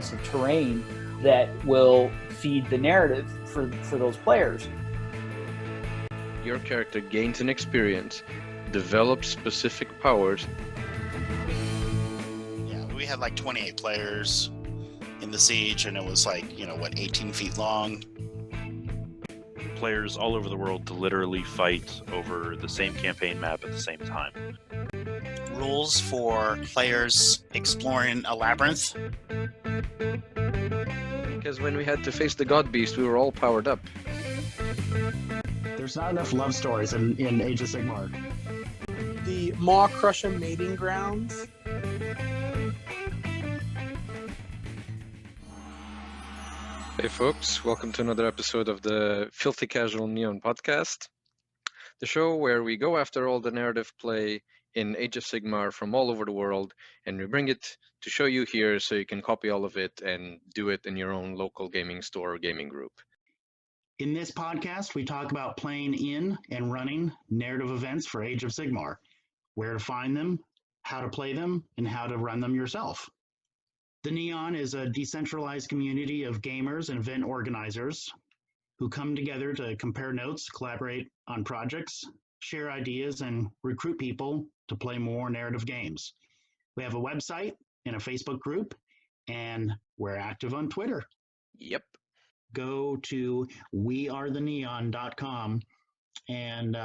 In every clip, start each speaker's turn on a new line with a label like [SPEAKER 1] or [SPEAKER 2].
[SPEAKER 1] piece of terrain that will feed the narrative for those players.
[SPEAKER 2] Your character gains an experience, develops specific powers.
[SPEAKER 3] Yeah, we had like 28 players in the siege, and it was like, 18 feet long.
[SPEAKER 4] Players all over the world to literally fight over the same campaign map at the same time.
[SPEAKER 3] Rules for players exploring a labyrinth.
[SPEAKER 2] Because when we had to face the God Beast, we were all powered up.
[SPEAKER 5] There's not enough love stories in Age of Sigmar.
[SPEAKER 6] The Maw Crusher mating grounds.
[SPEAKER 2] Hey folks, welcome to another episode of the Filthy Casual Neon podcast, the show where we go after all the narrative play in Age of Sigmar from all over the world, and we bring it to show you here so you can copy all of it and do it in your own local gaming store or gaming group.
[SPEAKER 5] In this podcast, we talk about playing in and running narrative events for Age of Sigmar, where to find them, how to play them, and how to run them yourself. The Neon is a decentralized community of gamers and event organizers who come together to compare notes, collaborate on projects, share ideas, and recruit people to play more narrative games. We have a website and a Facebook group, and we're active on Twitter.
[SPEAKER 2] Yep.
[SPEAKER 5] Go to wearetheneon.com and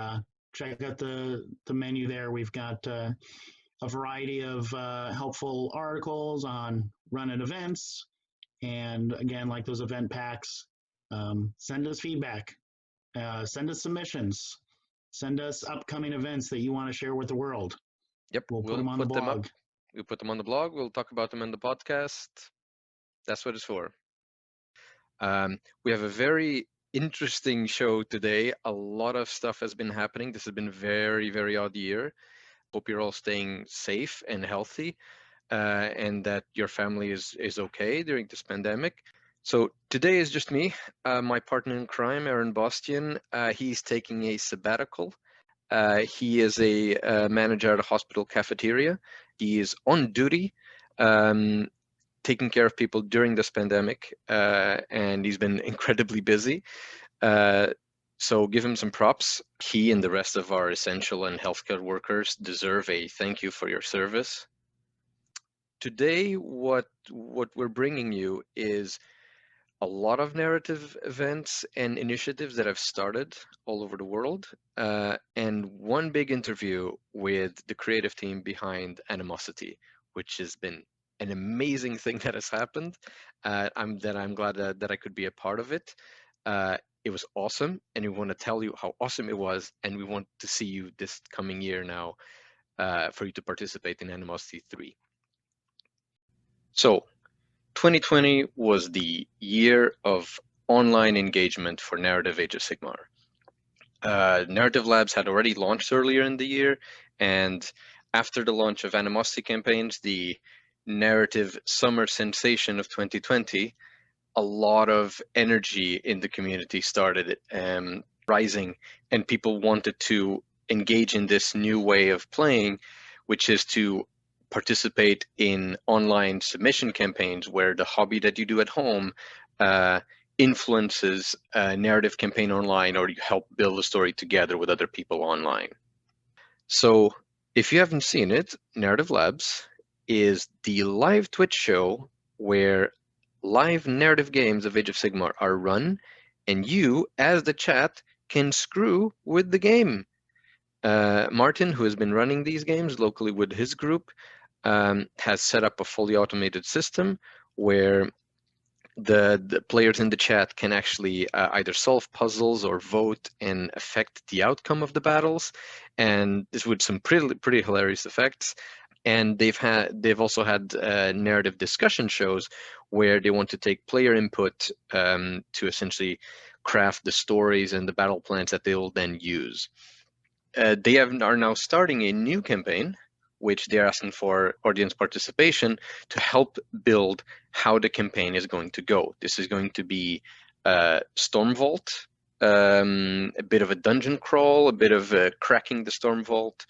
[SPEAKER 5] check out the menu there. We've got a variety of helpful articles on running events, and again, like those event packs. Send us feedback, send us submissions, send us upcoming events that you want to share with the world.
[SPEAKER 2] Yep,
[SPEAKER 5] we'll put them on the blog.
[SPEAKER 2] We'll put them on the blog. We'll talk about them in the podcast. That's what it's for. We have a very interesting show today. A lot of stuff has been happening. This has been a very, very odd year. Hope you're all staying safe and healthy, and that your family is okay during this pandemic. So today is just me, my partner in crime, Aaron Bostian. He's taking a sabbatical. He is a manager at a hospital cafeteria. He is on duty, taking care of people during this pandemic, and he's been incredibly busy. So give him some props. He and the rest of our essential and healthcare workers deserve a thank you for your service. Today, what we're bringing you is a lot of narrative events and initiatives that have started all over the world, and one big interview with the creative team behind Animosity, which has been an amazing thing that has happened. I'm glad that I could be a part of it. It was awesome, and we want to tell you how awesome it was, and we want to see you this coming year now for you to participate in Animosity 3. So 2020 was the year of online engagement for Narrative Age of Sigmar. Narrative Labs had already launched earlier in the year, and after the launch of Animosity campaigns, the narrative summer sensation of 2020, a lot of energy in the community started rising, and people wanted to engage in this new way of playing, which is to participate in online submission campaigns where the hobby that you do at home influences a narrative campaign online, or you help build a story together with other people online. So if you haven't seen it, Narrative Labs is the live Twitch show where live narrative games of Age of Sigmar are run, and you, as the chat, can screw with the game. Martin, who has been running these games locally with his group, has set up a fully automated system where the players in the chat can actually either solve puzzles or vote and affect the outcome of the battles, and this with some pretty hilarious effects. And they've also had narrative discussion shows where they want to take player input to essentially craft the stories and the battle plans that they will then use. They are now starting a new campaign, which they're asking for audience participation to help build how the campaign is going to go. This is going to be Storm Vault, a bit of a dungeon crawl, a bit of cracking the Storm Vault.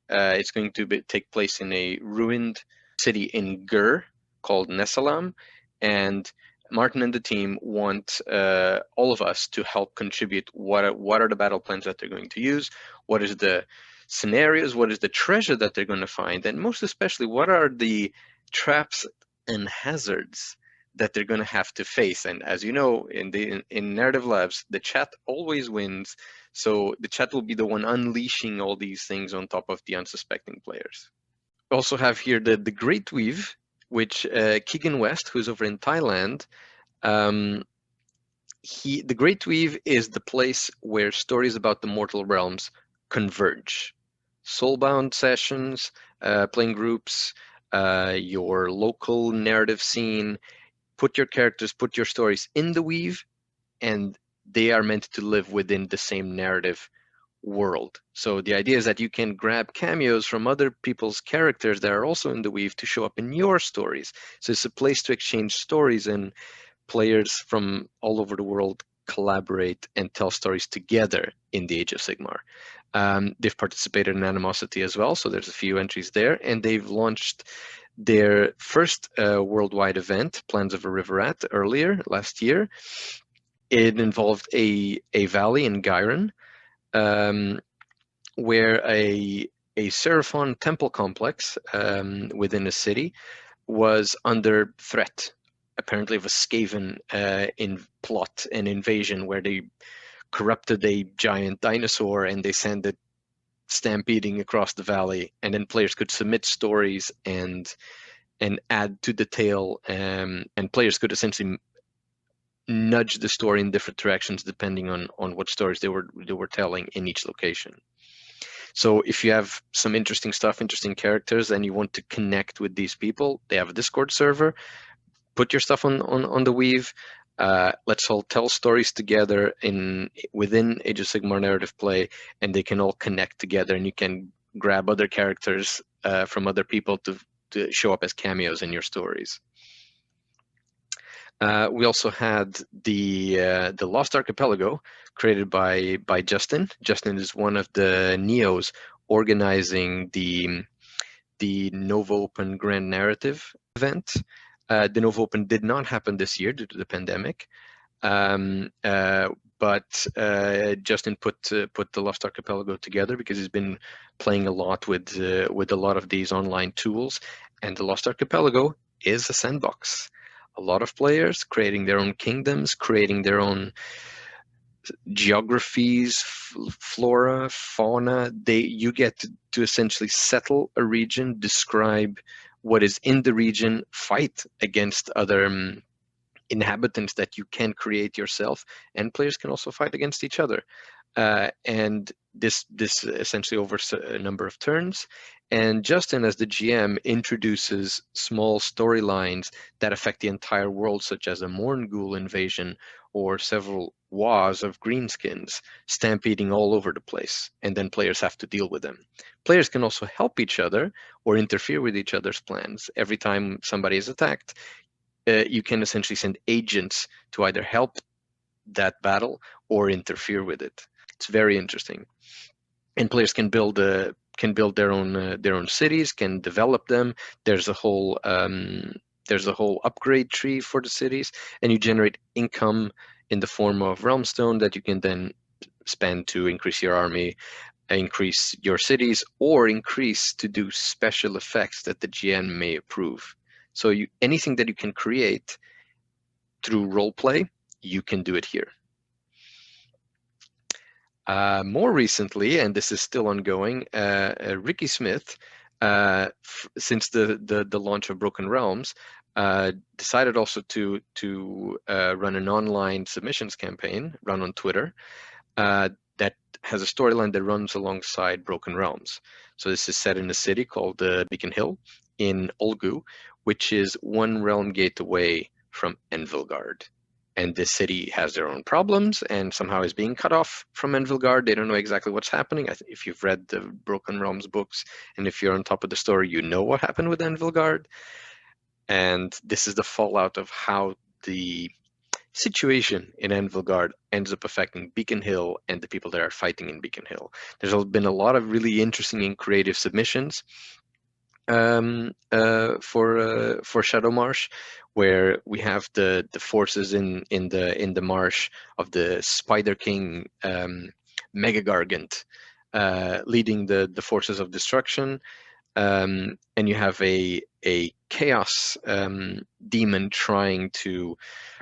[SPEAKER 2] It's going to take place in a ruined city in Gur called Nessalam, and Martin and the team want all of us to help contribute. What are the battle plans that they're going to use? What is the scenarios? What is the treasure that they're going to find? And most especially, what are the traps and hazards that they're going to have to face? And as you know, in Narrative Labs, the chat always wins. So the chat will be the one unleashing all these things on top of the unsuspecting players. We also have here the Great Weave, which Keegan West, who's over in Thailand, the Great Weave is the place where stories about the mortal realms converge. Soulbound sessions, playing groups, your local narrative scene, put your characters, put your stories in the Weave, and they are meant to live within the same narrative world. So the idea is that you can grab cameos from other people's characters that are also in the Weave to show up in your stories. So it's a place to exchange stories, and players from all over the world collaborate and tell stories together in the Age of Sigmar. They've participated in Animosity as well, so there's a few entries there, and they've launched their first worldwide event, Plans of a Riverat, earlier last year. It involved a valley in Gyron, where a Seraphon temple complex within a city was under threat, apparently of a Skaven plot and invasion, where they corrupted a giant dinosaur and they sent it stampeding across the valley, and then players could submit stories and add to the tale, and players could essentially nudge the story in different directions depending on what stories they were telling in each location. So if you have some interesting stuff, interesting characters, and you want to connect with these people, they have a Discord server. Put your stuff on the Weave. Let's all tell stories together within Age of Sigmar narrative play, and they can all connect together, and you can grab other characters from other people to show up as cameos in your stories. We also had the Lost Archipelago, created by Justin. Justin is one of the Neos organizing the Nova Open Grand Narrative event. The Nova Open did not happen this year due to the pandemic, but Justin put the Lost Archipelago together because he's been playing a lot with a lot of these online tools, and the Lost Archipelago is a sandbox. A lot of players creating their own kingdoms, creating their own geographies, flora, fauna. You get to essentially settle a region, describe what is in the region, fight against other inhabitants that you can create yourself, and players can also fight against each other. And this essentially over a number of turns. And Justin, as the GM, introduces small storylines that affect the entire world, such as a Morngul invasion or several Waz of greenskins stampeding all over the place, and then players have to deal with them. Players can also help each other or interfere with each other's plans. Every time somebody is attacked, you can essentially send agents to either help that battle or interfere with it. It's very interesting, and players can build their own cities, can develop them. There's a whole upgrade tree for the cities, and you generate income in the form of Realmstone that you can then spend to increase your army, increase your cities, or increase to do special effects that the GM may approve. So anything that you can create through roleplay, you can do it here. More recently, and this is still ongoing, Ricky Smith, since the launch of Broken Realms, decided also to run an online submissions campaign run on Twitter that has a storyline that runs alongside Broken Realms. So this is set in a city called Beacon Hill in Olgu, which is one realm gate away from Envilgard. And this city has their own problems and somehow is being cut off from Envilgard. They don't know exactly what's happening. If you've read the Broken Realms books, and if you're on top of the story, you know what happened with Envilgard. And this is the fallout of how the situation in Envilgard ends up affecting Beacon Hill and the people that are fighting in Beacon Hill. There's been a lot of really interesting and creative submissions. for Shadowmarsh, where we have the forces in the marsh of the Spider King Mega Gargant leading the forces of destruction, and you have a chaos demon trying to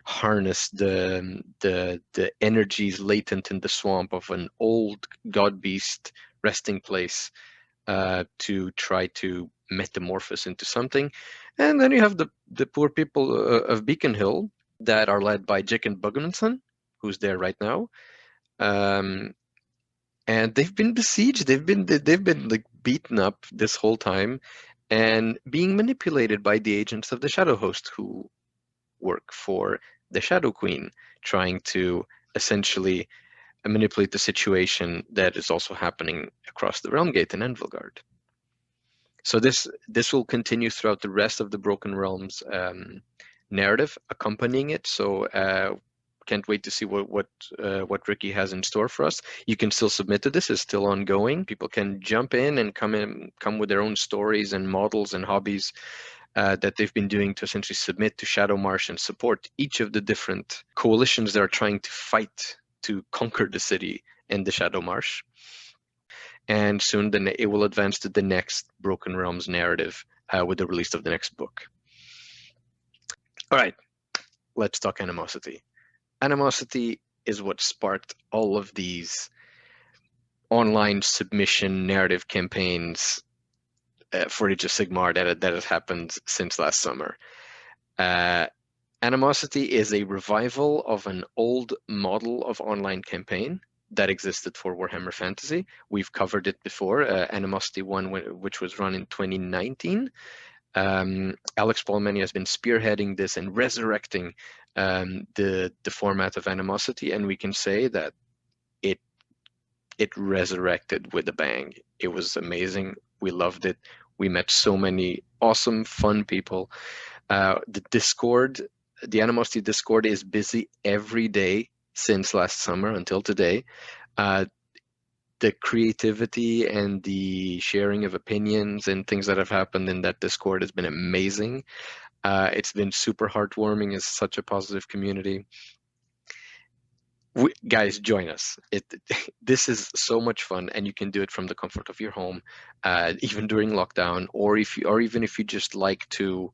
[SPEAKER 2] harness the energies latent in the swamp of an old god beast resting place to try to metamorphose into something. And then you have the poor people of Beacon Hill that are led by Jicken Bugmanson, who's there right now. And they've been besieged. They've been like beaten up this whole time and being manipulated by the agents of the Shadow Host who work for the Shadow Queen, trying to essentially manipulate the situation that is also happening across the Realm Gate in Envilgard. So this will continue throughout the rest of the Broken Realms narrative, accompanying it. So can't wait to see what Ricky has in store for us. You can still submit to this; it's still ongoing. People can jump in and come with their own stories and models and hobbies that they've been doing to essentially submit to Shadowmarsh and support each of the different coalitions that are trying to fight to conquer the city in the Shadowmarsh. And soon then it will advance to the next Broken Realms narrative with the release of the next book. All right, let's talk Animosity. Animosity is what sparked all of these online submission narrative campaigns for Age of Sigmar that has happened since last summer. Animosity is a revival of an old model of online campaign that existed for Warhammer Fantasy. We've covered it before, Animosity 1, which was run in 2019. Alex Polimeni has been spearheading this and resurrecting the format of Animosity, and we can say that it resurrected with a bang. It was amazing. We loved it. We met so many awesome, fun people. The Discord, the Animosity Discord, is busy every day since last summer until today. The creativity and the sharing of opinions and things that have happened in that Discord has been amazing. It's been super heartwarming. It's such a positive community. Guys, join us. This is so much fun, and you can do it from the comfort of your home, even during lockdown, or even if you just like to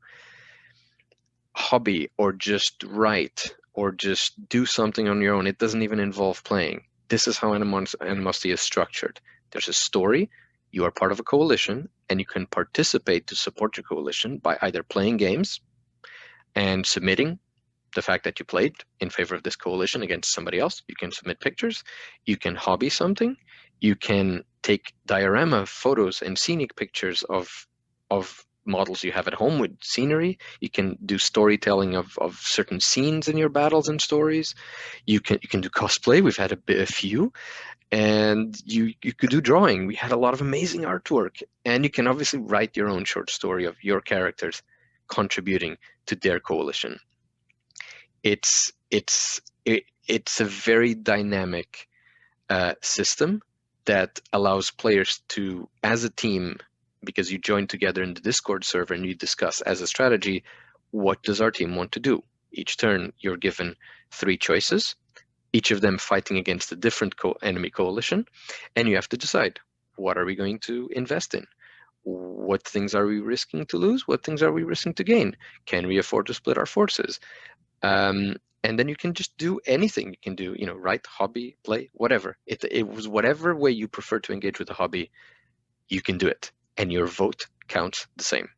[SPEAKER 2] hobby or just write or just do something on your own. It doesn't even involve playing. This is how Animosity is structured. There's a story, you are part of a coalition, and you can participate to support your coalition by either playing games and submitting the fact that you played in favor of this coalition against somebody else. You can submit pictures, you can hobby something, you can take diorama photos and scenic pictures of models you have at home with scenery. You can do storytelling of certain scenes in your battles and stories. You can do cosplay. We've had a few, and you could do drawing. We had a lot of amazing artwork, and you can obviously write your own short story of your characters contributing to their coalition. It's a very dynamic system that allows players to, as a team, because you join together in the Discord server and you discuss as a strategy, what does our team want to do? Each turn, you're given 3 choices, each of them fighting against a different enemy coalition, and you have to decide, what are we going to invest in? What things are we risking to lose? What things are we risking to gain? Can we afford to split our forces? And then you can just do anything. You can do, write, hobby, play, whatever. It was whatever way you prefer to engage with a hobby, you can do it. And your vote counts the same.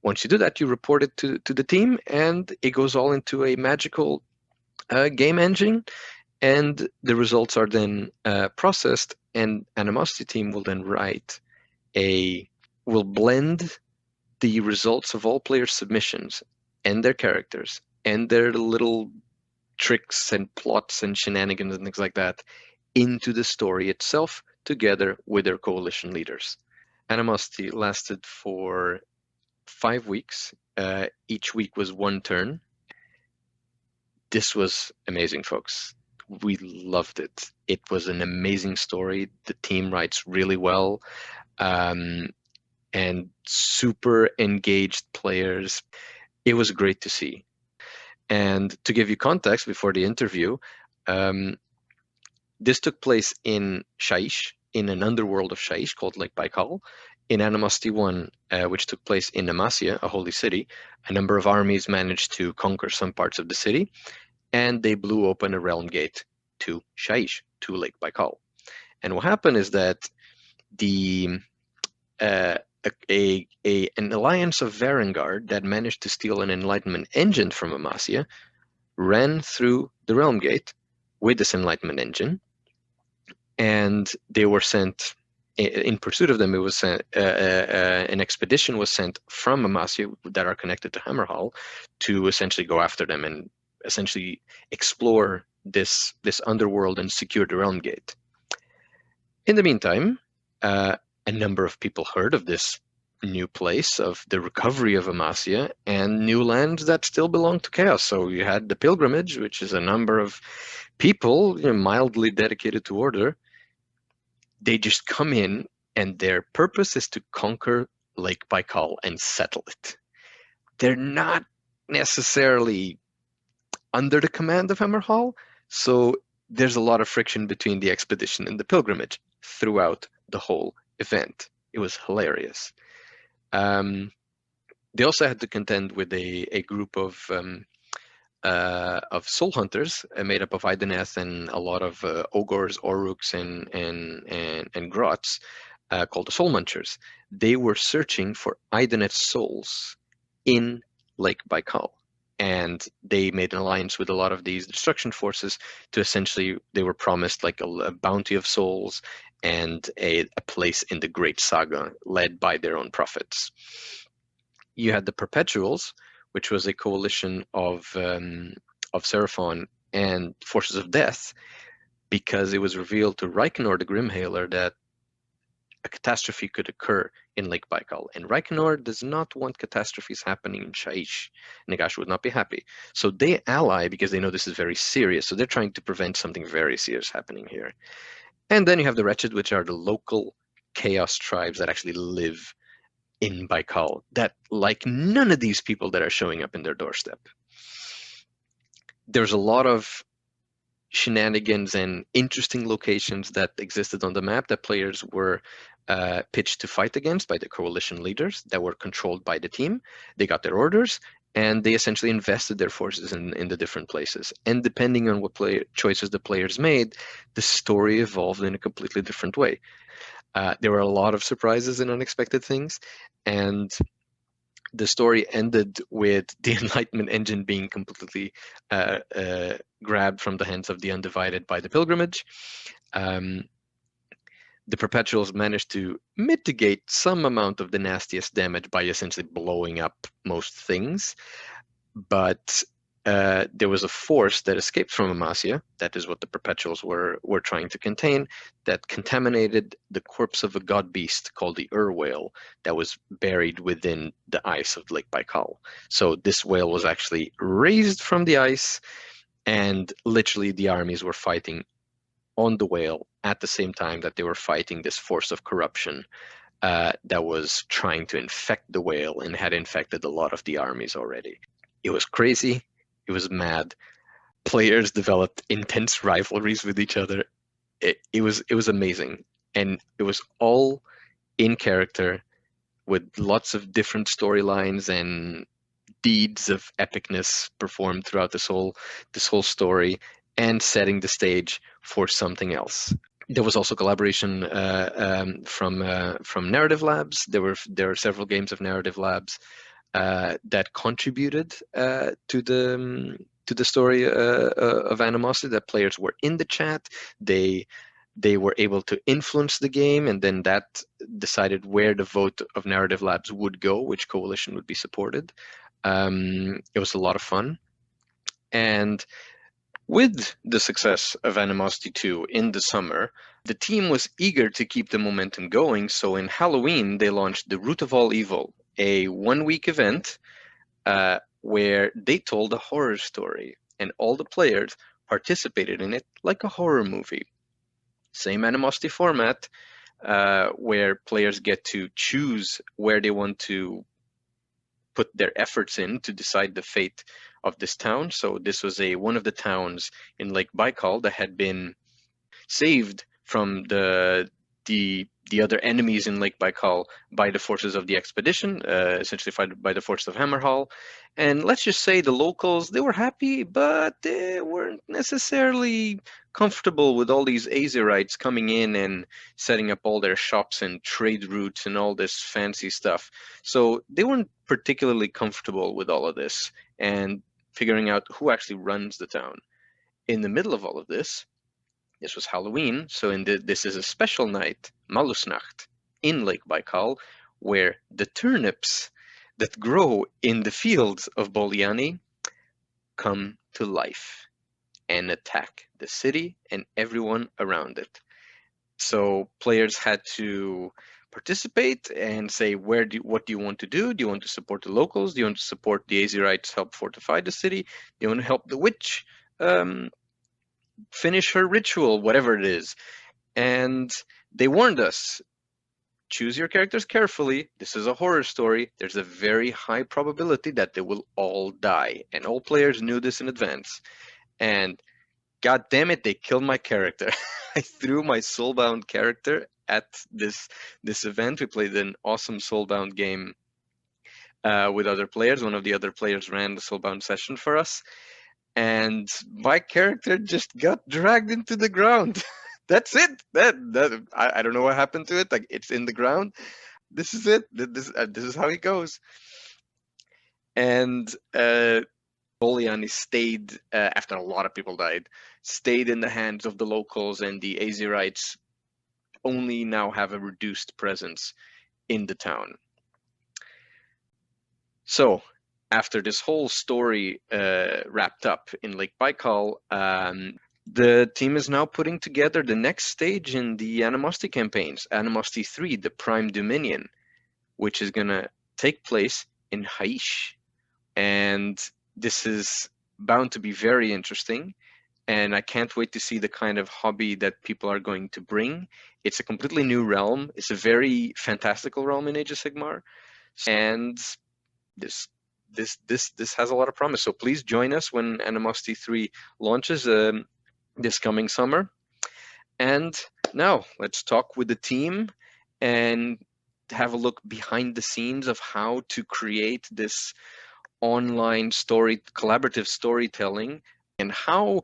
[SPEAKER 2] Once you do that, you report it to the team, and it goes all into a magical game engine, and the results are then processed, and Animosity Team will then will blend the results of all players' submissions and their characters and their little tricks and plots and shenanigans and things like that into the story itself, together with their coalition leaders. Animosity lasted for 5 weeks. Each week was 1 turn. This was amazing, folks. We loved it. It was an amazing story. The team writes really well. and super engaged players. It was great to see. And to give you context before the interview, this took place in Shaish, in an underworld of Shaish called Lake Baikal. In Animosity 1, which took place in Amasya, a holy city, a number of armies managed to conquer some parts of the city, and they blew open a realm gate to Shaish, to Lake Baikal. And what happened is that the an alliance of Varangard that managed to steal an Enlightenment engine from Amasya ran through the realm gate with this Enlightenment engine, and they were sent in pursuit of them. It was sent, an expedition was sent from Amasya that are connected to Hammerhall to essentially go after them and essentially explore this underworld and secure the realm gate. In the meantime, a number of people heard of this new place, of the recovery of Amasya, and new lands that still belong to Chaos. So you had the Pilgrimage, which is a number of people, mildly dedicated to order. They just come in, and their purpose is to conquer Lake Baikal and settle it. They're not necessarily under the command of Hammerhall, so there's a lot of friction between the expedition and the Pilgrimage throughout the whole event. It was hilarious. They also had to contend with a group of soul hunters made up of Ideneth and a lot of ogres, oruks, and grots called the Soul Munchers. They were searching for Ideneth's souls in Lake Baikal, and they made an alliance with a lot of these destruction forces to essentially, they were promised like a bounty of souls and a place in the Great Saga led by their own prophets. You had the Perpetuals, which was a coalition of Seraphon and Forces of Death, because it was revealed to Reikenor the Grimhailer that a catastrophe could occur in Lake Baikal. And Reikenor does not want catastrophes happening in Shaish. Nagash would not be happy. So they ally because they know this is very serious. So they're trying to prevent something very serious happening here. And then you have the Wretched, which are the local chaos tribes that actually live in Baikal, that like none of these people that are showing up in their doorstep. There's a lot of shenanigans and interesting locations that existed on the map that players were pitched to fight against by the coalition leaders that were controlled by the team. They got their orders, and they essentially invested their forces in the different places. And depending on what choices the players made, the story evolved in a completely different way. There were a lot of surprises and unexpected things, and the story ended with the Enlightenment engine being completely grabbed from the hands of the Undivided by the Pilgrimage. The Perpetuals managed to mitigate some amount of the nastiest damage by essentially blowing up most things, but there was a force that escaped from Amasya, that is what the Perpetuals were trying to contain, that contaminated the corpse of a god beast called the Whale that was buried within the ice of Lake Baikal. So this whale was actually raised from the ice, and literally the armies were fighting on the whale at the same time that they were fighting this force of corruption that was trying to infect the whale and had infected a lot of the armies already. It was crazy. It was mad. Players developed intense rivalries with each other. It was amazing, and it was all in character, with lots of different storylines and deeds of epicness performed throughout this whole story, and setting the stage for something else. There was also collaboration from Narrative Labs. There are several games of Narrative Labs that contributed to the story of Animosity, that players were in the chat. They were able to influence the game, and then that decided where the vote of Narrative Labs would go, which coalition would be supported. It was a lot of fun. And with the success of Animosity 2 in the summer, the team was eager to keep the momentum going. So in Halloween, they launched The Root of All Evil, a one-week event where they told a horror story, and all the players participated in it like a horror movie. Same Animosity format, where players get to choose where they want to put their efforts in to decide the fate of this town. So this was one of the towns in Lake Baikal that had been saved from the other enemies in Lake Baikal by the forces of the expedition, essentially by the forces of Hammerhall. And let's just say the locals, they were happy, but they weren't necessarily comfortable with all these Azerites coming in and setting up all their shops and trade routes and all this fancy stuff. So they weren't particularly comfortable with all of this and figuring out who actually runs the town. In the middle of all of this was Halloween, so this is a special night, Malusnacht, in Lake Baikal, where the turnips that grow in the fields of Bostian come to life and attack the city and everyone around it. So players had to participate and say, what do you want to do? Do you want to support the locals? Do you want to support the Azerites, help fortify the city? Do you want to help the witch finish her ritual, whatever it is? And they warned us, choose your characters carefully. This is a horror story. There's a very high probability that they will all die. And all players knew this in advance. And god damn it, they killed my character. I threw my Soulbound character at this event. We played an awesome Soulbound game with other players. One of the other players ran the Soulbound session for us. And my character just got dragged into the ground. That's it. I don't know what happened to it. Like, it's in the ground. This is it. This is how it goes. And Bostian stayed, after a lot of people died, stayed in the hands of the locals, and the Azerites only now have a reduced presence in the town. So after this whole story wrapped up in Lake Baikal, the team is now putting together the next stage in the Animosity campaigns, Animosity 3, the Prime Dominion, which is going to take place in Haish. And this is bound to be very interesting, and I can't wait to see the kind of hobby that people are going to bring. It's a completely new realm. It's a very fantastical realm in Age of Sigmar, and this has a lot of promise. So please join us when Animosity 3 launches this coming summer. And now let's talk with the team and have a look behind the scenes of how to create this online collaborative storytelling, and how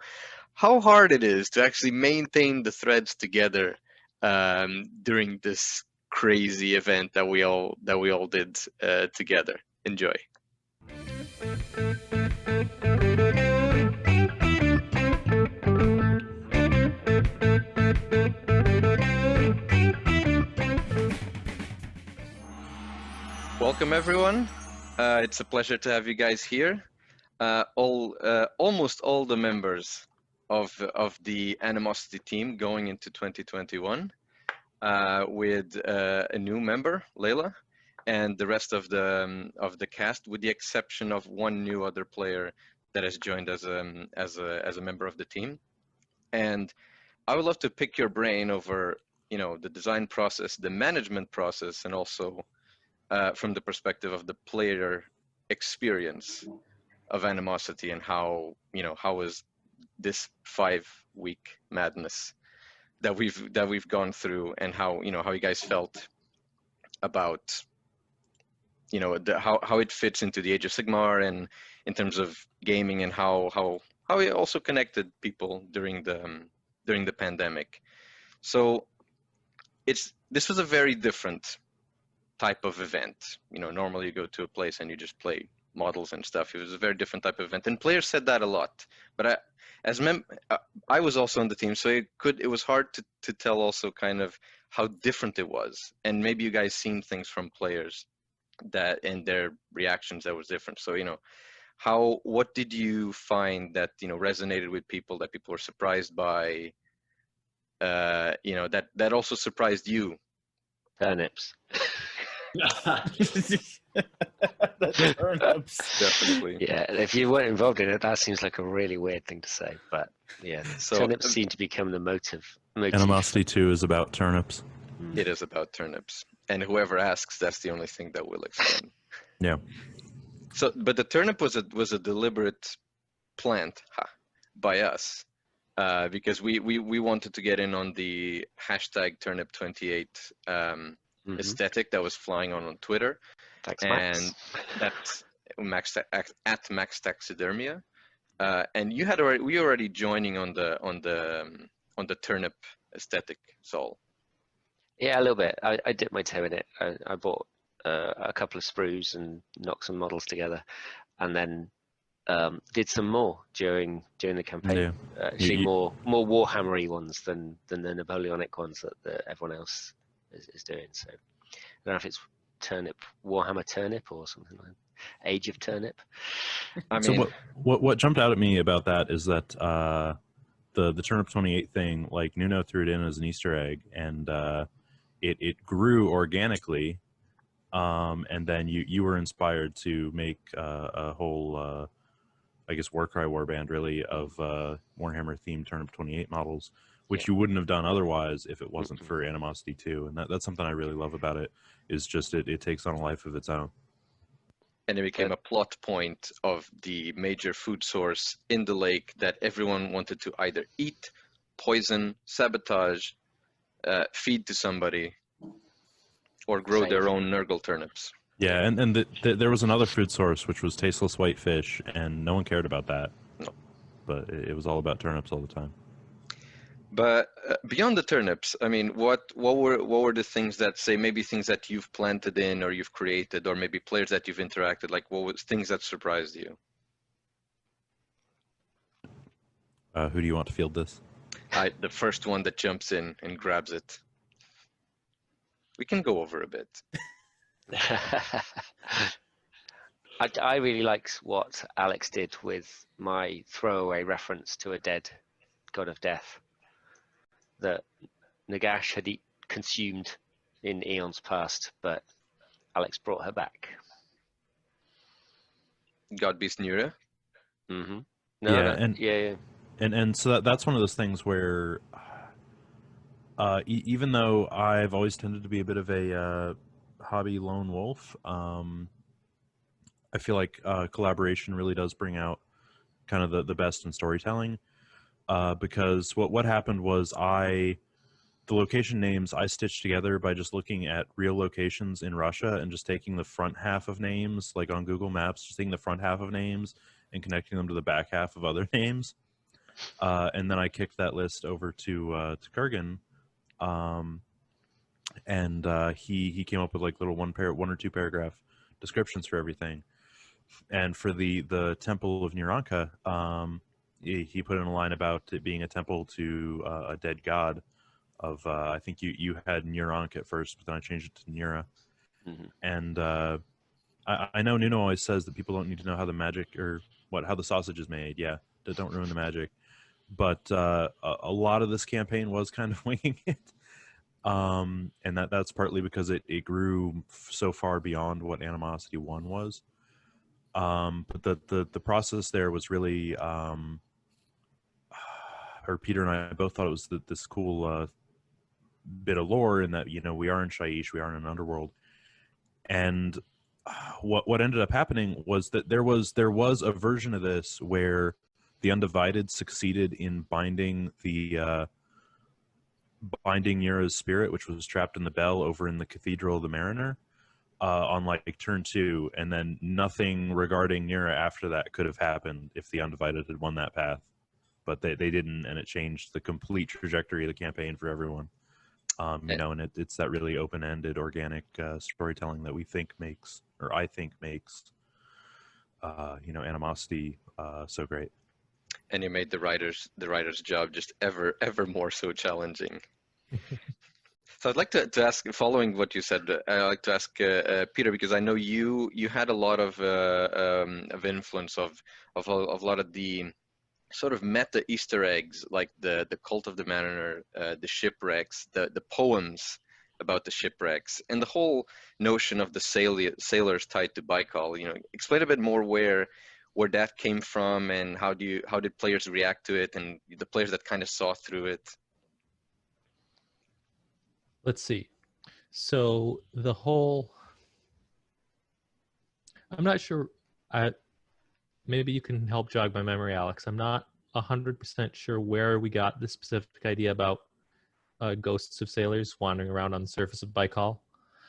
[SPEAKER 2] hard it is to actually maintain the threads together during this crazy event that we all did together. Enjoy. Welcome everyone. It's a pleasure to have you guys here. Almost all the members of the Animosity team going into 2021, with a new member, Layla, and the rest of the cast, with the exception of one new other player that has joined as a member of the team. And I would love to pick your brain over, the design process, the management process, and also from the perspective of the player experience of Animosity, and how was this 5-week madness that we've gone through, and how you guys felt about how it fits into the Age of Sigmar, and in terms of gaming, and how it also connected people during the pandemic. So this was a very different type of event. Normally you go to a place and you just play models and stuff. It was a very different type of event, and players said that a lot. But I was also on the team, so it was hard to tell also kind of how different it was, and maybe you guys seen things from players that and their reactions that was different. So what did you find that resonated with people, that people were surprised by, that also surprised you?
[SPEAKER 7] Turnips.
[SPEAKER 1] The turnips.
[SPEAKER 2] Definitely.
[SPEAKER 7] Yeah, if you weren't involved in it, that seems like a really weird thing to say. But yeah,
[SPEAKER 2] So
[SPEAKER 7] turnips seem to become the motive.
[SPEAKER 8] Animosity 2 is about turnips.
[SPEAKER 2] It is about turnips, and whoever asks, that's the only thing that we'll explain.
[SPEAKER 8] Yeah.
[SPEAKER 2] So, but the turnip was a deliberate plant by us, because we wanted to get in on the hashtag turnip28 aesthetic that was flying on Twitter.
[SPEAKER 7] Thanks,
[SPEAKER 2] And
[SPEAKER 7] Max.
[SPEAKER 2] that's at Max Taxidermia, and you had we were already joining on the turnip aesthetic, Saul.
[SPEAKER 7] Yeah, a little bit. I dipped my toe in it. I bought a couple of sprues and knocked some models together, and then did some more during the campaign.
[SPEAKER 8] Yeah.
[SPEAKER 7] Actually, more Warhammery ones than the Napoleonic ones that everyone else is doing. So I don't know if it's Warhammer Turnip or something like that. Age of Turnip.
[SPEAKER 2] I mean,
[SPEAKER 8] so what jumped out at me about that is that the Turnip 28 thing, like Nuno threw it in as an Easter egg, and it grew organically, and then you were inspired to make a whole I guess Warcry warband really of Warhammer themed Turnip 28 models, which you wouldn't have done otherwise if it wasn't for Animosity 2, and that's something I really love about it. Is just it takes on a life of its own.
[SPEAKER 2] And it became a plot point of the major food source in the lake that everyone wanted to either eat, poison, sabotage, feed to somebody, or grow their own Nurgle turnips.
[SPEAKER 8] Yeah, and there was another food source, which was tasteless white fish, and no one cared about that.
[SPEAKER 2] No.
[SPEAKER 8] But it was all about turnips all the time.
[SPEAKER 2] But beyond the turnips, I mean, what were the things that, say, maybe things that you've planted in or you've created, or maybe players that you've interacted, like what was things that surprised you?
[SPEAKER 8] Who do you want to field this?
[SPEAKER 2] The first one that jumps in and grabs it. We can go over a bit.
[SPEAKER 7] I really liked what Alex did with my throwaway reference to a dead god of death that Nagash had consumed in eons past, but Alex brought her back.
[SPEAKER 2] God Beast Nura?
[SPEAKER 7] Mm-hmm.
[SPEAKER 8] And so that's one of those things where even though I've always tended to be a bit of a hobby lone wolf, I feel like collaboration really does bring out kind of the best in storytelling, because what happened was the location names I stitched together by just looking at real locations in Russia and just taking the front half of names, like on Google Maps, just taking the front half of names and connecting them to the back half of other names. And then I kicked that list over to Kurgan, and he came up with like little one or two paragraph descriptions for everything. And for the Temple of Niranka, he put in a line about it being a temple to a dead god of I think you had Nirank at first, but then I changed it to Nira.
[SPEAKER 7] Mm-hmm.
[SPEAKER 8] And I know Nuno always says that people don't need to know how the magic how the sausage is made. Yeah, don't ruin the magic. But a lot of this campaign was kind of winging it, and that's partly because it grew so far beyond what Animosity 1 was. But the process there was really, or Peter and I both thought it was this cool bit of lore in that, we are in Shaiish, we are in an underworld, and what ended up happening was that there was a version of this where the Undivided succeeded in binding Nira's spirit, which was trapped in the bell over in the Cathedral of the Mariner, on like turn 2, and then nothing regarding Nira after that could have happened if the Undivided had won that path, but they didn't, and it changed the complete trajectory of the campaign for everyone. And it's that really open-ended, organic storytelling that I think makes Animosity so great.
[SPEAKER 2] And you made the writer's job just ever more so challenging. So I'd like to ask, following what you said, I'd like to ask Peter, because I know you had a lot of influence of a lot of the sort of meta Easter eggs, like the Cult of the Mariner, the shipwrecks, the poems about the shipwrecks, and the whole notion of the sailors tied to Baikal. Explain a bit more where that came from, and how did players react to it, and the players that kind of saw through it.
[SPEAKER 9] Let's see. So the whole, I'm not sure. Maybe you can help jog my memory, Alex. I'm not 100% sure where we got the specific idea about ghosts of sailors wandering around on the surface of Baikal.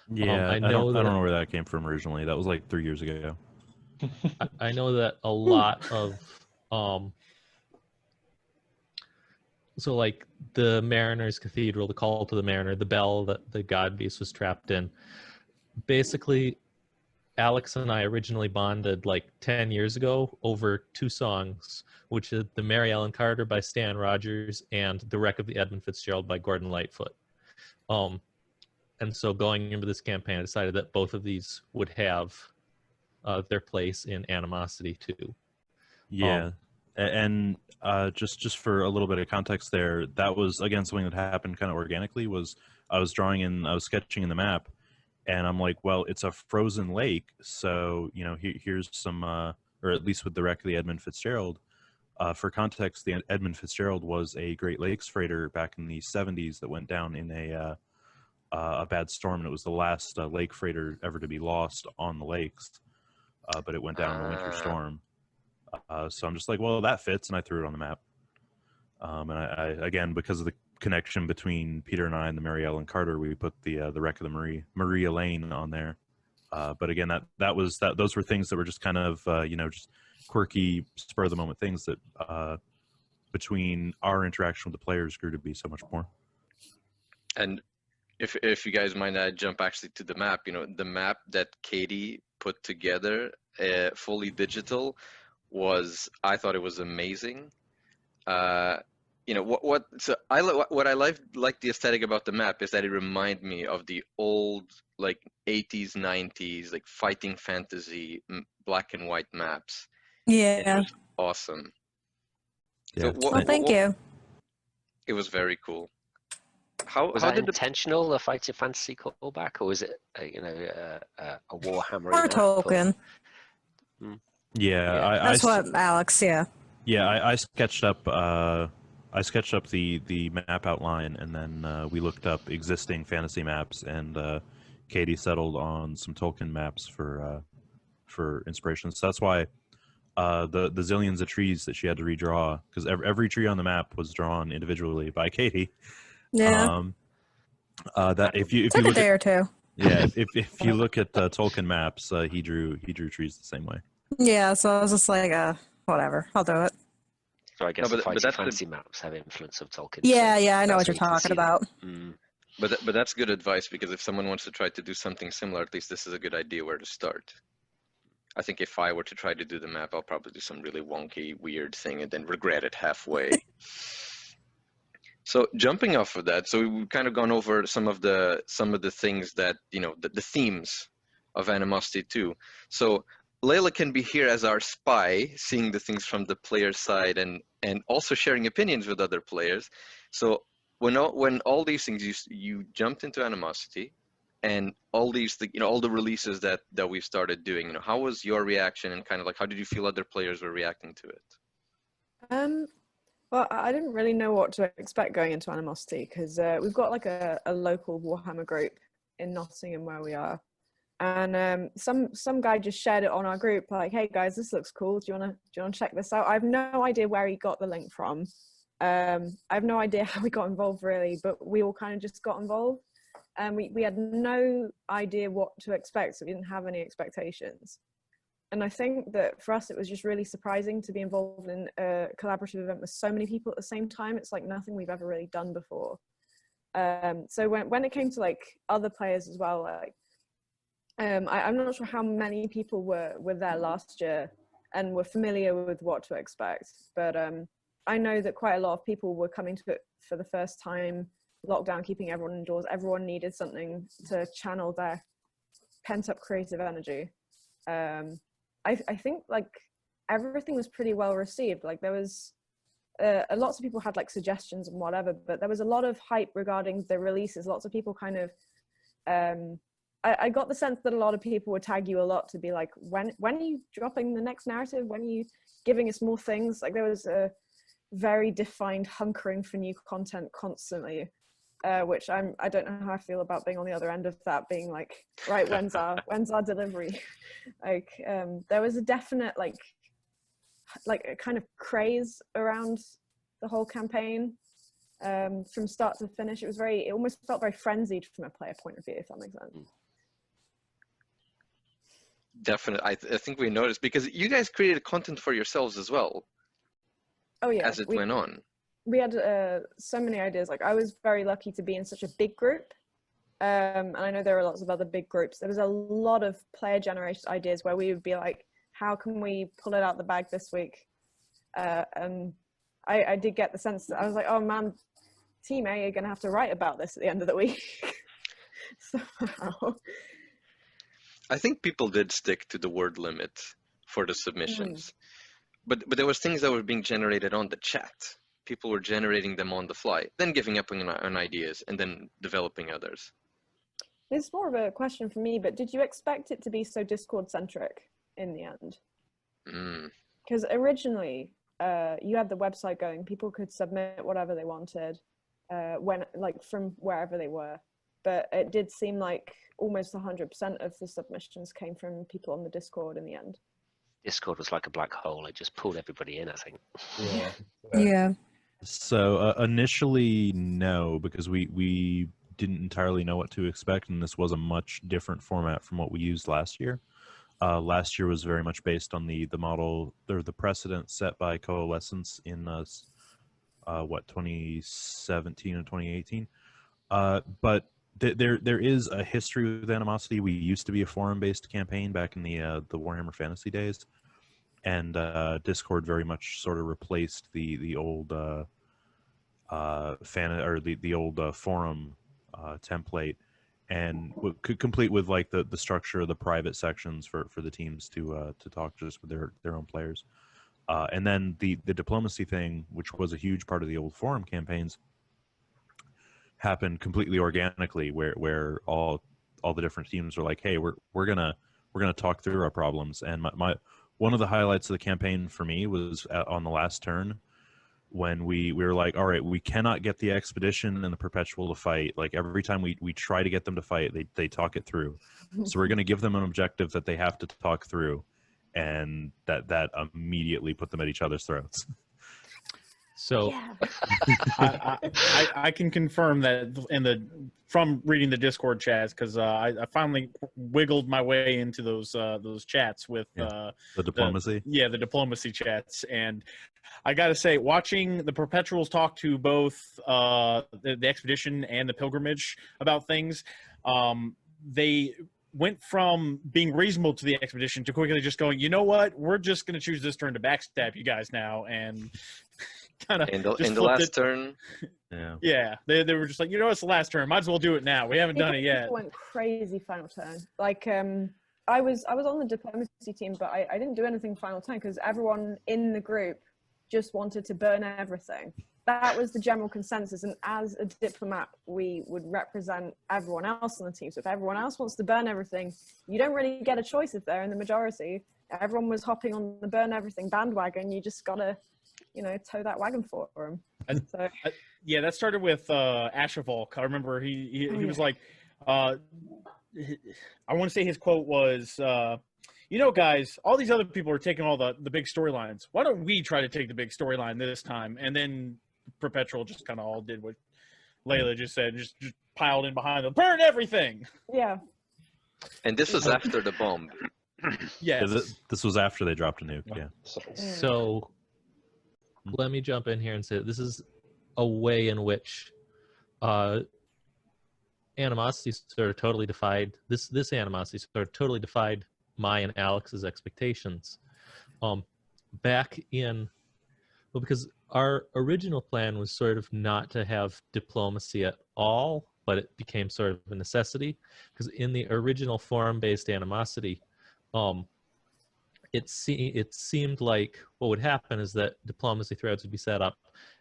[SPEAKER 8] Yeah,
[SPEAKER 9] I know
[SPEAKER 8] I don't
[SPEAKER 9] that
[SPEAKER 8] know where that came from originally. That was like 3 years ago.
[SPEAKER 9] I know that a lot of so like the Mariner's Cathedral, the Call to the Mariner, the bell that the god beast was trapped in. Basically, Alex and I originally bonded like 10 years ago over 2 songs, which is the Mary Ellen Carter by Stan Rogers and The Wreck of the Edmund Fitzgerald by Gordon Lightfoot. And so going into this campaign, I decided that both of these would have their place in Animosity too.
[SPEAKER 8] Yeah, and just for a little bit of context there, that was again something that happened kind of organically. Was I was sketching in the map, and I'm like, well, it's a frozen lake, so here's some, or at least with the wreck of the Edmund Fitzgerald. For context, the Edmund Fitzgerald was a Great Lakes freighter back in the 70s that went down in a bad storm, and it was the last lake freighter ever to be lost on the lakes, but it went down in a winter storm. So I'm just like, well, that fits, and I threw it on the map. And I again, because of the connection between Peter and I and the Mary Ellen Carter, we put the wreck of the Marie Elaine on there. But again, those were things that were just kind of just quirky, spur of the moment things that between our interaction with the players grew to be so much more.
[SPEAKER 2] And if you guys mind, I jump actually to the map. The map that Katie put together, fully digital, I thought it was amazing. So what I like the aesthetic about the map is that it reminded me of the old like 80s, 90s like fighting fantasy black and white maps.
[SPEAKER 10] Yeah.
[SPEAKER 2] It was awesome.
[SPEAKER 8] Yeah.
[SPEAKER 10] So thank you.
[SPEAKER 2] It was very cool.
[SPEAKER 7] Was that intentional, a fighting fantasy callback, or was it a Warhammer
[SPEAKER 10] Or Tolkien?
[SPEAKER 8] Yeah,
[SPEAKER 10] that's what Alex. Yeah.
[SPEAKER 8] Yeah, I sketched up. I sketched up the map outline, and then we looked up existing fantasy maps, and Katie settled on some Tolkien maps for inspiration. So that's why the zillions of trees that she had to redraw, because every tree on the map was drawn individually by Katie.
[SPEAKER 10] Yeah.
[SPEAKER 8] That if you
[SPEAKER 10] took
[SPEAKER 8] look
[SPEAKER 10] a day
[SPEAKER 8] at,
[SPEAKER 10] or two.
[SPEAKER 8] Yeah, if you look at Tolkien maps, he drew trees the same way.
[SPEAKER 10] Yeah, so I was just like, whatever, I'll do it.
[SPEAKER 7] So I guess the fighting fantasy maps have influence of Tolkien.
[SPEAKER 10] Yeah,
[SPEAKER 7] so
[SPEAKER 10] yeah, I know what you're talking about.
[SPEAKER 2] But that's good advice, because if someone wants to try to do something similar, at least this is a good idea where to start. I think if I were to try to do the map, I'll probably do some really wonky, weird thing and then regret it halfway. So jumping off of that, so we've kind of gone over some of the things that the themes of Animosity 2. So Layla can be here as our spy, seeing the things from the player side and also sharing opinions with other players. So when all these things, you jumped into Animosity, and all these all the releases that we've started doing, how was your reaction, and kind of like how did you feel other players were reacting to it?
[SPEAKER 11] Well, I didn't really know what to expect going into Animosity, because we've got like a local Warhammer group in Nottingham where we are. And some guy just shared it on our group, like, "Hey guys, this looks cool. Do you wanna check this out?" I have no idea where he got the link from. I have no idea how we got involved really, but we all kind of just got involved, and we had no idea what to expect, so we didn't have any expectations. And I think that for us, it was just really surprising to be involved in a collaborative event with so many people at the same time. It's like nothing we've ever really done before. So when it came to like other players as well, like. I'm not sure how many people were there last year and were familiar with what to expect, but I know that quite a lot of people were coming to it for the first time, lockdown keeping everyone indoors. Everyone needed something to channel their pent-up creative energy. I think like everything was pretty well received. Like there was lots of people had like suggestions and whatever, but there was a lot of hype regarding the releases. Lots of people kind of I got the sense that a lot of people would tag you a lot to be like, when are you dropping the next narrative? When are you giving us more things? Like there was a very defined hunkering for new content constantly. which I don't know how I feel about being on the other end of that, being like, right, when's our delivery? Like, there was a definite like a kind of craze around the whole campaign, from start to finish. It almost felt very frenzied from a player point of view, if that makes sense.
[SPEAKER 2] Definitely, I think we noticed, because you guys created content for yourselves as well.
[SPEAKER 11] Oh yeah,
[SPEAKER 2] as it went on.
[SPEAKER 11] We had so many ideas. Like, I was very lucky to be in such a big group, and I know there are lots of other big groups. There was a lot of player generated ideas where we would be like, how can we pull it out the bag this week? And I did get the sense that I was like, oh man, Team A are going to have to write about this at the end of the week. Somehow.
[SPEAKER 2] I think people did stick to the word limit for the submissions, but there was things that were being generated on the chat. People were generating them on the fly, then giving up on ideas, and then developing others.
[SPEAKER 11] It's more of a question for me, but did you expect it to be so Discord centric in the end? Because originally, you had the website going, people could submit whatever they wanted, from wherever they were. But it did seem like almost 100% of the submissions came from people on the Discord in the end.
[SPEAKER 7] Discord was like a black hole. It just pulled everybody in, I think.
[SPEAKER 10] Yeah.
[SPEAKER 8] So initially, no, because we didn't entirely know what to expect, and this was a much different format from what we used last year. Last year was very much based on the model, or the precedent set by Coalescence in 2017 and 2018. But there is a history with Animosity. We used to be a forum-based campaign back in the Warhammer Fantasy days, and Discord very much sort of replaced the old the old forum template, and complete with like the structure of the private sections for the teams to talk just with their own players, and then the diplomacy thing, which was a huge part of the old forum campaigns, happened completely organically, where all the different teams were like, hey, we're gonna talk through our problems. And my one of the highlights of the campaign for me was on the last turn, when we were like, all right, we cannot get the expedition and the perpetual to fight. Like, every time we try to get them to fight, they talk it through. So we're going to give them an objective that they have to talk through, and that immediately put them at each other's throats.
[SPEAKER 9] So
[SPEAKER 12] I can confirm that from reading the Discord chats, because I finally wiggled my way into those chats with the
[SPEAKER 8] diplomacy.
[SPEAKER 12] The diplomacy chats, and I got to say, watching the Perpetuals talk to both the expedition and the pilgrimage about things, they went from being reasonable to the expedition to quickly just going, you know what, we're just going to choose this turn to backstab you guys now, and kind of
[SPEAKER 2] in the last turn.
[SPEAKER 12] Yeah, they were just like, you know, it's the last turn, might as well do it now. We haven't done it yet.
[SPEAKER 11] Went crazy final turn. Like, I was on the diplomacy team, but I didn't do anything final turn because everyone in the group just wanted to burn everything. That was the general consensus, and as a diplomat, we would represent everyone else on the team. So if everyone else wants to burn everything, you don't really get a choice if they're in the majority. Everyone was hopping on the burn everything bandwagon. You just gotta, tow that wagon for them. So
[SPEAKER 12] yeah, that started with Ashavolk. I remember he was like, I want to say his quote was, guys, all these other people are taking all the big storylines. Why don't we try to take the big storyline this time? And then Perpetual just kind of all did what Layla just said, just piled in behind them, burn everything.
[SPEAKER 11] Yeah.
[SPEAKER 2] And this was after the bomb.
[SPEAKER 12] Yeah.
[SPEAKER 8] This was after they dropped a nuke. Yeah.
[SPEAKER 9] So let me jump in here and say this is a way in which Animosity sort of totally defied this Animosity sort of totally defied my and Alex's expectations. Because our original plan was sort of not to have diplomacy at all, but it became sort of a necessity, because in the original forum-based Animosity, it seemed like what would happen is that diplomacy threads would be set up,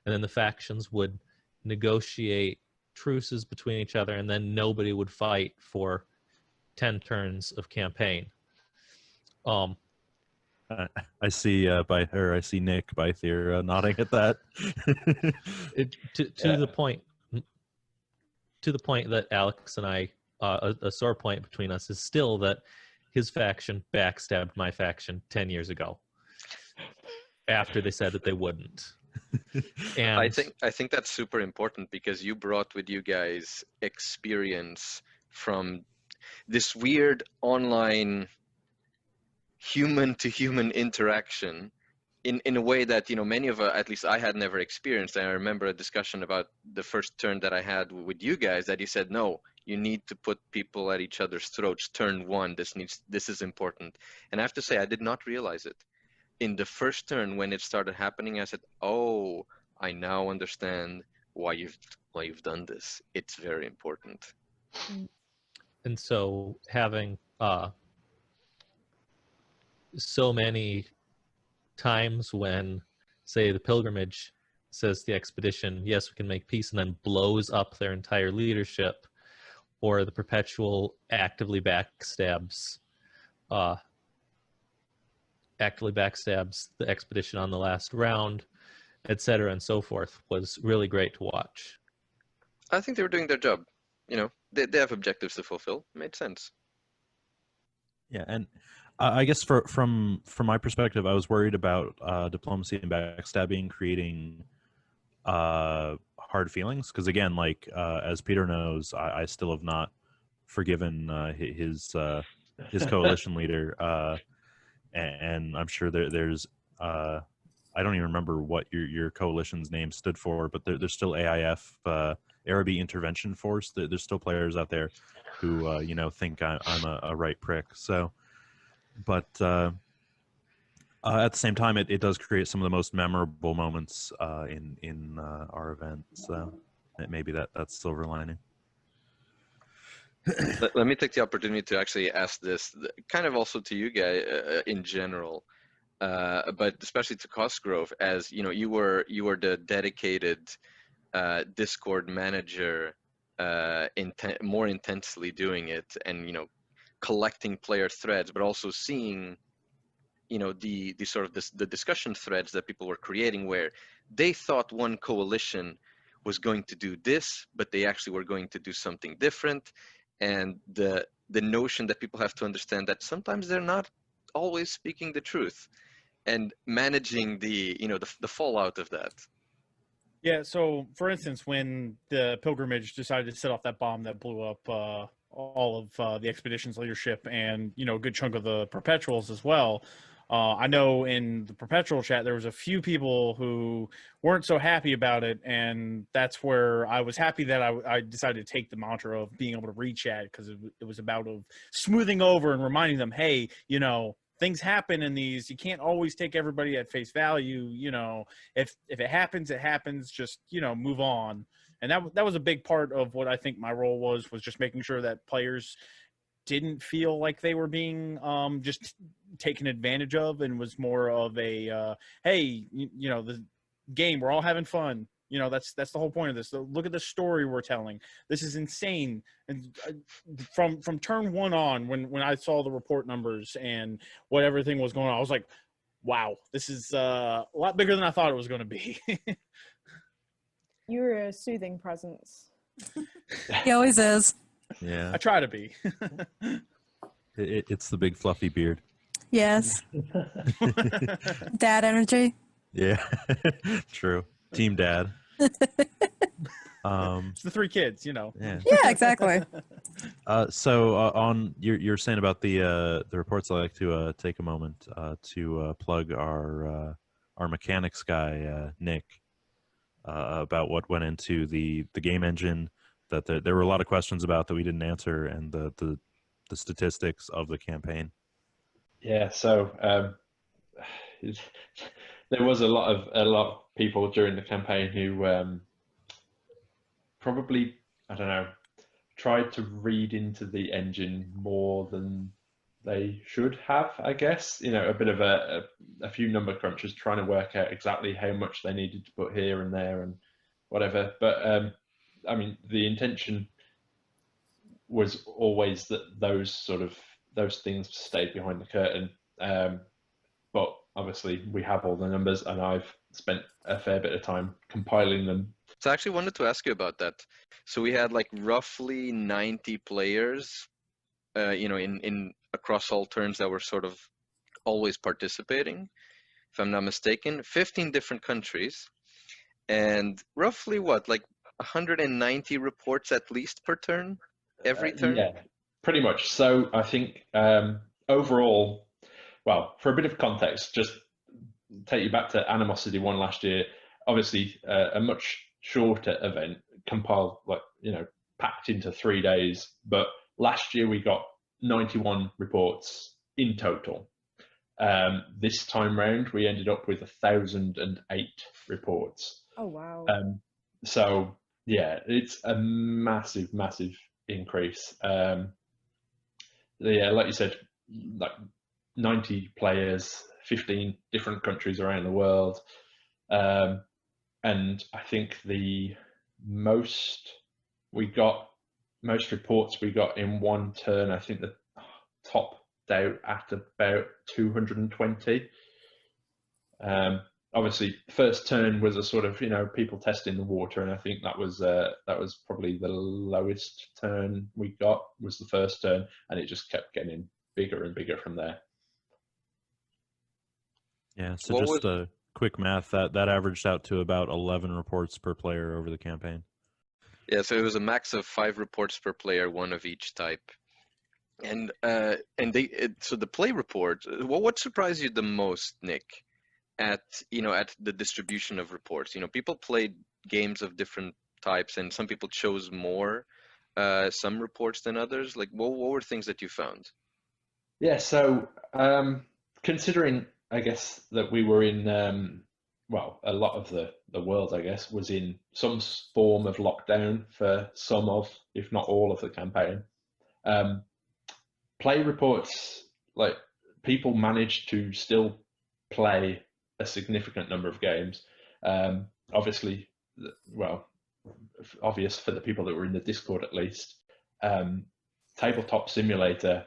[SPEAKER 9] and then the factions would negotiate truces between each other, and then nobody would fight for 10 turns of campaign.
[SPEAKER 8] I see I see Nick by here nodding at that.
[SPEAKER 9] To the point. to the point that Alex and I, a sore point between us is still that his faction backstabbed my faction 10 years ago after they said that they wouldn't. And
[SPEAKER 2] I think that's super important because you brought with you guys experience from this weird online human to human interaction in a way that, you know, many of at least I had never experienced. And I remember a discussion about the first turn that I had with you guys that you said, no, you need to put people at each other's throats. Turn one, this is important. And I have to say, I did not realize it. In the first turn when it started happening, I said, oh, I now understand why you've done this. It's very important.
[SPEAKER 9] And so having so many times when, say, the pilgrimage says to the expedition, yes, we can make peace, and then blows up their entire leadership, or the perpetual actively backstabs the expedition on the last round, etc., and so forth, was really great to watch.
[SPEAKER 2] I think they were doing their job. You know, they have objectives to fulfill. It made sense.
[SPEAKER 8] Yeah, and I guess from my perspective, I was worried about diplomacy and backstabbing creating hard feelings, because again, like as Peter knows, I still have not forgiven his coalition leader, and I'm sure there's I don't even remember what your coalition's name stood for, but there's still AIF, Arabi Intervention Force. There's still players out there who you know, think I'm a right prick. So, but at the same time, it does create some of the most memorable moments in our event. So maybe that's silver lining.
[SPEAKER 2] Let me take the opportunity to actually ask this, kind of also to you guys in general, but especially to Cosgrove, as you know, you were the dedicated Discord manager, more intensely doing it, and you know, collecting player threads, but also seeing, you know, the sort of the discussion threads that people were creating, where they thought one coalition was going to do this, but they actually were going to do something different. And the notion that people have to understand that sometimes they're not always speaking the truth, and managing the, you know, the fallout of that.
[SPEAKER 12] Yeah, so for instance, when the pilgrimage decided to set off that bomb that blew up all of the expedition's leadership and, you know, a good chunk of the perpetuals as well, I know in the perpetual chat there was a few people who weren't so happy about it, and that's where I was happy that I decided to take the mantra of being able to re-chat, because it was about of smoothing over and reminding them, hey, you know, things happen in these. You can't always take everybody at face value. You know, if it happens, it happens. Just, you know, move on. And that was a big part of what I think my role was just making sure that players didn't feel like they were being just taken advantage of, and was more of a hey, you know, the game, we're all having fun. You know, that's the whole point of this. Look at the story we're telling. This is insane. And from turn one on, when I saw the report numbers and what everything was going on, I was like, wow, this is a lot bigger than I thought it was going to be.
[SPEAKER 11] You're a soothing presence.
[SPEAKER 10] He always is.
[SPEAKER 8] Yeah,
[SPEAKER 12] I try to be.
[SPEAKER 8] it's the big fluffy beard.
[SPEAKER 10] Yes. Dad energy.
[SPEAKER 8] Yeah, true. Team Dad.
[SPEAKER 12] It's the three kids, you know.
[SPEAKER 8] Yeah.
[SPEAKER 10] Yeah, exactly.
[SPEAKER 8] So on you're saying about the reports, I like to take a moment to plug our mechanics guy Nick about what went into the game engine that there were a lot of questions about that we didn't answer, and the statistics of the campaign.
[SPEAKER 13] Yeah, so there was a lot of people during the campaign who probably, I don't know, tried to read into the engine more than they should have, I guess. You know, a bit of a few number crunchers trying to work out exactly how much they needed to put here and there and whatever. But I mean, the intention was always that those things stayed behind the curtain. But obviously we have all the numbers, and I've spent a fair bit of time compiling them
[SPEAKER 2] So I actually wanted to ask you about that. So we had like roughly 90 players, in across all turns that were sort of always participating, if I'm not mistaken, 15 different countries, and roughly what, like 190 reports at least per turn, every turn?
[SPEAKER 13] Yeah, pretty much. So I think overall, well, for a bit of context, just take you back to Animosity 1 last year. Obviously, a much shorter event, compiled, packed into 3 days. But last year we got 91 reports in total. This time round, we ended up with 1,008 reports.
[SPEAKER 11] Oh wow!
[SPEAKER 13] So yeah, it's a massive, massive increase. Yeah, like you said, like 90 players, 15 different countries around the world, and I think the most reports we got in one turn, I think the top out at about 220. Obviously, first turn was a sort of people testing the water, and I think that was probably the lowest turn we got, was the first turn, and it just kept getting bigger and bigger from there.
[SPEAKER 8] Yeah, so just a quick math, that averaged out to about 11 reports per player over the campaign.
[SPEAKER 2] Yeah, so it was a max of 5 reports per player, 1 of each type. And so the play report, what surprised you the most, Nick, at the distribution of reports? People played games of different types, and some people chose more some reports than others. Like, what were things that you found?
[SPEAKER 13] Yeah, so considering, I guess, that we were in, a lot of the world, I guess, was in some form of lockdown for some of, if not all of the campaign. Play reports, like, people managed to still play a significant number of games. Obviously, obvious for the people that were in the Discord at least. Tabletop Simulator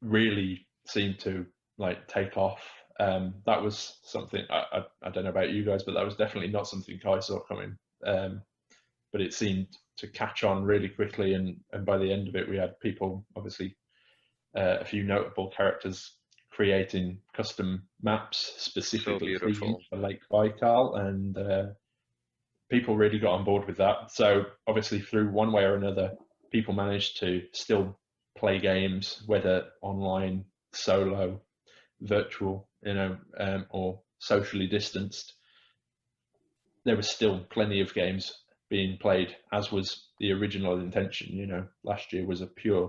[SPEAKER 13] really seemed to take off. That was something I don't know about you guys, but that was definitely not something I saw coming. But it seemed to catch on really quickly, and by the end of it, we had people, obviously, a few notable characters creating custom maps specifically for Lake Baikal, and people really got on board with that. So obviously, through one way or another, people managed to still play games, whether online, solo, virtual, or socially distanced. There was still plenty of games being played, as was the original intention. Last year was a pure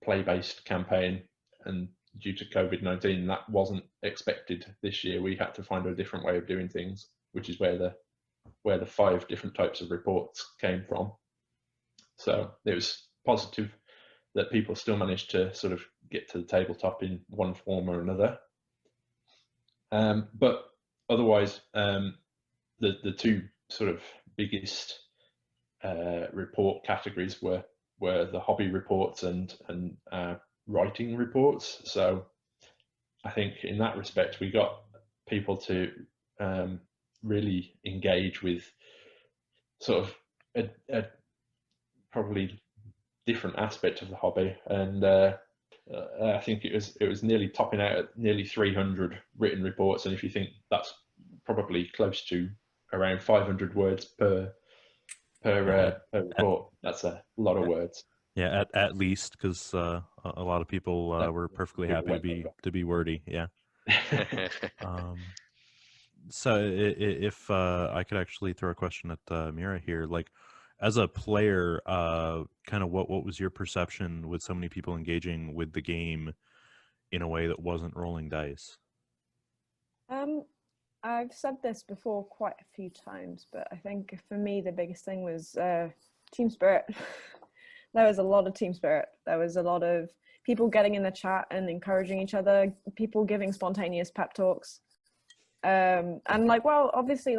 [SPEAKER 13] play-based campaign, and due to COVID-19, that wasn't expected this year. We had to find a different way of doing things, which is where the 5 different types of reports came from. So it was positive that people still managed to sort of get to the tabletop in one form or another. But otherwise, the 2 sort of biggest report categories were the hobby reports and writing reports. So I think in that respect, we got people to really engage with sort of a probably different aspect of the hobby, and I think it was nearly topping out at nearly 300 written reports, and if you think that's probably close to around 500 words per report, that's a lot of words.
[SPEAKER 8] Yeah, at least, because a lot of people were perfectly happy to be wordy. Yeah. So if I could actually throw a question at Mira here, like, as a player, kind of what was your perception with so many people engaging with the game in a way that wasn't rolling dice?
[SPEAKER 11] I've said this before quite a few times, but I think for me the biggest thing was team spirit. There was a lot of team spirit. There was a lot of people getting in the chat and encouraging each other, people giving spontaneous pep talks. And obviously,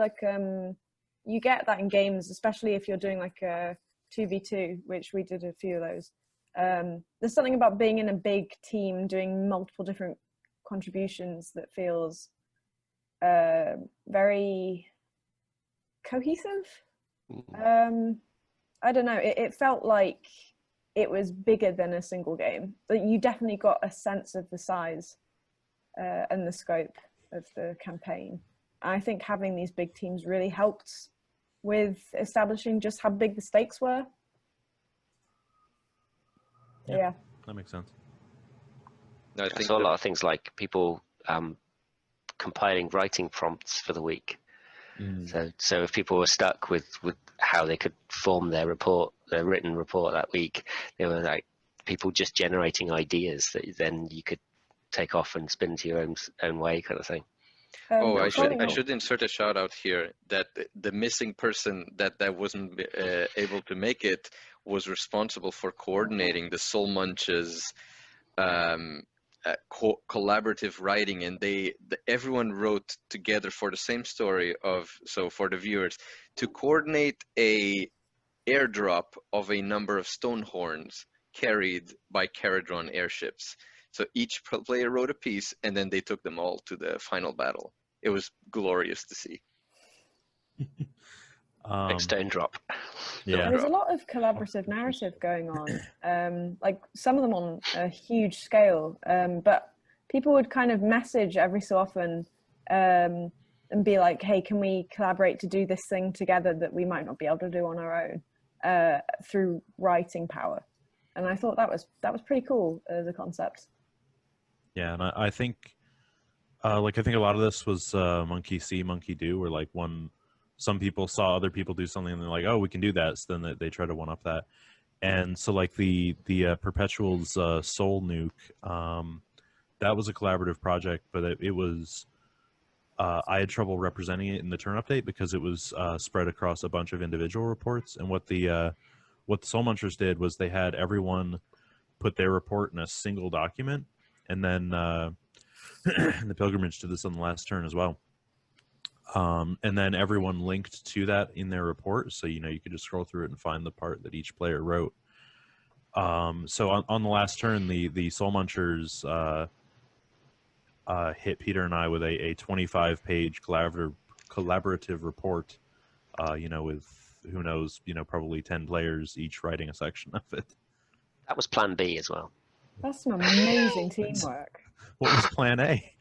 [SPEAKER 11] you get that in games, especially if you're doing like a 2v2, which we did a few of those. There's something about being in a big team doing multiple different contributions that feels very cohesive. I don't know. It felt like it was bigger than a single game. But you definitely got a sense of the size and the scope of the campaign. I think having these big teams really helped with establishing just how big the stakes were. Yeah.
[SPEAKER 8] That makes sense.
[SPEAKER 2] No,
[SPEAKER 7] I saw a lot of things like people compiling writing prompts for the week. So if people were stuck with how they could form their report, their written report that week, they were like people just generating ideas that then you could take off and spin to your own way, kind of thing.
[SPEAKER 2] I should insert a shout out here that the missing person that wasn't able to make it was responsible for coordinating the Soul Munch's collaborative writing, and everyone wrote together for the same story so for the viewers to coordinate a airdrop of a number of stone horns carried by Caradron airships. So each player wrote a piece, and then they took them all to the final battle. It was glorious to see.
[SPEAKER 7] Like stone drop.
[SPEAKER 8] Yeah.
[SPEAKER 11] There's a lot of collaborative narrative going on, like some of them on a huge scale, but people would kind of message every so often and be like, hey, can we collaborate to do this thing together that we might not be able to do on our own through writing power. And I thought that was pretty cool as a concept.
[SPEAKER 8] Yeah, and I think I think a lot of this was monkey see, monkey do, where like some people saw other people do something and they're like, oh, we can do that. So then they try to one up that. And so like the Perpetual's Soul nuke, that was a collaborative project, but it was I had trouble representing it in the turn update because it was spread across a bunch of individual reports. And what the Soul Munchers did was they had everyone put their report in a single document, and then the Pilgrimage did this on the last turn as well. And then everyone linked to that in their report, so you could just scroll through it and find the part that each player wrote. So on the last turn, the Soul Munchers hit Peter and I with a 25-page collaborative report. With who knows, probably 10 players each writing a section of it.
[SPEAKER 7] That was Plan B as well.
[SPEAKER 11] That's some amazing teamwork.
[SPEAKER 8] What was Plan A?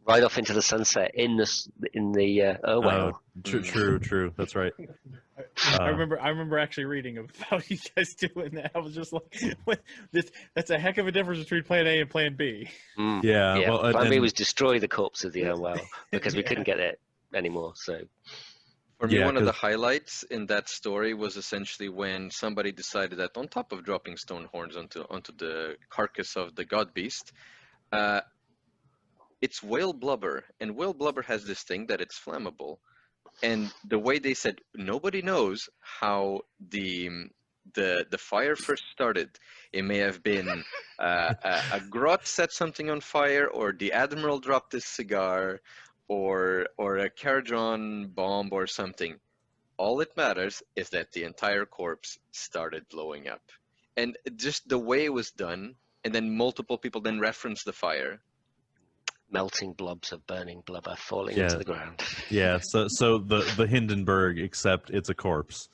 [SPEAKER 7] Right off into the sunset in the whale.
[SPEAKER 8] True. That's right.
[SPEAKER 12] I remember actually reading about you guys doing that. I was just like, that's a heck of a difference between Plan A and Plan B.
[SPEAKER 8] Yeah.
[SPEAKER 7] Well, Plan B was destroy the corpse of the whale because we couldn't get it anymore. So.
[SPEAKER 2] For me, one of the highlights in that story was essentially when somebody decided that on top of dropping stone horns onto the carcass of the god beast, it's whale blubber, and whale blubber has this thing that it's flammable. And the way they said, nobody knows how the fire first started. It may have been a grot set something on fire, or the admiral dropped his cigar, or a Caradron bomb or something. All it matters is that the entire corpse started blowing up. And just the way it was done, and then multiple people then referenced the fire.
[SPEAKER 7] Melting blobs of burning blubber falling into the ground.
[SPEAKER 8] Yeah, so the Hindenburg, except it's a corpse.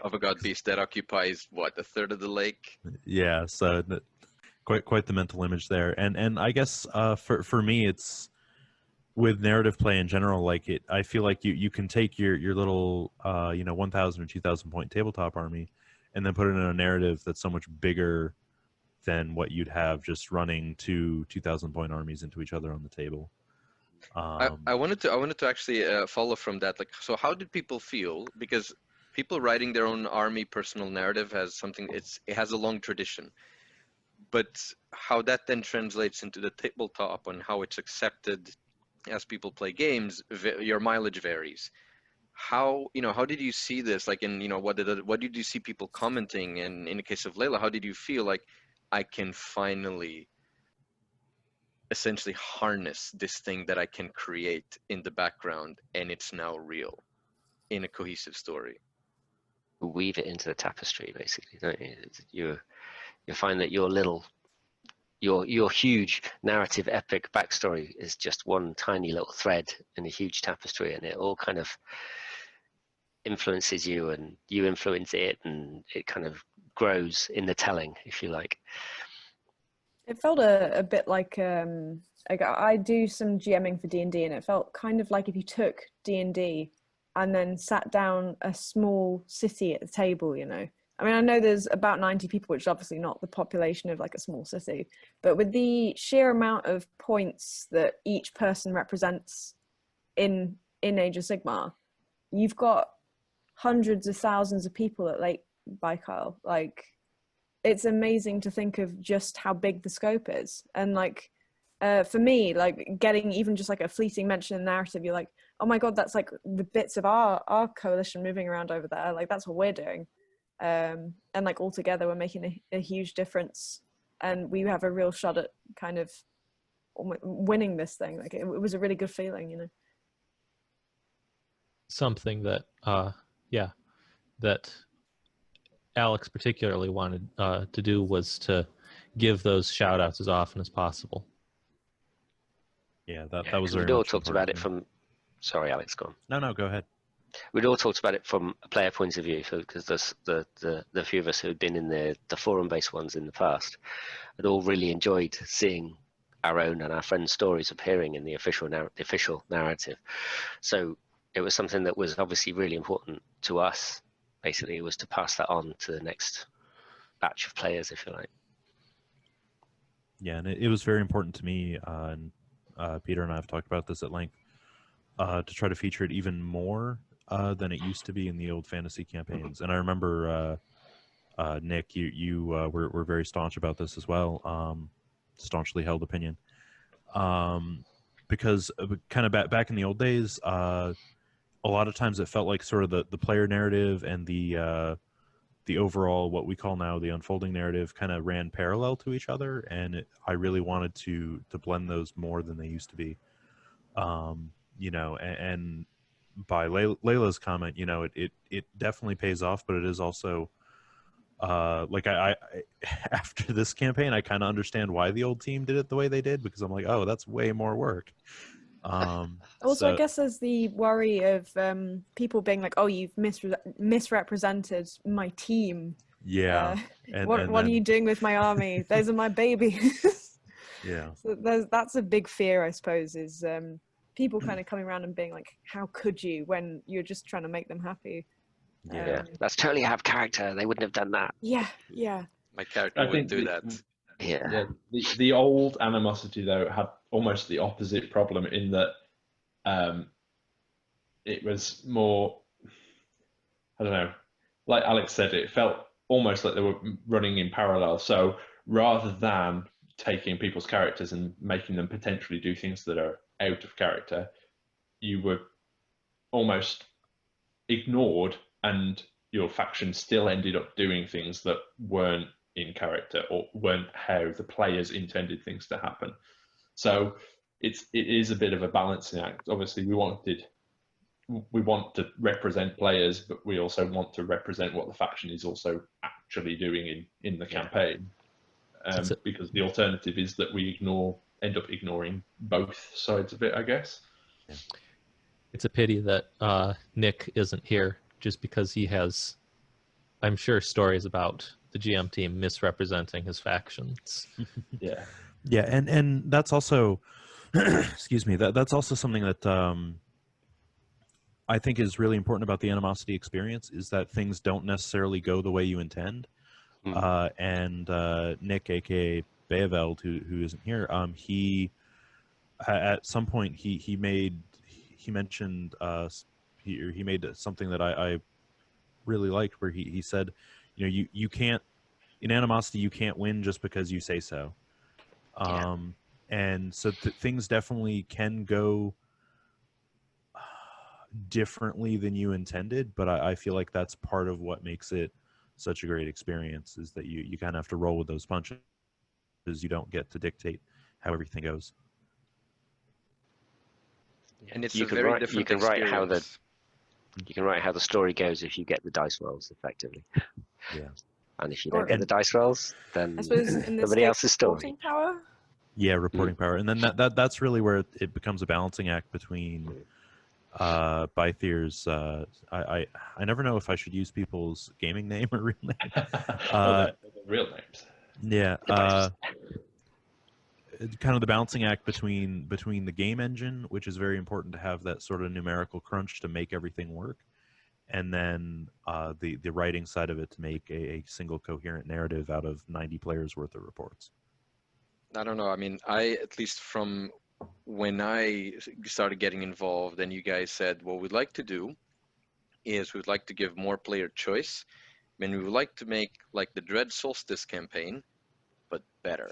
[SPEAKER 2] Of a god beast that occupies, a third of the lake?
[SPEAKER 8] Yeah, so quite the mental image there. And I guess for me, it's with narrative play in general, I feel like you can take your little 1,000 or 2,000 point tabletop army and then put it in a narrative that's so much bigger than what you'd have just running 2,000 point armies into each other on the table.
[SPEAKER 2] I wanted to actually follow from that. So how did people feel? Because people writing their own army personal narrative has it has a long tradition. But how that then translates into the tabletop and how it's accepted as people play games, your mileage varies. How did you see this? What did you see people commenting? And in the case of Layla, how did you feel like I can finally essentially harness this thing that I can create in the background, and it's now real in a cohesive story?
[SPEAKER 7] Weave it into the tapestry, basically, don't you? You find that your huge narrative epic backstory is just one tiny little thread in a huge tapestry, and it all kind of influences you and you influence it, and it kind of grows in the telling, if you like.
[SPEAKER 11] It felt a bit like I do some GMing for D&D, and it felt kind of like if you took D&D and then sat down a small city at the table, you know. I mean, I know there's about 90 people, which is obviously not the population of like a small city, but with the sheer amount of points that each person represents in Age of Sigmar, you've got hundreds of thousands of people at Lake Baikal. Like, it's amazing to think of just how big the scope is. And like, for me, like getting even just like a fleeting mention in the narrative, you're like, oh my God, that's like the bits of our coalition moving around over there. Like, that's what we're doing. And like all together we're making a huge difference, and we have a real shot at kind of winning this thing. Like, it was a really good feeling, you know.
[SPEAKER 9] Something that that Alex particularly wanted to do was to give those shout outs as often as possible.
[SPEAKER 8] Yeah, that was very
[SPEAKER 7] we'd all
[SPEAKER 8] much
[SPEAKER 7] talked about
[SPEAKER 8] important
[SPEAKER 7] it
[SPEAKER 8] to me.
[SPEAKER 7] from, sorry Alex, go on.
[SPEAKER 8] No, go ahead.
[SPEAKER 7] We'd all talked about it from a player point of view, because the few of us who had been in the forum-based ones in the past had all really enjoyed seeing our own and our friends' stories appearing in the official narrative. So it was something that was obviously really important to us. Basically, it was to pass that on to the next batch of players, if you like.
[SPEAKER 8] Yeah, and it was very important to me, and Peter and I have talked about this at length, to try to feature it even more than it used to be in the old fantasy campaigns. And I remember, Nick, you were very staunch about this as well, staunchly held opinion. Because kind of back in the old days, a lot of times it felt like sort of the player narrative and the overall, what we call now the unfolding narrative, kind of ran parallel to each other, and I really wanted to blend those more than they used to be. You know, and by Layla's comment, you know, it definitely pays off, but it is also like I after this campaign, I kind of understand why the old team did it the way they did, because I'm like, oh, that's way more work.
[SPEAKER 11] Also, I guess there's the worry of people being like, oh, you've misrepresented my team.
[SPEAKER 8] Yeah.
[SPEAKER 11] What are you doing with my army? Those are my babies.
[SPEAKER 8] Yeah.
[SPEAKER 11] So that's a big fear, I suppose, is people kind of coming around and being like, how could you, when you're just trying to make them happy?
[SPEAKER 7] Yeah, that's totally out of character. They wouldn't have done that.
[SPEAKER 11] Yeah.
[SPEAKER 2] My character wouldn't do that.
[SPEAKER 13] Yeah. The old Animosity, though, had almost the opposite problem in that it was more, I don't know, like Alex said, it felt almost like they were running in parallel. So rather than taking people's characters and making them potentially do things that are out of character, you were almost ignored, and your faction still ended up doing things that weren't in character or weren't how the players intended things to happen. So it is a bit of a balancing act. Obviously, we want to represent players, but we also want to represent what the faction is also actually doing in the campaign. Because the alternative is that we end up ignoring both sides of it, I guess.
[SPEAKER 8] Yeah.
[SPEAKER 9] It's a pity that Nick isn't here, just because he has, I'm sure, stories about the GM team misrepresenting his factions.
[SPEAKER 8] Yeah, and that's also, excuse me, that's also something that I think is really important about the Animosity experience, is that things don't necessarily go the way you intend. And Nick, aka Beeveld, who isn't here, he at some point he mentioned he made something that I really liked, where he said, you know, you can't, in Animosity, you can't win just because you say so. And so things definitely can go differently than you intended, but I feel like that's part of what makes it such a great experience, is that you kind of have to roll with those punches. You don't get to dictate how everything goes.
[SPEAKER 2] And it's
[SPEAKER 7] you
[SPEAKER 2] a
[SPEAKER 7] can
[SPEAKER 2] very
[SPEAKER 7] write,
[SPEAKER 2] different
[SPEAKER 7] you can write how the
[SPEAKER 2] experience.
[SPEAKER 7] you can write how the story goes if you get the dice rolls effectively.
[SPEAKER 8] Yeah.
[SPEAKER 7] And if you don't get the dice rolls, then
[SPEAKER 11] I suppose in this
[SPEAKER 7] somebody
[SPEAKER 11] case,
[SPEAKER 7] else's story.
[SPEAKER 11] reporting power.
[SPEAKER 8] Yeah, reporting power, and then that's really where it becomes a balancing act between Bythier's. I never know if I should use people's gaming name or real name.
[SPEAKER 13] Well, they're real names.
[SPEAKER 8] Yeah. Kind of the balancing act between the game engine, which is very important to have that sort of numerical crunch to make everything work, and then the writing side of it to make a single coherent narrative out of 90 players worth of reports.
[SPEAKER 2] I don't know. I mean, at least from when I started getting involved and you guys said, what we'd like to do is we'd like to give more player choice. I mean, we would like to make like the Dread Solstice campaign, but better.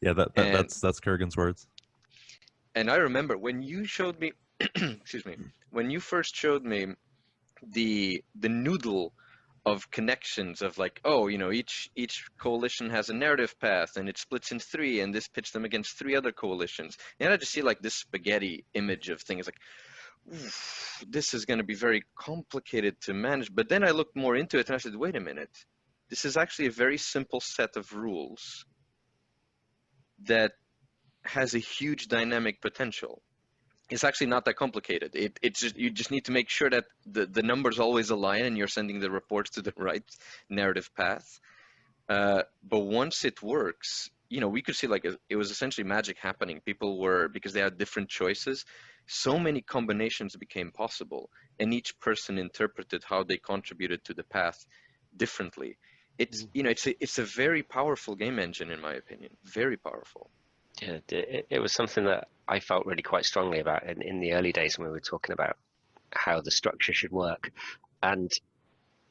[SPEAKER 8] Yeah, that's Kurgan's words.
[SPEAKER 2] And I remember when you showed me, excuse me, when you first showed me the noodle of connections of like, oh, you know, each coalition has a narrative path and it splits in 3, and this pits them against 3 other coalitions. And I just see like this spaghetti image of things like, oof, this is going to be very complicated to manage. But then I looked more into it and I said, wait a minute, this is actually a very simple set of rules that has a huge dynamic potential. It's actually not that complicated. It's just, you just need to make sure that the numbers always align and you're sending the reports to the right narrative path. But once it works, you know, we could see like it was essentially magic happening. People were, because they had different choices, so many combinations became possible, and each person interpreted how they contributed to the path differently. It's, you know, it's a very powerful game engine, in my opinion. Very powerful.
[SPEAKER 7] Yeah, it was something that I felt really quite strongly about in the early days when we were talking about how the structure should work, and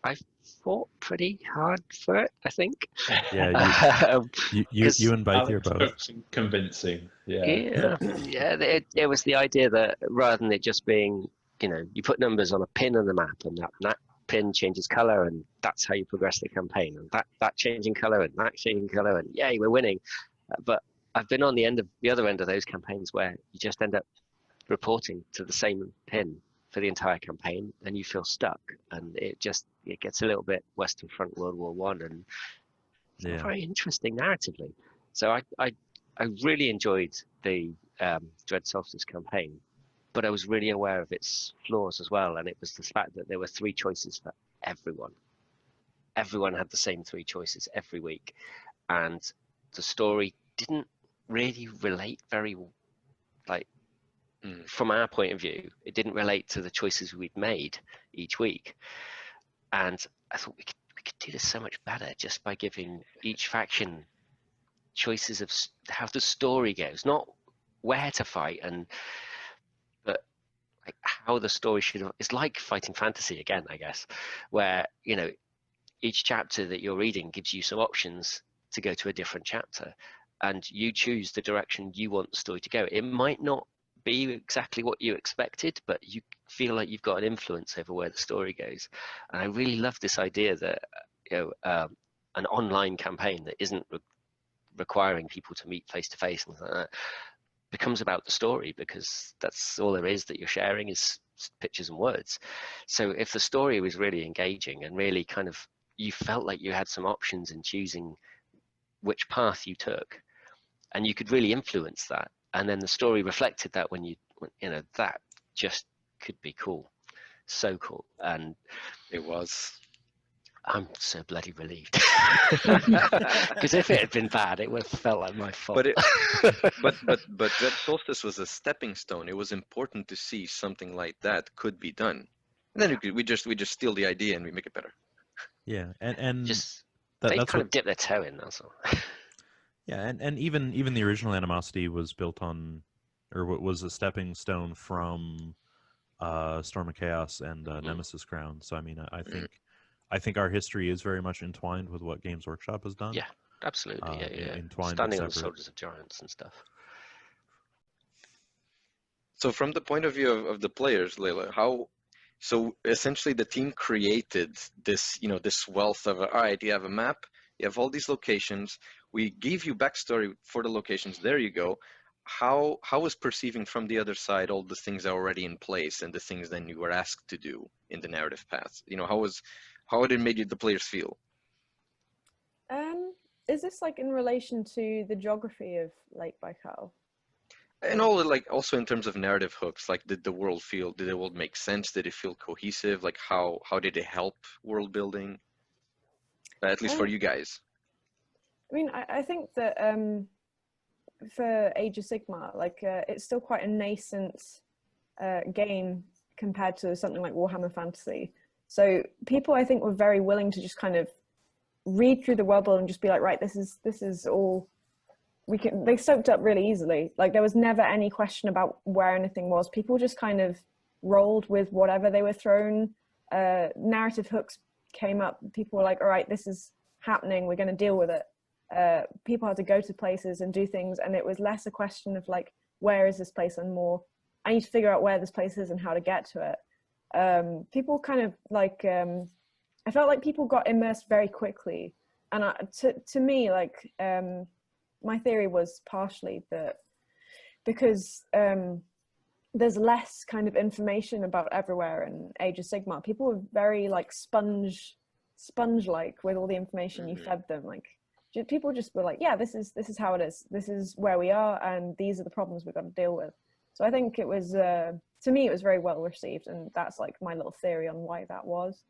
[SPEAKER 7] I fought pretty hard for it, I think.
[SPEAKER 8] Yeah, you and Bythier both.
[SPEAKER 13] Convincing. Yeah.
[SPEAKER 7] It was the idea that rather than it just being, you know, you put numbers on a pin on the map, and that pin changes color, and that's how you progress the campaign, and that changing color and that changing color, and yay, we're winning. But I've been on the other end of those campaigns where you just end up reporting to the same pin for the entire campaign, and you feel stuck, and it gets a little bit Western Front World War One, and it's not very interesting narratively. So I really enjoyed the Dread Solstice campaign, but I was really aware of its flaws as well, and it was the fact that there were 3 choices for everyone. Everyone had the same 3 choices every week, and the story didn't really relate very, like, from our point of view, it didn't relate to the choices we'd made each week. And I thought we could do this so much better just by giving each faction choices of how the story goes, not where to fight, but like how the story should. It's like fighting fantasy again, I guess, where, you know, each chapter that you're reading gives you some options to go to a different chapter, and you choose the direction you want the story to go. It might not be exactly what you expected, but you feel like you've got an influence over where the story goes. And I really love this idea that, you know, an online campaign that isn't requiring people to meet face to face and like that becomes about the story, because that's all there is that you're sharing is pictures and words. So if the story was really engaging and really kind of, you felt like you had some options in choosing which path you took, and you could really influence that, and then the story reflected that when you know, that just could be cool. So cool. And
[SPEAKER 2] it was.
[SPEAKER 7] I'm so bloody relieved. Because if it had been bad, it would have felt like my fault.
[SPEAKER 2] But Dread Solstice was a stepping stone. It was important to see something like that could be done. And then we just steal the idea and we make it better.
[SPEAKER 8] Yeah, and
[SPEAKER 7] just
[SPEAKER 8] that's
[SPEAKER 7] kind of dip their toe in, that's all.
[SPEAKER 8] Yeah, and even the original Animosity was built on, or was a stepping stone from Storm of Chaos and Nemesis Crown. So I mean, I think our history is very much entwined with what Games Workshop has done.
[SPEAKER 7] Yeah, absolutely. Yeah.
[SPEAKER 8] Entwined,
[SPEAKER 7] standing on the shoulders of giants and stuff.
[SPEAKER 2] So from the point of view of the players, Leila, so essentially the team created this, you know, this wealth of, all right, you have a map, you have all these locations, we gave you backstory for the locations, there you go. How was perceiving from the other side all the things that are already in place and the things then you were asked to do in the narrative path? You know, how did it make the players feel?
[SPEAKER 11] Is this like in relation to the geography of Lake Baikal?
[SPEAKER 2] And all like also in terms of narrative hooks, like did the world make sense? Did it feel cohesive? Like how did it help world building? At least for you guys.
[SPEAKER 11] I mean, I think that for Age of Sigmar, like it's still quite a nascent game compared to something like Warhammer Fantasy. So people, I think, were very willing to just kind of read through the world building and just be like, right, this is all we can. They soaked up really easily. Like there was never any question about where anything was. People just kind of rolled with whatever they were thrown. Narrative hooks came up. People were like, all right, this is happening. We're going to deal with it. People had to go to places and do things, and it was less a question of like, where is this place, and more, I need to figure out where this place is and how to get to it. People kind of like, I felt like people got immersed very quickly, and to me, like, my theory was partially that because there's less kind of information about everywhere in Age of Sigmar, people were very like sponge-like with all the information you fed them. Like people just were like, yeah, this is how it is. This is where we are, and these are the problems we've got to deal with. So I think it was, to me, it was very well received, and that's like my little theory on why that was.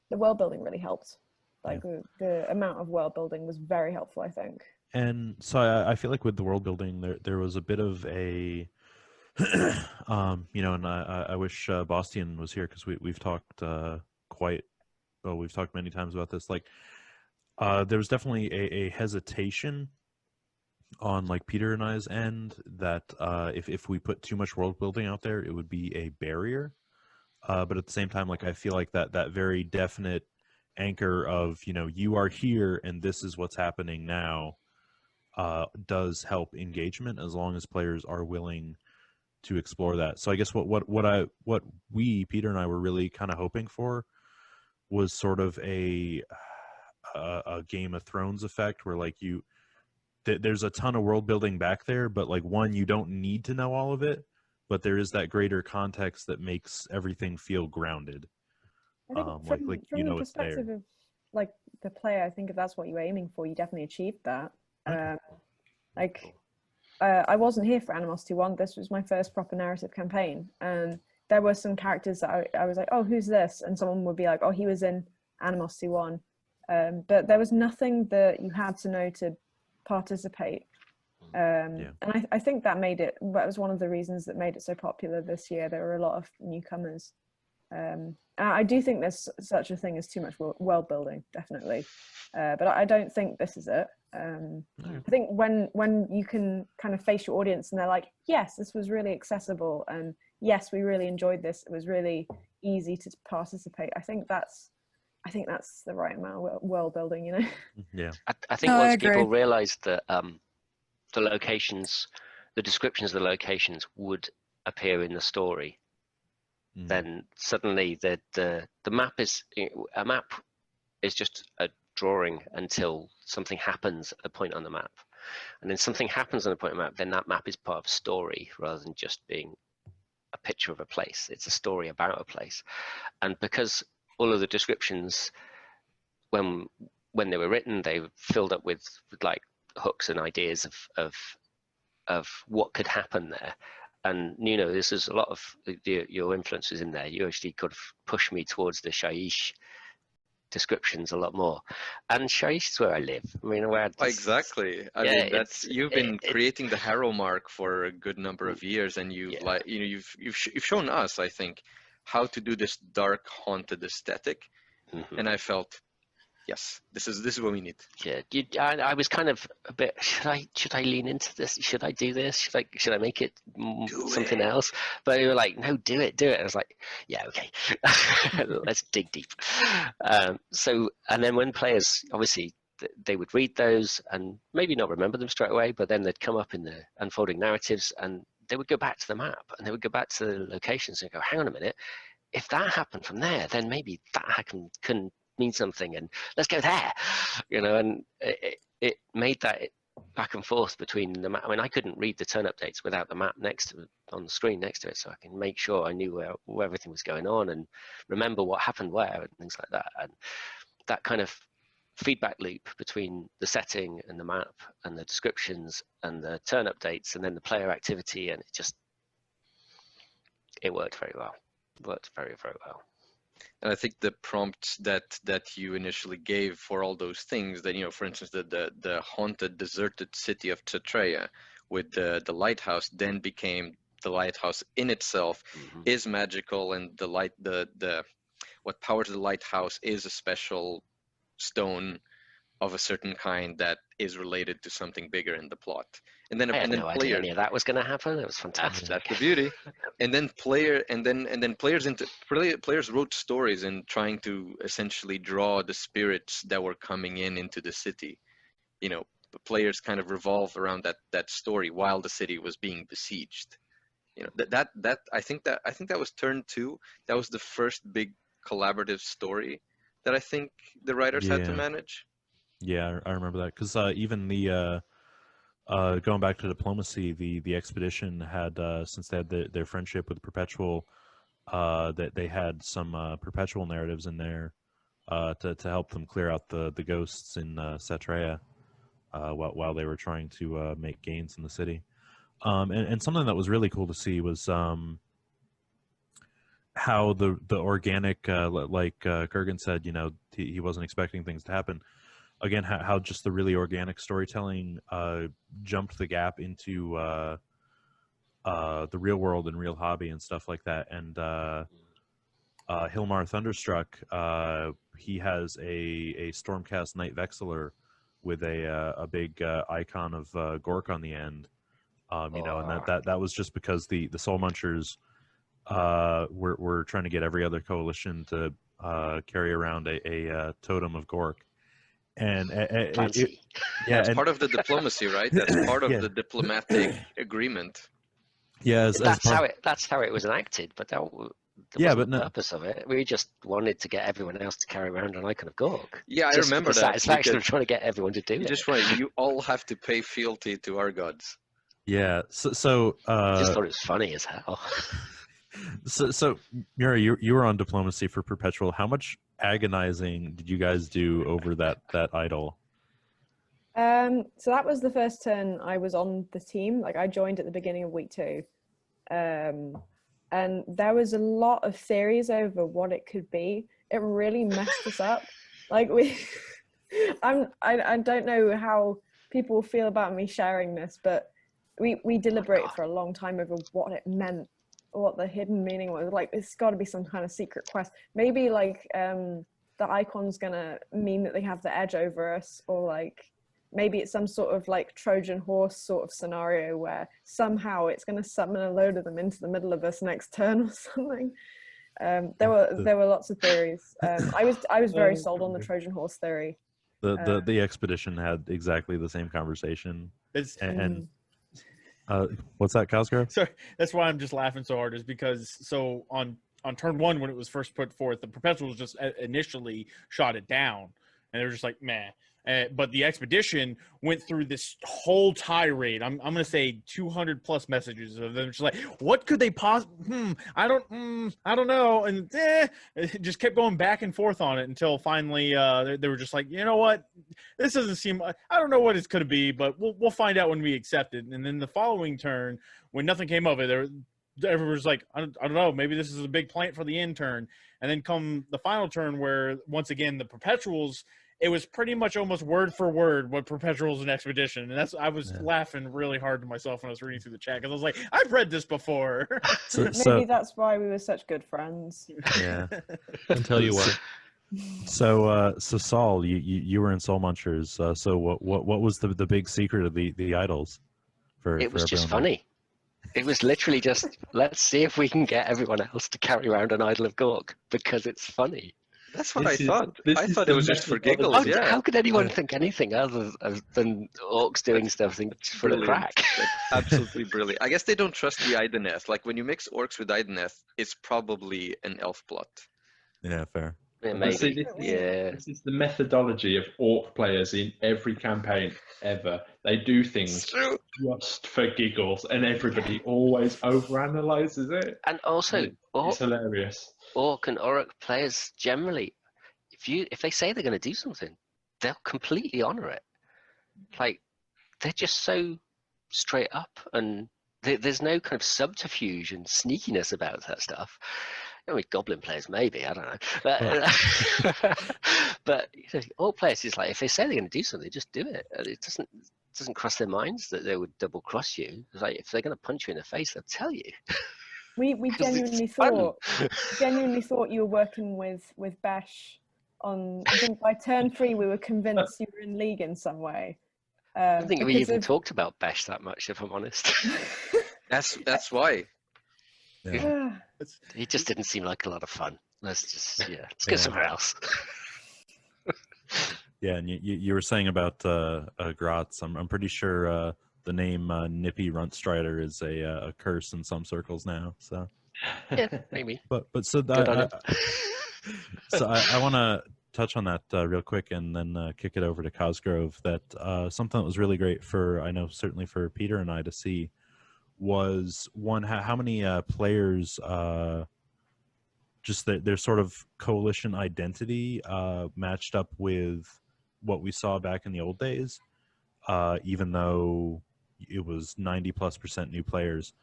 [SPEAKER 11] The world building really helped. Like the amount of world building was very helpful, I think.
[SPEAKER 8] And so I feel like with the world building, there was a bit of a, you know, and I wish Bostian was here because we've talked we've talked many times about this. Like, there was definitely a hesitation on like Peter and I's end that if we put too much world building out there, it would be a barrier. But at the same time, like I feel like that very definite anchor of, you know, you are here and this is what's happening now does help engagement as long as players are willing to explore that. So I guess what we, Peter and I, were really kind of hoping for was sort of a Game of Thrones effect where like there's a ton of world building back there, but like one, you don't need to know all of it, but there is that greater context that makes everything feel grounded. Like you know it's there.
[SPEAKER 11] Of like the player, I think if that's what you were aiming for, you definitely achieved that. I wasn't here for Animosity 1. This was my first proper narrative campaign, and there were some characters that I was like, oh, who's this? And someone would be like, oh, he was in Animosity 1. But there was nothing that you had to know to participate. And I think that was one of the reasons that made it so popular this year. There were a lot of newcomers. I do think there's such a thing as too much world building, definitely. But I don't think this is it. I think when you can kind of face your audience and they're like, yes, this was really accessible, and yes, we really enjoyed this. It was really easy to participate. I think that's the right amount of world building, you know?
[SPEAKER 8] Yeah.
[SPEAKER 7] I think once people realized that the locations, the descriptions of the locations would appear in the story, then suddenly the map is just a drawing until something happens at a point on the map, and then something happens on a point on the map, then that map is part of a story rather than just being a picture of a place. It's a story about a place. And because all of the descriptions, when they were written, they were filled up with like hooks and ideas of what could happen there. And Nuno, this is a lot of your influences in there. You actually could push me towards the Shaiish descriptions a lot more. And Shaiish is where I live. I mean,
[SPEAKER 2] exactly. I mean, you've been creating the Harrow mark for a good number of years, and you've shown us, I think, how to do this dark, haunted aesthetic. And I felt, yes, this is what we need.
[SPEAKER 7] Yeah, I was kind of a bit. Should I lean into this? Should I do this? Should I make it something else? But you were like, no, do it. I was like, yeah, okay, let's dig deep. So, and then when players, obviously, they would read those and maybe not remember them straight away, but then they'd come up in the unfolding narratives and they would go back to the map and they would go back to the locations and go, hang on a minute, if that happened from there, then maybe that can mean something, and let's go there, you know. And it made that back and forth between the map. I mean, I couldn't read the turn updates without the map on the screen next to it, so I can make sure I knew where everything was going on and remember what happened where and things like that. And that kind of feedback loop between the setting and the map and the descriptions and the turn updates and then the player activity, and it worked very well. Worked very, very well.
[SPEAKER 2] And I think the prompts that you initially gave for all those things, that, you know, for instance, the haunted, deserted city of Tetreia with the lighthouse then became the lighthouse in itself is magical, and the what powers the lighthouse is a special stone of a certain kind that is related to something bigger in the plot. And then
[SPEAKER 7] I had
[SPEAKER 2] and then
[SPEAKER 7] no idea any of that was going to happen. It was fantastic.
[SPEAKER 2] that's the beauty. And then players wrote stories and trying to essentially draw the spirits that were coming into the city. You know, the players kind of revolve around that story while the city was being besieged. You know, that I think that was turn 2. That was the first big collaborative story that I think the writers had to manage.
[SPEAKER 8] Yeah, I remember that, because even the going back to diplomacy, the expedition had since they had their friendship with Perpetual, that they had some Perpetual narratives in there to help them clear out the ghosts in Tetreia while they were trying to make gains in the city. And something that was really cool to see was how the organic, like Kurgan said, you know, he wasn't expecting things to happen. Again, how just the really organic storytelling jumped the gap into the real world and real hobby and stuff like that. And Hilmar Thunderstruck, he has a Stormcast Night Vexillor with a big icon of Gork on the end. You know, and that was just because the Soul Munchers were trying to get every other coalition to carry around a totem of Gork. And
[SPEAKER 2] that's part of the diplomacy, right? That's part of the diplomatic agreement.
[SPEAKER 8] Yeah,
[SPEAKER 7] that's how it was enacted, but that wasn't the purpose of it. We just wanted to get everyone else to carry around an icon of Gork.
[SPEAKER 2] Yeah, I remember
[SPEAKER 7] the
[SPEAKER 2] that.
[SPEAKER 7] satisfaction of trying to get everyone to do it.
[SPEAKER 2] Just right. You all have to pay fealty to our gods.
[SPEAKER 8] Yeah. So
[SPEAKER 7] I just thought it was funny as hell.
[SPEAKER 8] So Mira, you were on diplomacy for Perpetual. How much agonizing did you guys do over that idol?
[SPEAKER 11] So that was the first turn I was on the team. Like, I joined at the beginning of week 2, and there was a lot of theories over what it could be. It really messed us up. Like, I don't know how people feel about me sharing this, but we deliberated for a long time over what it meant, what the hidden meaning was. Like, it's got to be some kind of secret quest. Maybe like the icon's gonna mean that they have the edge over us, or like maybe it's some sort of like Trojan horse sort of scenario where somehow it's gonna summon a load of them into the middle of us next turn or something. There were lots of theories. I was very sold on the Trojan horse theory.
[SPEAKER 8] The expedition had exactly the same conversation. And what's that, Cosgrove?
[SPEAKER 12] Sorry, that's why I'm just laughing so hard, is because on turn 1, when it was first put forth, the Perpetuals just initially shot it down, and they were just like, meh. But the expedition went through this whole tirade. I'm going to say 200 plus messages of them just like, what could they possibly? I don't know, and it just kept going back and forth on it until finally they were just like, you know what, this doesn't seem. I don't know what it's going to be, but we'll find out when we accept it. And then the following turn, when nothing came of it, everyone was like, I don't know, maybe this is a big plant for the end turn. And then come the final turn, where once again the Perpetuals. It was pretty much almost word for word what Perpetuals and Expedition, and I was laughing really hard to myself when I was reading through the chat, because I was like, I've read this before.
[SPEAKER 11] Maybe that's why we were such good friends.
[SPEAKER 8] Yeah,
[SPEAKER 9] until you were.
[SPEAKER 8] So Saul, you were in Soul Munchers. So what was the big secret of the idols?
[SPEAKER 7] It was just funny. It was literally just, let's see if we can get everyone else to carry around an idol of Gork because it's funny.
[SPEAKER 2] That's what I thought. I thought it was just for giggles.
[SPEAKER 7] How could anyone think anything other than orcs doing stuff for the crack?
[SPEAKER 2] That's absolutely brilliant. I guess they don't trust the Ideneth. Like, when you mix orcs with Ideneth, it's probably an elf plot.
[SPEAKER 8] Yeah, fair.
[SPEAKER 7] Yeah, maybe.
[SPEAKER 13] This is the methodology of orc players in every campaign ever. They do things just for giggles, and everybody always overanalyzes it.
[SPEAKER 7] And also,
[SPEAKER 13] it's hilarious.
[SPEAKER 7] Orc and Orc players generally, if they say they're going to do something, they'll completely honor it. Like, they're just so straight up, and there's no kind of subterfuge and sneakiness about that stuff. I mean, Goblin players maybe, I don't know, but you know, all players is like, if they say they're going to do something, they just do it. And it doesn't cross their minds that they would double cross you. It's like, if they're going to punch you in the face, they'll tell you.
[SPEAKER 11] We genuinely thought you were working with Bash on. I think by turn 3 we were convinced you were in league in some way.
[SPEAKER 7] I don't think we even talked about Bash that much, if I'm honest.
[SPEAKER 2] That's why.
[SPEAKER 8] Yeah.
[SPEAKER 7] He just didn't seem like a lot of fun. Let's go somewhere else.
[SPEAKER 8] Yeah, and you were saying about Gratz. I'm pretty sure the name Nippy Runtstrider is a curse in some circles now. So
[SPEAKER 7] yeah, maybe.
[SPEAKER 8] But so that so I want to touch on that real quick, and then kick it over to Cosgrove. That something that was really great for, I know certainly for Peter and I to see, was one, how many players just their sort of coalition identity matched up with what we saw back in the old days, even though it was 90+% new players.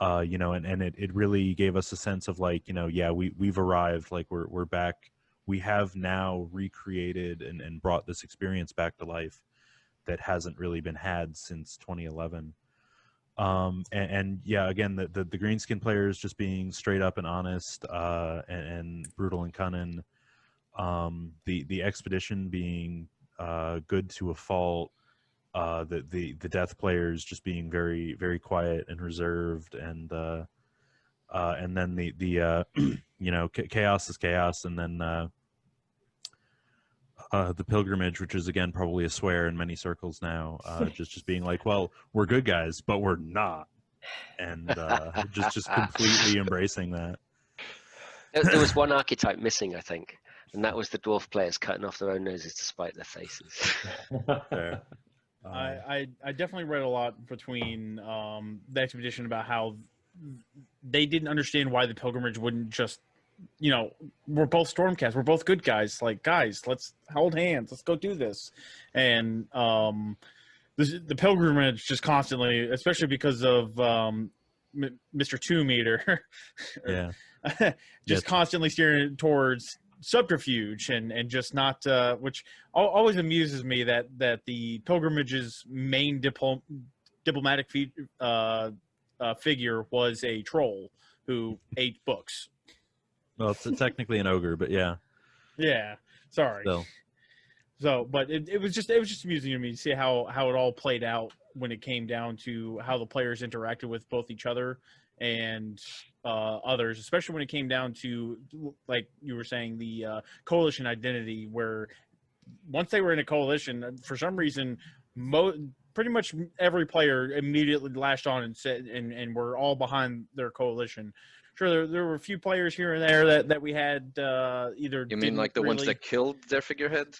[SPEAKER 8] You know, and it really gave us a sense of like, you know, yeah, we've arrived, like we're back. We have now recreated and brought this experience back to life that hasn't really been had since 2011. And yeah, again, the greenskin players just being straight up and honest, and brutal and cunning. The expedition being good to a fault. The death players just being very, very quiet and reserved, and then the you know, chaos is chaos, and then the pilgrimage, which is again probably a swear in many circles now, just being like, well, we're good guys, but we're not, and just completely embracing that.
[SPEAKER 7] There was one archetype missing, I think, and that was the dwarf players cutting off their own noses to spite their faces.
[SPEAKER 8] Fair.
[SPEAKER 12] I definitely read a lot between the expedition about how they didn't understand why the pilgrimage wouldn't just, you know, we're both Stormcast, we're both good guys, like, guys, let's hold hands, let's go do this. And the pilgrimage just constantly, especially because of Mr. 2 Meter,
[SPEAKER 8] yeah,
[SPEAKER 12] just constantly steering towards subterfuge and just not, which always amuses me, that the pilgrimage's main diplomatic figure was a troll who ate books.
[SPEAKER 8] Well, it's technically an ogre, but yeah.
[SPEAKER 12] Yeah, sorry.
[SPEAKER 8] Still.
[SPEAKER 12] So, but it was just amusing to me to see how it all played out when it came down to how the players interacted with both each other and others, especially when it came down to, like you were saying, the coalition identity, where once they were in a coalition, for some reason, pretty much every player immediately lashed on and said, and were all behind their coalition. Sure, there were a few players here and there that we had either. You
[SPEAKER 2] mean like the ones that killed their figurehead?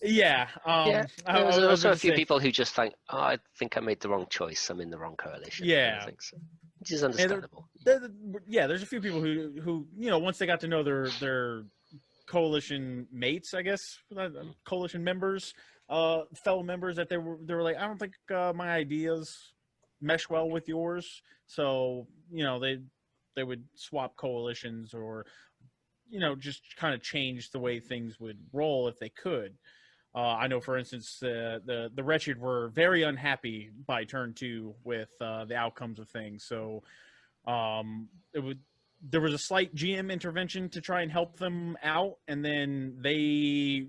[SPEAKER 12] Yeah.
[SPEAKER 7] There was also a few people who just think, oh, I think I made the wrong choice, I'm in the wrong coalition.
[SPEAKER 12] Yeah.
[SPEAKER 7] I think so. Which is understandable.
[SPEAKER 12] There's a few people who you know, once they got to know their coalition mates, I guess, coalition members, fellow members, that they were like, I don't think my ideas mesh well with yours. So, you know, they would swap coalitions, or, you know, just kind of change the way things would roll if they could. I know, for instance, the Wretched were very unhappy by turn 2 with the outcomes of things. So there was a slight GM intervention to try and help them out, and then they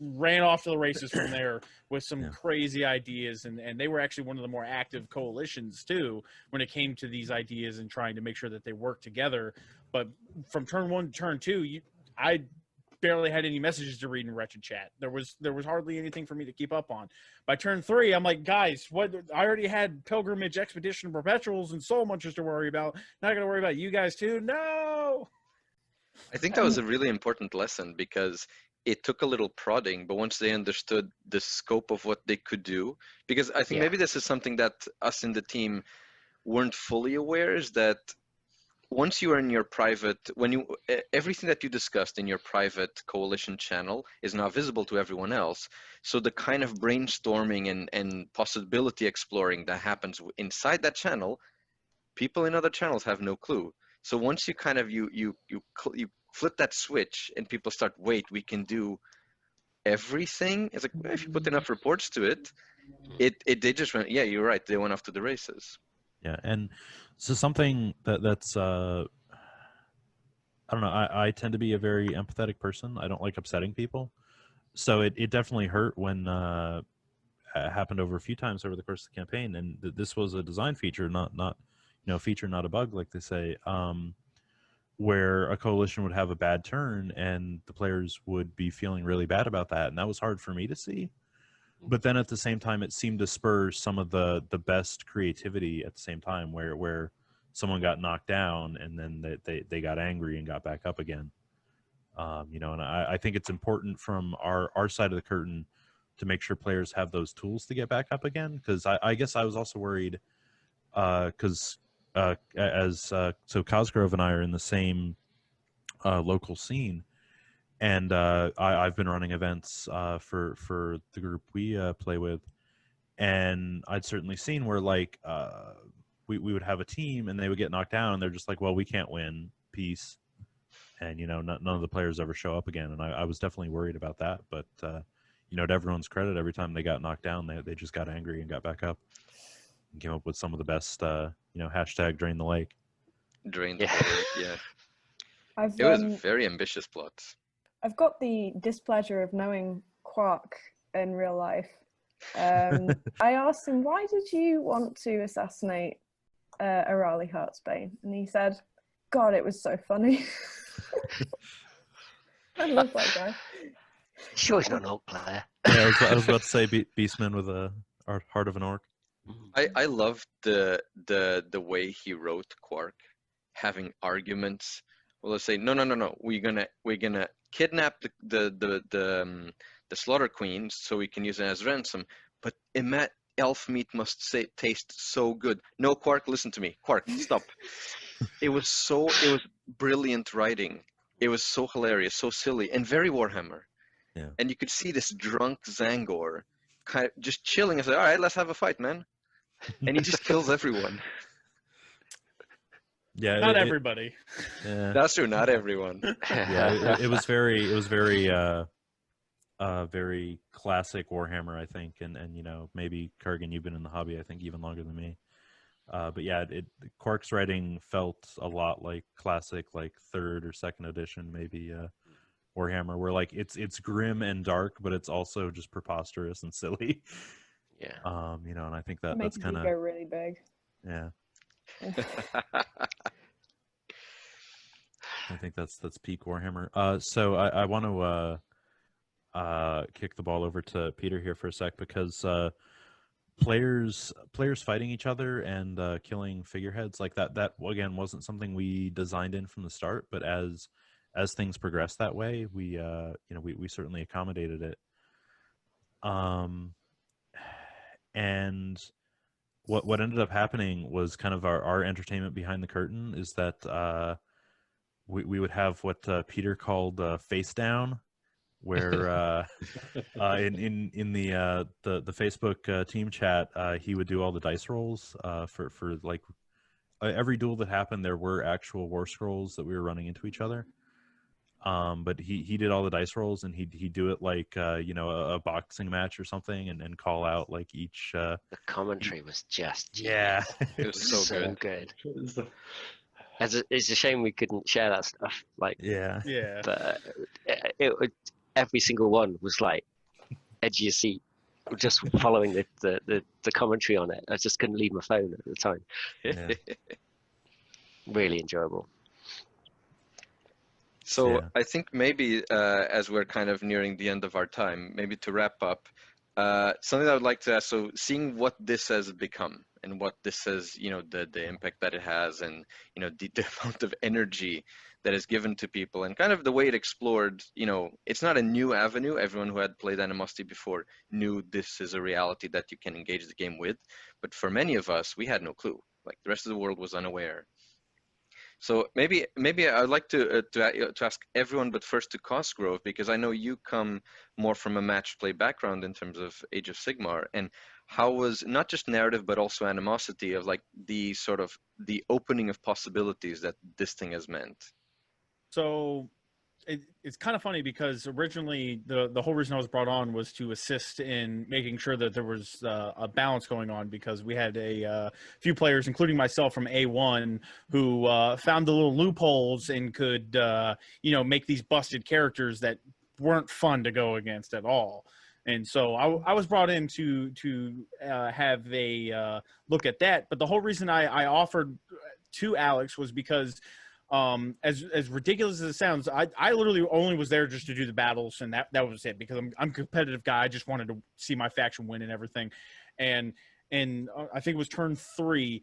[SPEAKER 12] ran off to the races from there with some crazy ideas, and they were actually one of the more active coalitions too when it came to these ideas and trying to make sure that they worked together. But from turn 1 to turn 2, I barely had any messages to read in Wretched chat. There was hardly anything for me to keep up on. By turn 3, I'm like, guys, what? I already had Pilgrimage, Expedition, Perpetuals, and Soul Munchers to worry about. Not going to worry about you guys too? No!
[SPEAKER 2] I think that was a really important lesson, because it took a little prodding, but once they understood the scope of what they could do, because I think maybe this is something that us in the team weren't fully aware, is that once you are in your private, everything that you discussed in your private coalition channel is now visible to everyone else. So the kind of brainstorming and possibility exploring that happens inside that channel, people in other channels have no clue. So once you kind of you flip that switch and people start, wait, we can do everything. It's like, if you put enough reports to it, they just went, yeah, you're right, they went off to the races.
[SPEAKER 8] Yeah, and so something that's I don't know, I tend to be a very empathetic person. I don't like upsetting people. So it definitely hurt when it happened over a few times over the course of the campaign, and this was a design feature, not feature, not a bug, like they say, where a coalition would have a bad turn and the players would be feeling really bad about that, and that was hard for me to see. But then at the same time, it seemed to spur some of the best creativity at the same time, where someone got knocked down and then they got angry and got back up again. And I think it's important from our side of the curtain to make sure players have those tools to get back up again. Because I guess I was also worried because so Cosgrove and I are in the same local scene. And I've been running events for the group we play with, and I'd certainly seen where like we would have a team and they would get knocked down and they're just like, well, we can't win, peace, and none of the players ever show up again. And I was definitely worried about that, but to everyone's credit, every time they got knocked down, they just got angry and got back up and came up with some of the best hashtag drain the lake.
[SPEAKER 2] Drain the lake, yeah.
[SPEAKER 11] It
[SPEAKER 2] was very ambitious plots.
[SPEAKER 11] I've got the displeasure of knowing Quark in real life. I asked him, why did you want to assassinate Arali Heartsbane? And he said, God, it was so funny. I love that guy.
[SPEAKER 7] Sure he's not an orc player.
[SPEAKER 8] Yeah, I was about to say Beastman with a heart of an orc.
[SPEAKER 2] I loved the way he wrote Quark, having arguments. Well, let's say no. We're gonna kidnap the Slaughter Queens so we can use it as ransom. But elf meat must taste so good. No, Quark, listen to me. Quark, stop. It was brilliant writing. It was so hilarious, so silly, and very Warhammer.
[SPEAKER 8] Yeah.
[SPEAKER 2] And you could see this drunk Zangor kind of just chilling and say, all right, let's have a fight, man. And he just kills everyone.
[SPEAKER 8] Yeah,
[SPEAKER 12] not everybody.
[SPEAKER 8] Yeah.
[SPEAKER 2] That's true, not everyone.
[SPEAKER 8] Yeah, it was very very classic Warhammer, I think, and maybe Kurgan, you've been in the hobby, I think, even longer than me. But yeah, Quark's writing felt a lot like classic, like 3rd or 2nd edition, maybe Warhammer, where like it's grim and dark, but it's also just preposterous and silly.
[SPEAKER 7] Yeah.
[SPEAKER 8] And I think that's kind of
[SPEAKER 11] go really big.
[SPEAKER 8] Yeah. I think that's peak Warhammer. So I want to kick the ball over to Peter here for a sec, because players fighting each other and killing figureheads like that again wasn't something we designed in from the start, but as things progressed that way, we certainly accommodated it. And what ended up happening was kind of our entertainment behind the curtain is that we would have what Peter called face down, where in the Facebook team chat, he would do all the dice rolls for like every duel that happened. There were actual war scrolls that we were running into each other. But he did all the dice rolls, and he'd do it like a boxing match or something, and call out like each.
[SPEAKER 7] The commentary was just
[SPEAKER 8] yeah,
[SPEAKER 2] it was so
[SPEAKER 7] good. It's a shame we couldn't share that stuff. Like
[SPEAKER 8] yeah.
[SPEAKER 7] But it every single one was like edge of your seat, just following the commentary on it. I just couldn't leave my phone at the time.
[SPEAKER 8] Yeah.
[SPEAKER 2] Really enjoyable. So yeah. I think maybe as we're kind of nearing the end of our time, maybe to wrap up, something I would like to ask, so seeing what this has become and what this has, the impact that it has, and, the amount of energy that is given to people, and kind of the way it explored, it's not a new avenue. Everyone who had played Animosity before knew this is a reality that you can engage the game with. But for many of us, we had no clue. Like the rest of the world was unaware. So maybe I'd like to ask everyone, but first to Cosgrove, because I know you come more from a match play background in terms of Age of Sigmar, and how was not just narrative but also animosity of like the sort of the opening of possibilities that this thing has meant.
[SPEAKER 12] So it's kind of funny because originally the whole reason I was brought on was to assist in making sure that there was a balance going on, because we had a few players, including myself from A1, who found the little loopholes and could make these busted characters that weren't fun to go against at all. And so I was brought in to have a look at that. But the whole reason I offered to Alex was because as ridiculous as it sounds, I literally only was there just to do the battles, and that was it, because I'm a competitive guy. I just wanted to see my faction win and everything. And I think it was turn 3.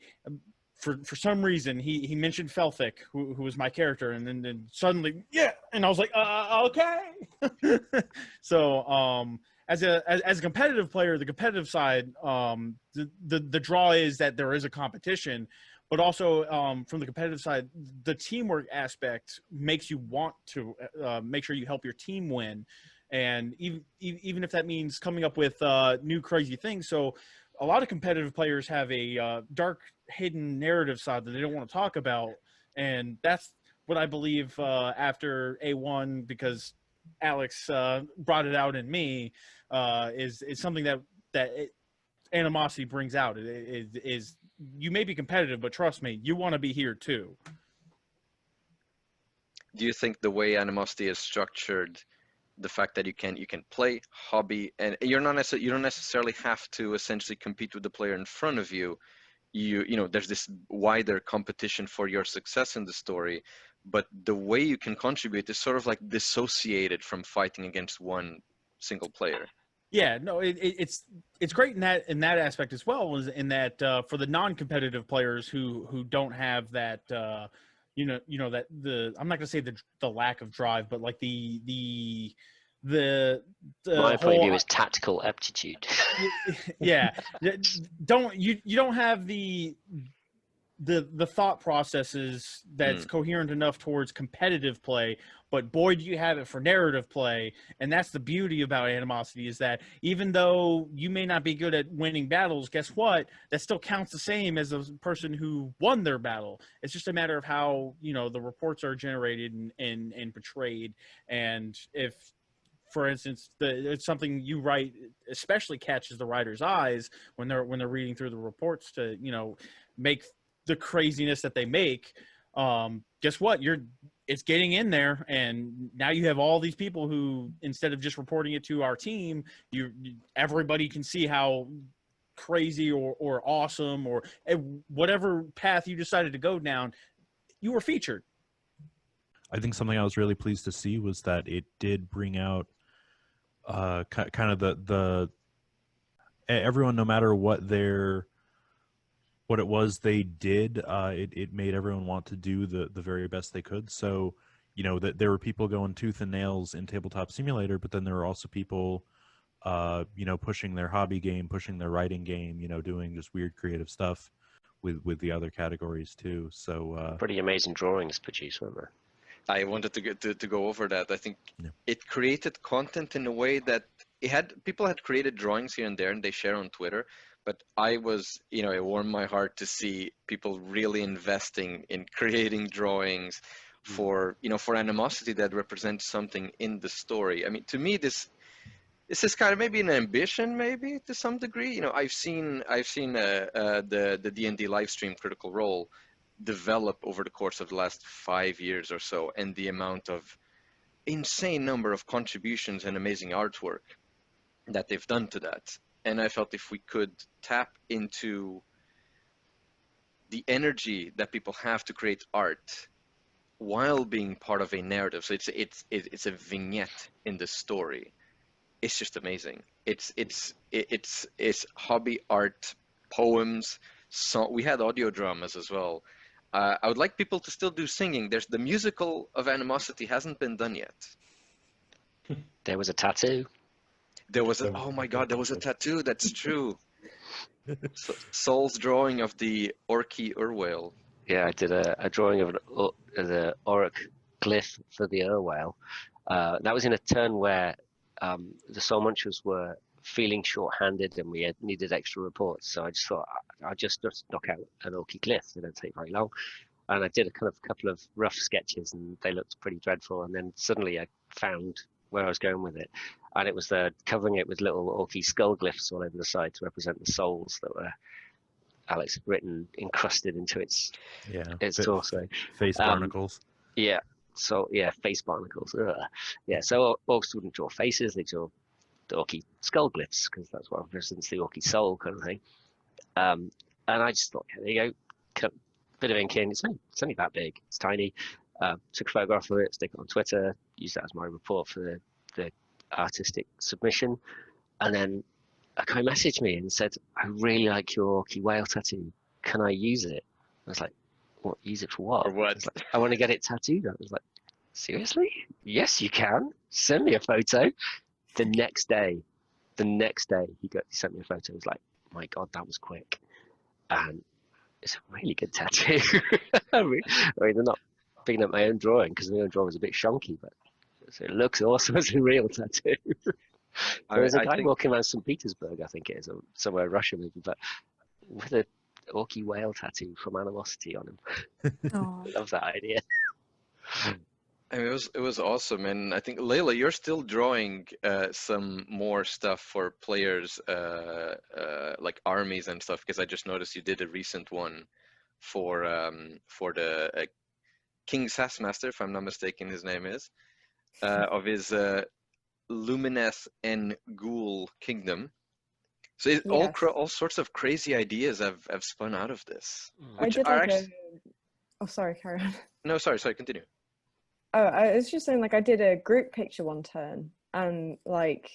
[SPEAKER 12] For some reason, he mentioned Felthic, who was my character, and then suddenly, yeah, and I was like, okay. So as a competitive player, the competitive side, the draw is that there is a competition. But also from the competitive side, the teamwork aspect makes you want to make sure you help your team win. And even if that means coming up with new crazy things. So a lot of competitive players have a dark hidden narrative side that they don't want to talk about. And that's what I believe after A1, because Alex brought it out in me, is something that animosity brings out. It is you may be competitive, but trust me, you want to be here too.
[SPEAKER 2] Do you think the way animosity is structured, the fact that you can play hobby, and you don't necessarily have to essentially compete with the player in front of you, there's this wider competition for your success in the story, but the way you can contribute is sort of like dissociated from fighting against one single player.
[SPEAKER 12] Yeah, no, it's great in that aspect as well. Was in that for the non-competitive players who don't have that that I'm not gonna say the lack of drive, but like the
[SPEAKER 7] my
[SPEAKER 12] whole,
[SPEAKER 7] point of view is tactical aptitude.
[SPEAKER 12] yeah, you don't have the thought processes that's coherent enough towards competitive play, but boy, do you have it for narrative play. And that's the beauty about animosity, is that even though you may not be good at winning battles, guess what? That still counts the same as a person who won their battle. It's just a matter of how, the reports are generated and portrayed. And if, for instance, it's something you write especially catches the writer's eyes when they're reading through the reports to, make the craziness that they make, guess what? It's getting in there, and now you have all these people who, instead of just reporting it to our team, everybody can see how crazy or awesome or whatever path you decided to go down, you were featured.
[SPEAKER 8] I think something I was really pleased to see was that it did bring out kind of the everyone, no matter what it was they did, it made everyone want to do the very best they could. So, that there were people going tooth and nails in Tabletop Simulator, but then there were also people, pushing their hobby game, pushing their writing game, doing just weird creative stuff with the other categories too. So
[SPEAKER 7] pretty amazing drawings produced, weren't there?
[SPEAKER 2] I wanted to go over that. I think it created content in a way that people had created drawings here and there, and they share on Twitter. But I was, it warmed my heart to see people really investing in creating drawings for animosity that represents something in the story. I mean, to me, this is kind of maybe an ambition, maybe to some degree. I've seen the D&D live stream Critical Role develop over the course of the last 5 years or so, and the amount of insane number of contributions and amazing artwork that they've done to that. And I felt if we could tap into the energy that people have to create art while being part of a narrative, so it's a vignette in the story. It's just amazing. It's hobby art, poems. We had audio dramas as well. I would like people to still do singing. There's the musical of Animosity hasn't been done yet.
[SPEAKER 7] There was a tattoo.
[SPEAKER 2] There was oh my god, there was a tattoo. That's true. Saul's drawing of the Orky Urwhale.
[SPEAKER 7] Yeah, I did a drawing of the Auric glyph for the Urwhale. That was in a turn where the Soul Munchers were feeling short-handed and we needed extra reports. So I just thought I'd just knock out an Orky glyph. They don't take very long. And I did a couple of rough sketches and they looked pretty dreadful. And then suddenly I found where I was going with it. And it was covering it with little Orky skull glyphs all over the side to represent the souls that were Alex had written encrusted into its torso.
[SPEAKER 8] Face barnacles.
[SPEAKER 7] Yeah. So face barnacles. Ugh. Yeah. So orcs wouldn't draw faces; they draw the Orky skull glyphs because that's what represents the Orky soul kind of thing. And I just thought, there you go, cut a bit of ink in. It's only that big. It's tiny. Took a photograph of it, stick it on Twitter, use that as my report for the artistic submission, and then a guy messaged me and said, I really like your Orky whale tattoo. Can I use it? I was like, what? Use it for what?
[SPEAKER 2] For what?
[SPEAKER 7] I want to get it tattooed. I was like, seriously? Yes, you can. Send me a photo. The next day, he sent me a photo. He was like, my God, that was quick. And it's a really good tattoo. I mean, they're not picking up my own drawing because my own drawing was a bit shonky, but it looks awesome as a real tattoo. There's a guy walking around St. Petersburg, I think it is, or somewhere in Russia maybe, but with a Orky whale tattoo from Animosity on him. I love that idea.
[SPEAKER 2] I mean, it was awesome, and I think Layla, you're still drawing some more stuff for players, like armies and stuff. Because I just noticed you did a recent one for the King Sassmaster, if I'm not mistaken, his name is, of his Lumineth and Ghoul Kingdom. So all sorts of crazy ideas have spun out of this. Which
[SPEAKER 11] I did
[SPEAKER 2] are
[SPEAKER 11] Oh, sorry, carry on.
[SPEAKER 2] No, sorry, continue.
[SPEAKER 11] Oh, I was just saying, like, I did a group picture one turn, and like,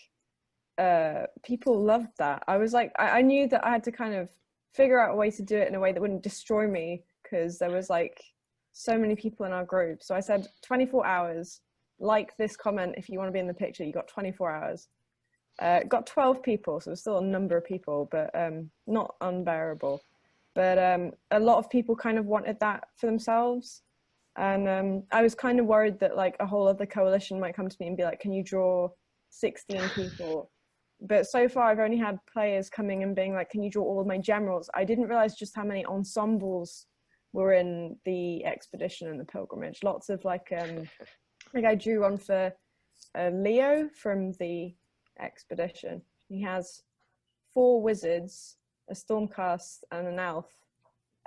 [SPEAKER 11] people loved that. I was like, I knew that I had to kind of figure out a way to do it in a way that wouldn't destroy me, because there was like so many people in our group. So I said 24 hours. Like this comment, if you want to be in the picture, you got 24 hours. Got 12 people, so it was still a number of people, but not unbearable. But a lot of people kind of wanted that for themselves. And I was kind of worried that like a whole other coalition might come to me and be like, can you draw 16 people? But so far I've only had players coming and being like, can you draw all of my generals? I didn't realize just how many ensembles were in the expedition and the pilgrimage. Lots of like I drew one for Leo from the expedition. He has 4 wizards, a stormcast, and an elf,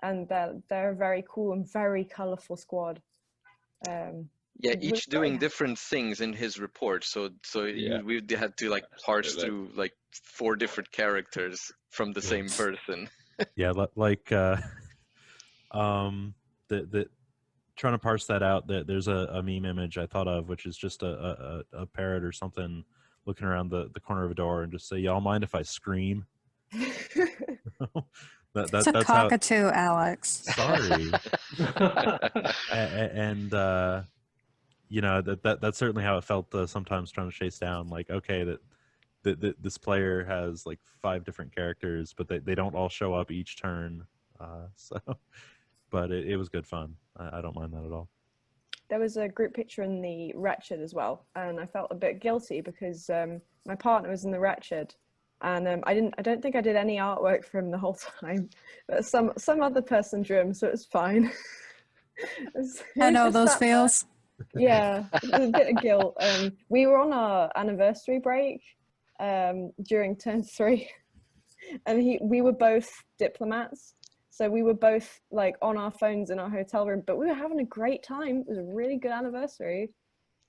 [SPEAKER 11] and they're a very cool and very colorful squad.
[SPEAKER 2] Each doing different things in his report. So we had to like parse through like 4 different characters from the same person.
[SPEAKER 8] Yeah, like the trying to parse that out. There's a meme image I thought of, which is just a parrot or something looking around the corner of a door and just say, y'all mind if I scream?
[SPEAKER 10] It's a cockatoo, Alex.
[SPEAKER 8] Sorry. And you know, that's certainly how it felt sometimes trying to chase down, like, okay, that this player has like 5 different characters, but they don't all show up each turn. But it was good fun. I don't mind that at all.
[SPEAKER 11] There was a group picture in the Wretched as well, and I felt a bit guilty because my partner was in the Wretched, and I don't think I did any artwork for him the whole time, but some other person drew him, so it was fine.
[SPEAKER 10] I know those feels.
[SPEAKER 11] Yeah, it was a bit of guilt. We were on our anniversary break during turn 3, and we were both diplomats. So we were both like on our phones in our hotel room, but we were having a great time. It was a really good anniversary.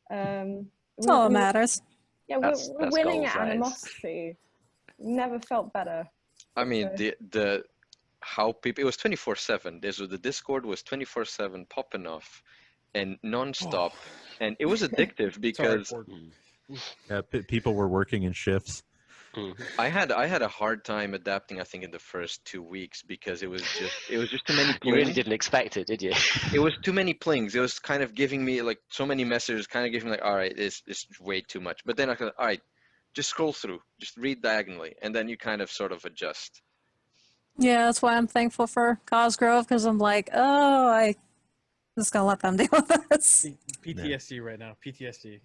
[SPEAKER 10] That's all that matters.
[SPEAKER 11] Yeah, we're winning at Animosity. Never felt better.
[SPEAKER 2] I mean, the how people, it was 24/7. The Discord was 24/7 popping off and nonstop, and it was addictive because
[SPEAKER 8] people were working in shifts.
[SPEAKER 2] I had a hard time adapting, I think, in the first 2 weeks because it was just too many plings.
[SPEAKER 7] You really didn't expect it, did you?
[SPEAKER 2] It was too many plings. It was kind of giving me like so many messages, kind of giving me like, all right, it's way too much. But then I thought, all right, just scroll through, just read diagonally, and then you kind of sort of adjust.
[SPEAKER 10] Yeah, that's why I'm thankful for Cosgrove, because I'm like, oh, I just gonna let them deal with this.
[SPEAKER 12] PTSD right now. PTSD.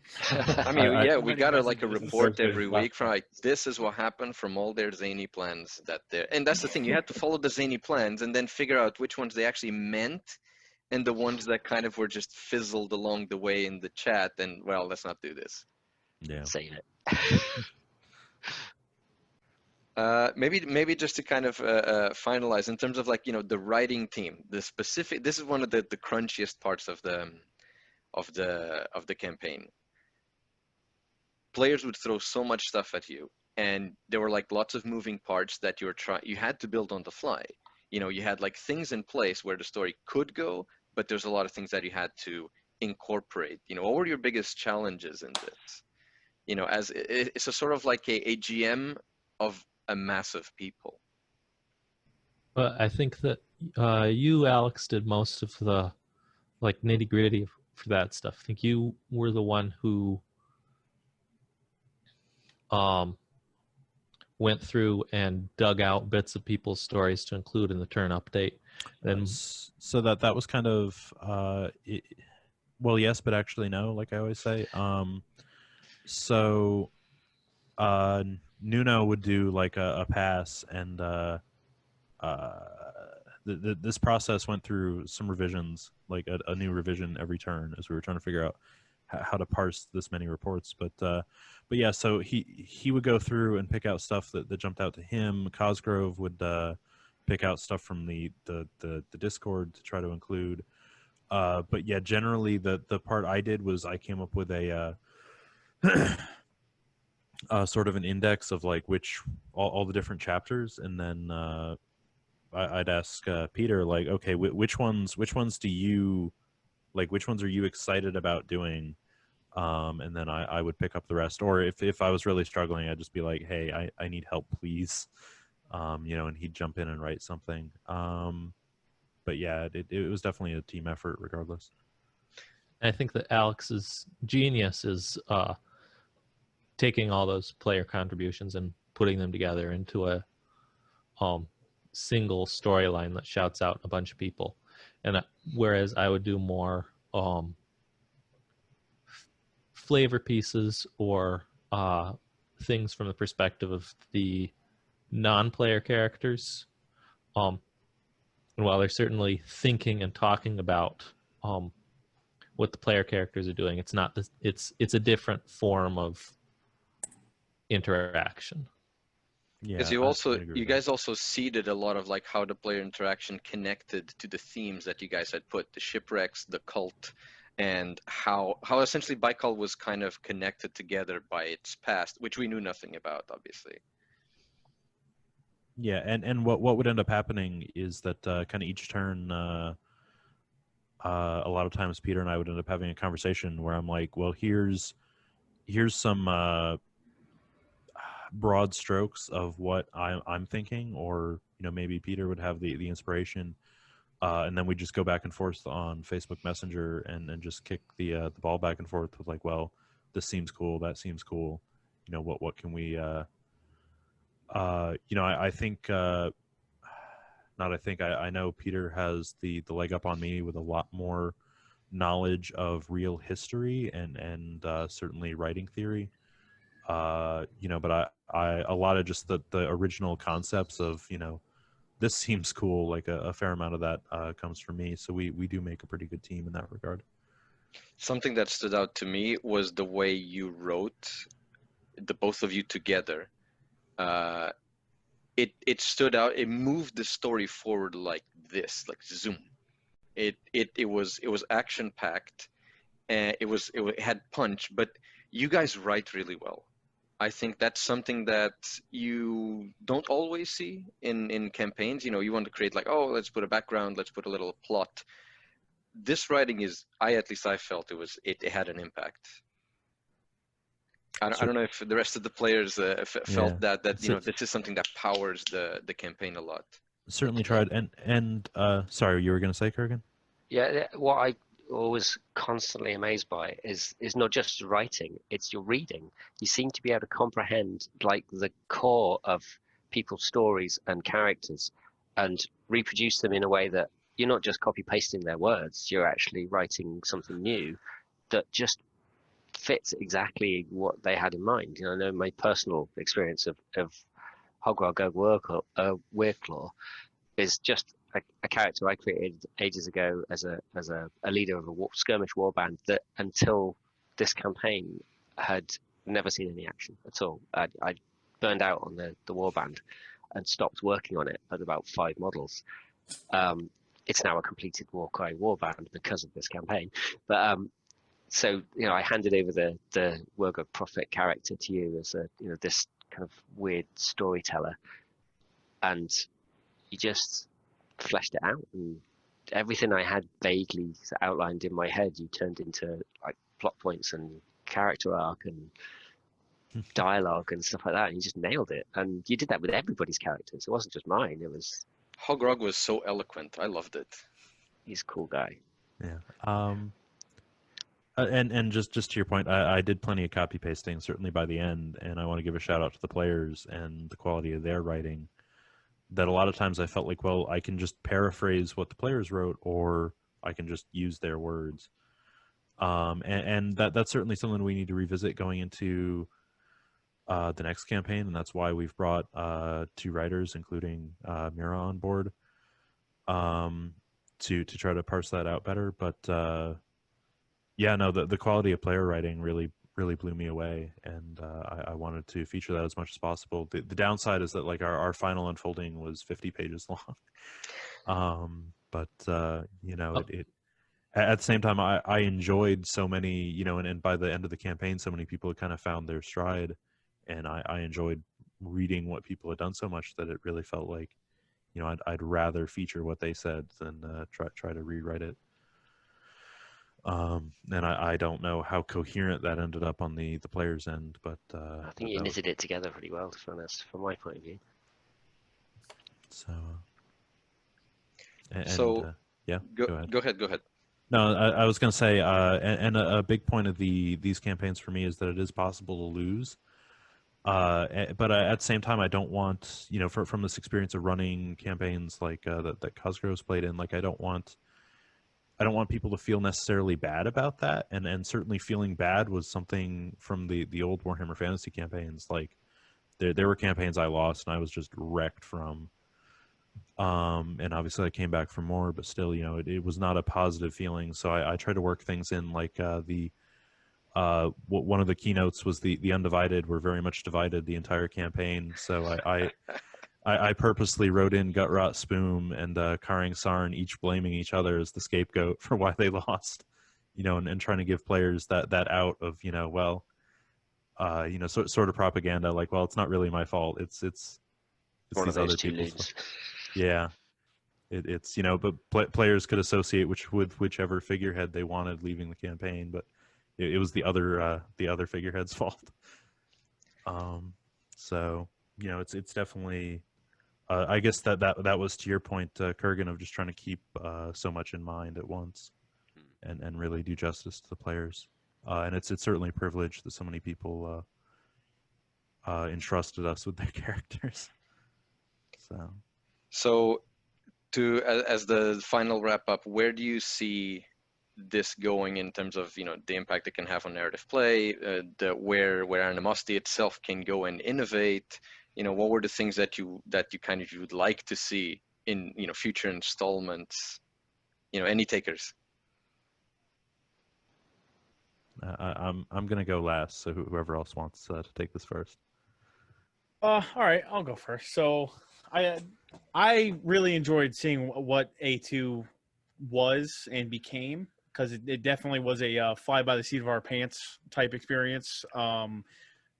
[SPEAKER 2] I mean, yeah, we
[SPEAKER 12] Somebody
[SPEAKER 2] got a
[SPEAKER 12] messaged me.
[SPEAKER 2] report every week from like, this is what happened from all their zany plans that they're, and that's the thing, you have to follow the zany plans and then figure out which ones they actually meant and the ones that kind of were just fizzled along the way in the chat. And well, let's not do this.
[SPEAKER 8] Yeah.
[SPEAKER 7] Save it.
[SPEAKER 2] Maybe just to kind of finalize in terms of like, the writing team, this is one of the crunchiest parts of the campaign. Players would throw so much stuff at you, and there were like lots of moving parts that you had to build on the fly. You had like things in place where the story could go, but there's a lot of things that you had to incorporate. What were your biggest challenges in this? As it's a sort of like a GM of a mass of people.
[SPEAKER 9] But I think that you, Alex, did most of the like nitty gritty for that stuff. I think you were the one who went through and dug out bits of people's stories to include in the turn update. And
[SPEAKER 8] so that was kind of well, yes, but actually no, like I always say. So Nuno would do like a pass, and this process went through some revisions, like a new revision every turn, as we were trying to figure out how to parse this many reports. But yeah, so he would go through and pick out stuff that jumped out to him. Cosgrove would pick out stuff from the Discord to try to include. But yeah, generally the part I did was I came up with a sort of an index of like all the different chapters, and then I'd ask Peter, like, okay, which ones do you like? Which ones are you excited about doing? And then I would pick up the rest. Or if I was really struggling, I'd just be like, hey, I need help, please. And he'd jump in and write something. But yeah, it was definitely a team effort regardless.
[SPEAKER 9] I think that Alex's genius is taking all those player contributions and putting them together into a single storyline that shouts out a bunch of people. And whereas I would do more flavor pieces or things from the perspective of the non-player characters. And while they're certainly thinking and talking about what the player characters are doing, it's not this. It's a different form of interaction.
[SPEAKER 2] Yeah, because you guys also seeded a lot of like how the player interaction connected to the themes that you guys had put, the shipwrecks, the cult, and how essentially Baikal was kind of connected together by its past, which we knew nothing about, obviously.
[SPEAKER 8] Yeah, and what would end up happening is that kind of each turn, a lot of times Peter and I would end up having a conversation where I'm like, well, here's some broad strokes of what I'm thinking, or maybe Peter would have the inspiration, and then we just go back and forth on Facebook Messenger and just kick the ball back and forth with like, well, this seems cool, that seems cool, what can we I think I know Peter has the leg up on me with a lot more knowledge of real history and certainly writing theory. But I a lot of just the original concepts of this seems cool, like a fair amount of that comes from me. So we do make a pretty good team in that regard.
[SPEAKER 2] Something that stood out to me was the way you wrote the both of you together. It stood out. It moved the story forward like this, like zoom. It was action packed, and it had punch. But you guys write really well. I think that's something that you don't always see in campaigns. You want to create like, oh, let's put a background, let's put a little plot. This writing at least I felt it had an impact. I don't know if the rest of the players felt that this is something that powers the campaign a lot.
[SPEAKER 8] Certainly tried. And sorry, you were going to say, Kurgan?
[SPEAKER 7] Yeah, what I always constantly amazed by is not just writing, it's your reading. You seem to be able to comprehend like the core of people's stories and characters and reproduce them in a way that you're not just copy pasting their words, you're actually writing something new that just fits exactly what they had in mind. I know my personal experience of Hogrog Weirclaw is just a character I created ages ago as a leader of a skirmish warband that until this campaign had never seen any action at all. I burned out on the warband and stopped working on it at about 5 models. It's now a completed Warcry warband because of this campaign. But so I handed over the Wergo Prophet character to you as this kind of weird storyteller, and you just fleshed it out, and everything I had vaguely outlined in my head you turned into like plot points and character arc and dialogue and stuff like that, and you just nailed it. And you did that with everybody's characters. It wasn't just mine. It was
[SPEAKER 2] Hogrog was so eloquent. I loved it.
[SPEAKER 7] He's a cool guy.
[SPEAKER 8] Yeah. And just to your point, I did plenty of copy pasting, certainly by the end, and I want to give a shout out to the players and the quality of their writing. That a lot of times I felt like, well, I can just paraphrase what the players wrote, or I can just use their words. And that's certainly something we need to revisit going into the next campaign, and that's why we've brought 2 writers, including Mira, on board to try to parse that out better. But yeah, no, the quality of player writing really blew me away, and I wanted to feature that as much as possible. The downside is that like our final unfolding was 50 pages long, but it at the same time I enjoyed so many, and by the end of the campaign, so many people had kind of found their stride, and I enjoyed reading what people had done so much that it really felt like, I'd rather feature what they said than try to rewrite it. And I don't know how coherent that ended up on the players' end, but
[SPEAKER 7] I think you knitted it together pretty well, to be honest, from my point of view.
[SPEAKER 8] So, yeah,
[SPEAKER 2] go ahead.
[SPEAKER 8] No, I was going to say, and a big point of these campaigns for me is that it is possible to lose. But at the same time, I don't want, from this experience of running campaigns like that Cosgrove's played in, like I don't want people to feel necessarily bad about that, and certainly feeling bad was something from the old Warhammer Fantasy campaigns. Like there were campaigns I lost and I was just wrecked from, and obviously I came back for more, but still, it was not a positive feeling. So I try to work things in, like one of the keynotes was the Undivided were very much divided the entire campaign. So I purposely wrote in Gutrot, Spoom, and Karang Sarn each blaming each other as the scapegoat for why they lost, and trying to give players that out of, sort of propaganda, like, well, it's not really my fault. It's
[SPEAKER 7] one
[SPEAKER 8] these
[SPEAKER 7] of those
[SPEAKER 8] other
[SPEAKER 7] two
[SPEAKER 8] people's
[SPEAKER 7] leads.
[SPEAKER 8] fault. Yeah. It's but players could associate with whichever figurehead they wanted leaving the campaign, but it was the other figurehead's fault. So it's definitely I guess that was to your point, Kurgan, of just trying to keep so much in mind at once, and really do justice to the players. And it's certainly a privilege that so many people entrusted us with their characters.
[SPEAKER 2] So as the final wrap up, where do you see this going in terms of the impact it can have on narrative play, where Animosity itself can go and innovate? What were the things that you kind of would like to see in future installments? Any takers?
[SPEAKER 8] I'm gonna go last, so whoever else wants to take this first.
[SPEAKER 12] All right, I'll go first. So I really enjoyed seeing what A2 was and became, because it definitely was a fly by the seat of our pants type experience.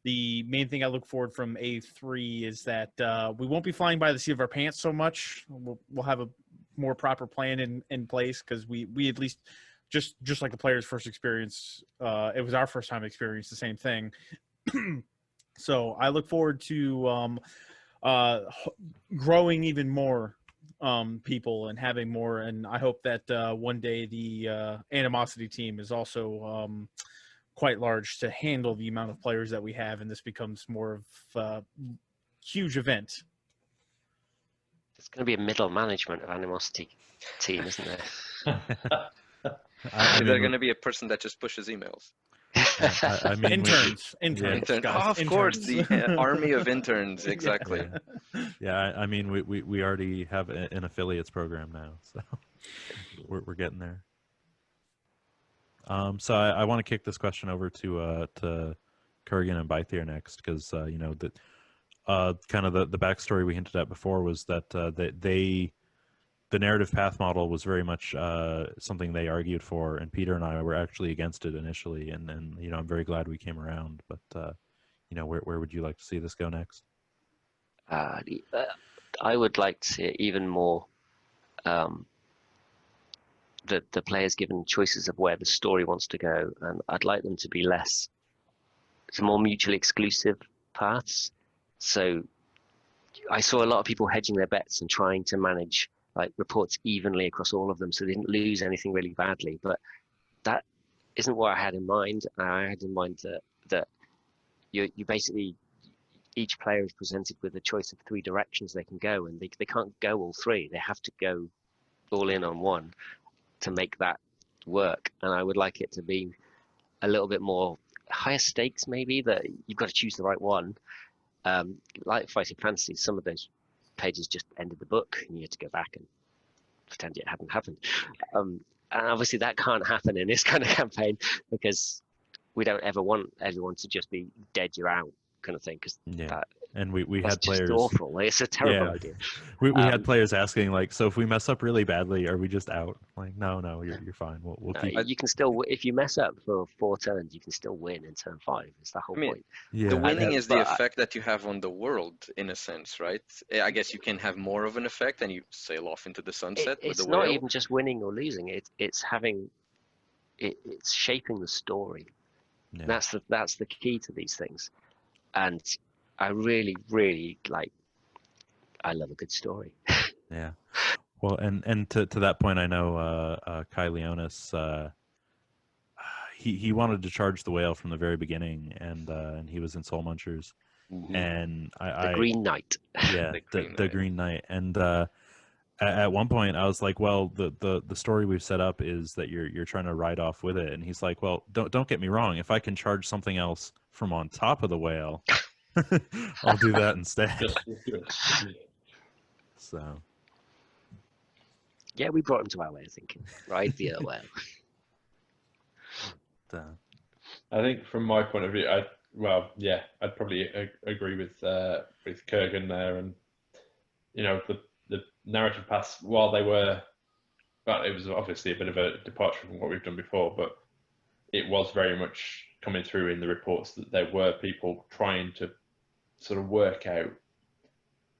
[SPEAKER 12] The main thing I look forward from A3 is that we won't be flying by the seat of our pants so much. We'll have a more proper plan in place, because we at least, just like the player's first experience, it was our first time experience the same thing. So I look forward to growing even more people and having more, and I hope that one day the Animosity team is also quite large to handle the amount of players that we have, and this becomes more of a huge event.
[SPEAKER 7] There's going to be a middle management of Animosity Team, isn't there?
[SPEAKER 8] I
[SPEAKER 2] Is
[SPEAKER 8] mean,
[SPEAKER 2] there going to be a person that just pushes emails?
[SPEAKER 8] I mean,
[SPEAKER 12] Interns,
[SPEAKER 2] Intern.
[SPEAKER 12] guys,
[SPEAKER 2] Oh, of course,
[SPEAKER 12] interns.
[SPEAKER 2] the army of interns. Exactly.
[SPEAKER 8] Yeah, I mean, we already have an affiliates program now, so we're getting there. So I want to kick this question over to Kurgan and Bythier next, because you know that kind of the backstory we hinted at before was that the narrative path model was very much something they argued for, and Peter and I were actually against it initially, and you know, I'm very glad we came around. But you know, where would you like to see this go next?
[SPEAKER 7] I would like to see it even more. The players given choices of where the story wants to go, and I'd like them to be less, some more mutually exclusive paths. So I saw a lot of people hedging their bets and trying to manage like reports evenly across all of them, so they didn't lose anything really badly. But that isn't what I had in mind. I had in mind that you basically, each player is presented with a choice of 3 directions they can go, and they can't go all 3. They have to go all in on one to make that work. And I would like it to be a little bit more higher stakes, maybe, that you've got to choose the right one. Like Fighting Fantasy, some of those pages just ended the book and you had to go back and pretend it hadn't happened. And obviously that can't happen in this kind of campaign, because we don't ever want everyone to just be dead, you're out kind of thing, because
[SPEAKER 8] and we
[SPEAKER 7] that's
[SPEAKER 8] had players
[SPEAKER 7] just awful. It's a terrible idea.
[SPEAKER 8] We had players asking, like, so if we mess up really badly, are we just out? Like, no, you're fine. We'll
[SPEAKER 7] No,
[SPEAKER 8] keep.
[SPEAKER 7] you can still, if you mess up for 4 turns, you can still win in turn 5. It's the whole point.
[SPEAKER 2] The winning is the effect that you have on the world, in a sense, right? I guess you can have more of an effect and you sail off into the sunset with the
[SPEAKER 7] It's not
[SPEAKER 2] whale.
[SPEAKER 7] even just winning or losing. It's having, it's shaping the story.
[SPEAKER 8] Yeah.
[SPEAKER 7] That's the key to these things. And I really, really I love a good story.
[SPEAKER 8] Yeah. Well, and to that point, I know Kai Leonis, he wanted to charge the whale from the very beginning, and he was in Soul Munchers, and
[SPEAKER 7] the Green Knight.
[SPEAKER 8] Yeah, the Green Knight, and at one point I was like, well, the story we've set up is that you're trying to ride off with it, and he's like, well, don't get me wrong, if I can charge something else from on top of the whale, I'll do that instead. So.
[SPEAKER 7] Yeah, we brought him to our way of thinking. Ride the whale.
[SPEAKER 13] I think from my point of view, I'd probably agree with Kurgan there, and you know, the narrative paths, while they were, well, it was obviously a bit of a departure from what we've done before, but it was very much coming through in the reports that there were people trying to sort of work out,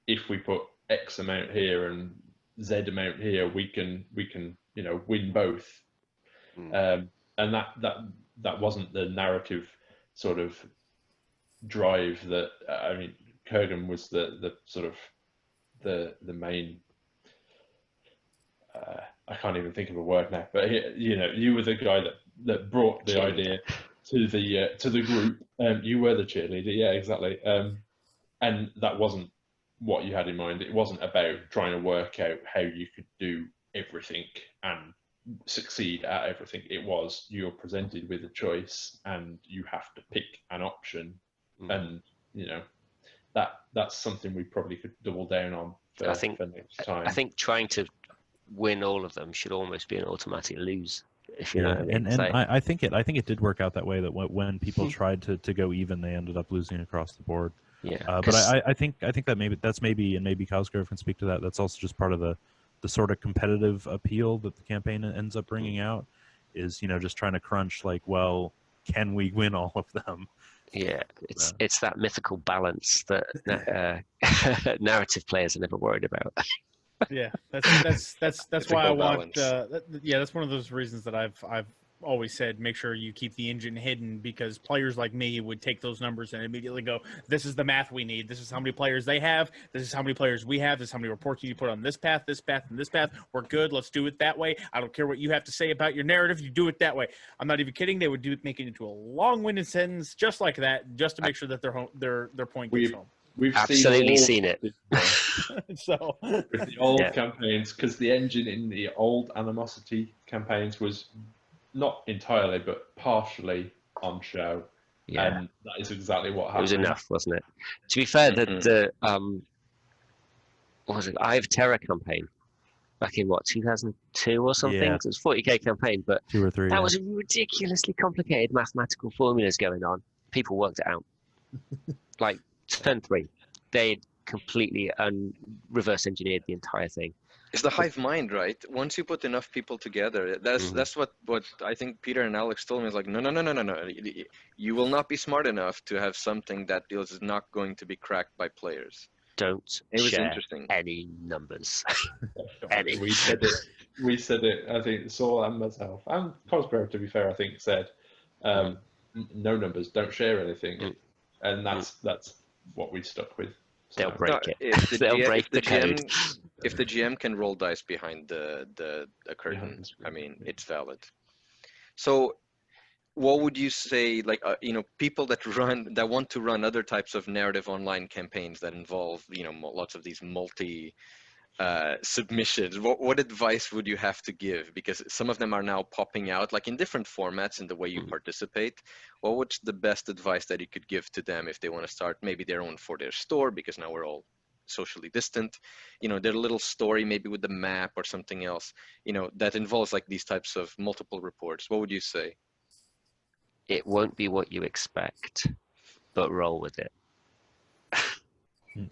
[SPEAKER 13] if we put X amount here and Z amount here, we can you know, win both. And that wasn't the narrative sort of drive that, I mean, Kurgan was the sort of the main, I can't even think of a word now, but you know, you were the guy that brought the idea to the group. You were the cheerleader, yeah, exactly. And that wasn't what you had in mind. It wasn't about trying to work out how you could do everything and succeed at everything. It was, you're presented with a choice and you have to pick an option. And you know, that's something we probably could double down on for next time.
[SPEAKER 7] I think trying to win all of them should almost be an automatic lose, if you know what I mean.
[SPEAKER 8] And I think it did work out that way, that when people tried to go even, they ended up losing across the board.
[SPEAKER 7] Yeah,
[SPEAKER 8] but I think that maybe and maybe Cosgrove can speak to that. That's also just part of the sort of competitive appeal that the campaign ends up bringing out, is, you know, just trying to crunch, like, well, can we win all of them?
[SPEAKER 7] Yeah, it's that mythical balance that narrative players are never worried about.
[SPEAKER 12] Yeah, that's why I want.
[SPEAKER 2] balance.
[SPEAKER 12] That's one of those reasons that I've always said, make sure you keep the engine hidden, because players like me would take those numbers and immediately go, this is the math we need. This is how many players they have. This is how many players we have. This is how many reports you put on this path, and this path. We're good. Let's do it that way. I don't care what you have to say about your narrative. You do it that way. I'm not even kidding. They would make it into a long-winded sentence just like that, just to make sure that their point gets home.
[SPEAKER 13] We've
[SPEAKER 7] absolutely
[SPEAKER 13] seen
[SPEAKER 7] seen it.
[SPEAKER 12] So
[SPEAKER 13] with the old
[SPEAKER 7] Yeah.
[SPEAKER 13] campaigns, because the engine in the old Animosity campaigns was not entirely, but partially on show.
[SPEAKER 7] Yeah,
[SPEAKER 13] And that is exactly what
[SPEAKER 7] it
[SPEAKER 13] happened.
[SPEAKER 7] was enough, wasn't it? To be fair, the what was it? Eye of Terror campaign back in what 2002 or something.
[SPEAKER 8] Yeah.
[SPEAKER 7] It was a 40k campaign, but
[SPEAKER 8] 2 or 3.
[SPEAKER 7] that
[SPEAKER 8] yeah.
[SPEAKER 7] was ridiculously complicated mathematical formulas going on. People worked it out. Like turn 3, they completely reverse engineered the entire thing.
[SPEAKER 2] It's the hive mind, right? Once you put enough people together, that's what I think Peter and Alex told me. Is like, no. You will not be smart enough to have something that is not going to be cracked by players.
[SPEAKER 7] Don't
[SPEAKER 2] It was
[SPEAKER 7] share
[SPEAKER 2] interesting.
[SPEAKER 7] any numbers.
[SPEAKER 13] We said it. I think Saul and myself, and Cosgrove, to be fair, I think said, no numbers, don't share anything, and that's what we stuck with. So.
[SPEAKER 7] They'll break it.
[SPEAKER 2] If the
[SPEAKER 7] They'll
[SPEAKER 2] GM,
[SPEAKER 7] break the code.
[SPEAKER 2] If the GM can roll dice behind the curtain, I mean, it's valid. So, what would you say, like, people that want to run other types of narrative online campaigns that involve, lots of these multi submissions? What advice would you have to give? Because some of them are now popping out, like in different formats in the way you participate. What's the best advice that you could give to them if they want to start maybe their own for their store? Because now we're all socially distant, their little story maybe with the map or something else, that involves like these types of multiple reports. What would you say?
[SPEAKER 7] It won't be what you expect, but roll with it.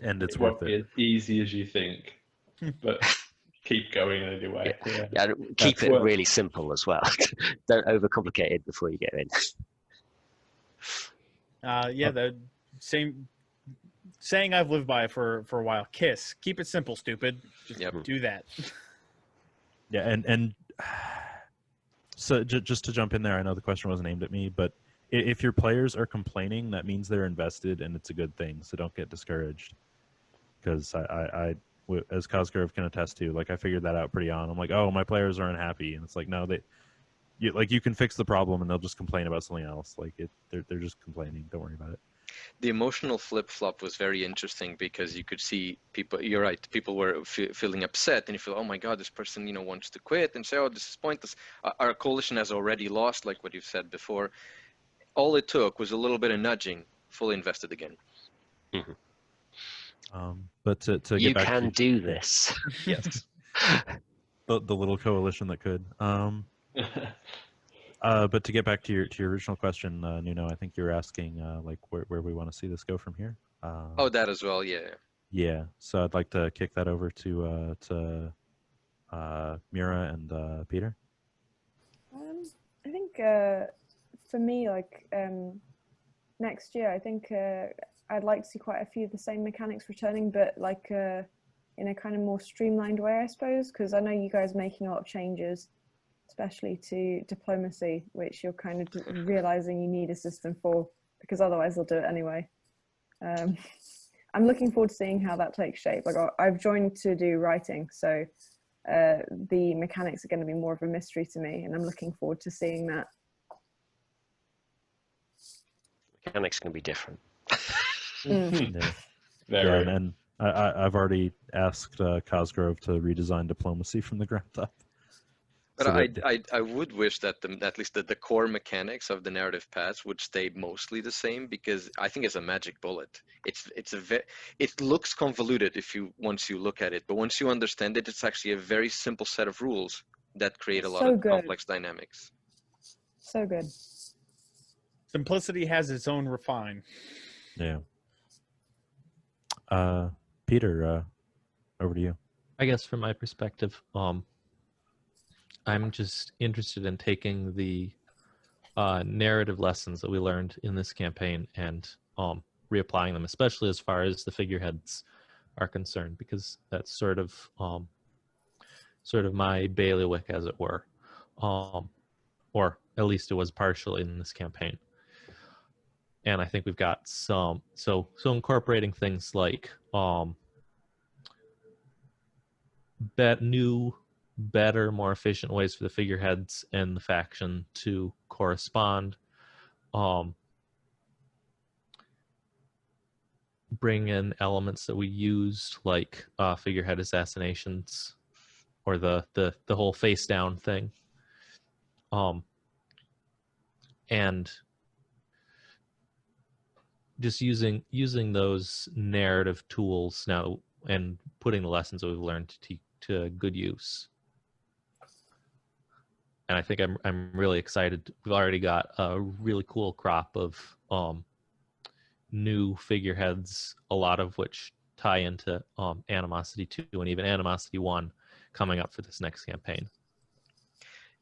[SPEAKER 8] And it's
[SPEAKER 13] it
[SPEAKER 8] worth
[SPEAKER 13] won't be
[SPEAKER 8] it.
[SPEAKER 13] as easy as you think, but keep going anyway.
[SPEAKER 7] Yeah, keep
[SPEAKER 13] That's
[SPEAKER 7] it
[SPEAKER 13] what-
[SPEAKER 7] really simple as well. Don't overcomplicate it before you get in.
[SPEAKER 12] The same saying I've lived by for a while. KISS. Keep it simple, stupid. Just do that.
[SPEAKER 8] Yeah, and so just to jump in there, I know the question wasn't aimed at me, but if your players are complaining, that means they're invested and it's a good thing. So don't get discouraged. Because I as Cosgrove can attest to, like I figured that out pretty on. I'm like, oh, my players are unhappy, and it's like, no, you can fix the problem and they'll just complain about something else. Like they're just complaining. Don't worry about it.
[SPEAKER 2] The emotional flip-flop was very interesting because you could see people, you're right, people were feeling upset and you feel, oh my God, this person, wants to quit and say, oh, this is pointless. Our coalition has already lost, like what you've said before. All it took was a little bit of nudging, fully invested again.
[SPEAKER 8] But to get
[SPEAKER 7] you
[SPEAKER 8] back
[SPEAKER 7] can
[SPEAKER 8] to,
[SPEAKER 7] do this.
[SPEAKER 2] Yes.
[SPEAKER 8] the little coalition that could. But to get back to your original question, Nuno, I think you're asking like where we want to see this go from here.
[SPEAKER 2] That as well, yeah.
[SPEAKER 8] Yeah, so I'd like to kick that over to Mira and Peter.
[SPEAKER 11] I think for me, like next year, I think I'd like to see quite a few of the same mechanics returning, but like in a kind of more streamlined way, I suppose, because I know you guys are making a lot of changes, especially to diplomacy, which you're kind of realizing you need a system for, because otherwise they'll do it anyway. I'm looking forward to seeing how that takes shape. Like I've joined to do writing, so the mechanics are going to be more of a mystery to me, and I'm looking forward to seeing that.
[SPEAKER 7] Mechanics can be different.
[SPEAKER 8] Yeah, and I've already asked Cosgrove to redesign diplomacy from the ground up.
[SPEAKER 2] But
[SPEAKER 8] So
[SPEAKER 2] I would wish that at least the core mechanics of the narrative paths would stay mostly the same, because I think it's a magic bullet. It looks convoluted once you look at it, but once you understand it, it's actually a very simple set of rules that create a lot of complex dynamics.
[SPEAKER 11] So good.
[SPEAKER 12] Simplicity has its own refine.
[SPEAKER 8] Yeah. Peter, over to you.
[SPEAKER 9] I guess from my perspective, I'm just interested in taking the narrative lessons that we learned in this campaign and reapplying them, especially as far as the figureheads are concerned, because that's sort of my bailiwick, as it were, or at least it was partially in this campaign. And I think we've got so incorporating things like new, better, more efficient ways for the figureheads and the faction to correspond. bring in elements that we used, like figurehead assassinations, or the whole face down thing, and just using those narrative tools now and putting the lessons that we've learned to good use. And I think I'm really excited. We've already got a really cool crop of new figureheads, a lot of which tie into Animosity 2 and even Animosity 1 coming up for this next campaign.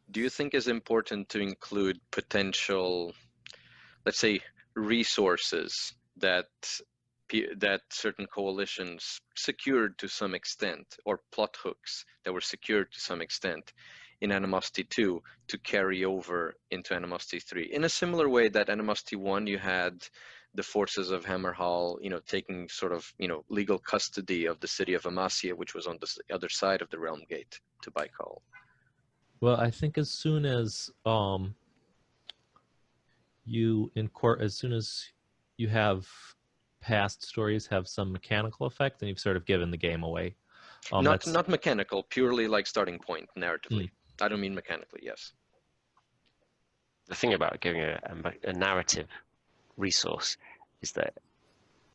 [SPEAKER 2] Do you think it's important to include potential, let's say, resources that certain coalitions secured to some extent, or plot hooks that were secured to some extent in Animosity 2 to carry over into Animosity 3? In a similar way that Animosity 1, you had the forces of Hammerhall, taking sort of, legal custody of the city of Amasia, which was on the other side of the Realm Gate to Baikal.
[SPEAKER 9] Well, I think as soon as as soon as you have past stories have some mechanical effect, then you've sort of given the game away.
[SPEAKER 2] Not mechanical, purely like starting point narratively. I don't mean mechanically, yes.
[SPEAKER 7] The thing about giving a narrative resource is that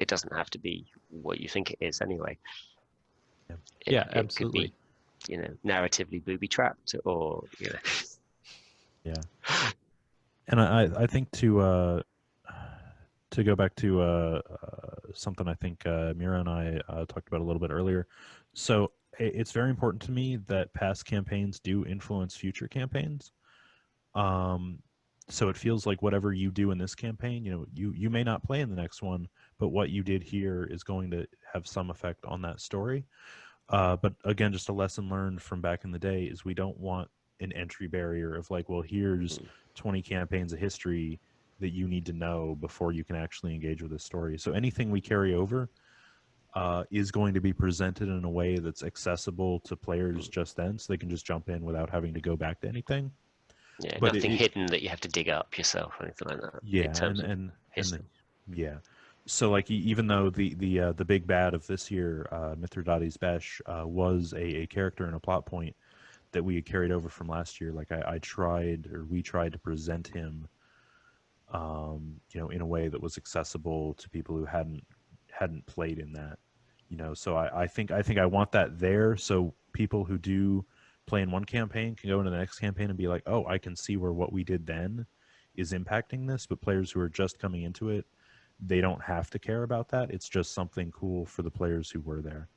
[SPEAKER 7] it doesn't have to be what you think it is anyway.
[SPEAKER 9] Yeah,
[SPEAKER 7] it
[SPEAKER 9] absolutely.
[SPEAKER 7] Could be, narratively booby trapped, or
[SPEAKER 8] Yeah. And I think to go back to something I think Mira and I talked about a little bit earlier. So it's very important to me that past campaigns do influence future campaigns. So it feels like whatever you do in this campaign, you may not play in the next one, but what you did here is going to have some effect on that story. But again, just a lesson learned from back in the day is we don't want an entry barrier of like, well, here's 20 campaigns of history that you need to know before you can actually engage with this story. So anything we carry over is going to be presented in a way that's accessible to players just then, so they can just jump in without having to go back to anything.
[SPEAKER 7] Yeah,
[SPEAKER 8] but
[SPEAKER 7] nothing hidden that you have to dig up yourself or anything like that.
[SPEAKER 8] Yeah,
[SPEAKER 7] in terms of history.
[SPEAKER 8] Yeah. So like even though the big bad of this year, Mithridates Besh, was a character and a plot point that we had carried over from last year, like we tried to present him in a way that was accessible to people who hadn't played in that. So I think I want that there, so people who do play in one campaign can go into the next campaign and be like, oh, I can see where what we did then is impacting this. But players who are just coming into it, they don't have to care about that. It's just something cool for the players who were there.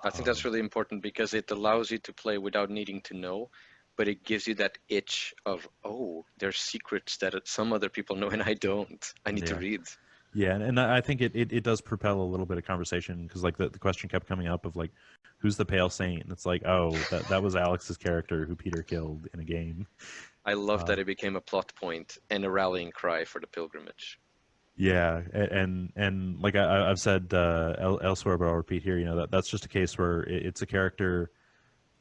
[SPEAKER 2] I think that's really important because it allows you to play without needing to know, but it gives you that itch of, oh, there's secrets that some other people know and I don't. I need to read.
[SPEAKER 8] Yeah, and I think it does propel a little bit of conversation, because like the question kept coming up of like, who's the Pale Saint? And it's like, oh, that was Alex's character who Peter killed in a game.
[SPEAKER 2] I love that it became a plot point and a rallying cry for the pilgrimage.
[SPEAKER 8] Yeah, and like I've said elsewhere, but I'll repeat here, that's just a case where it's a character,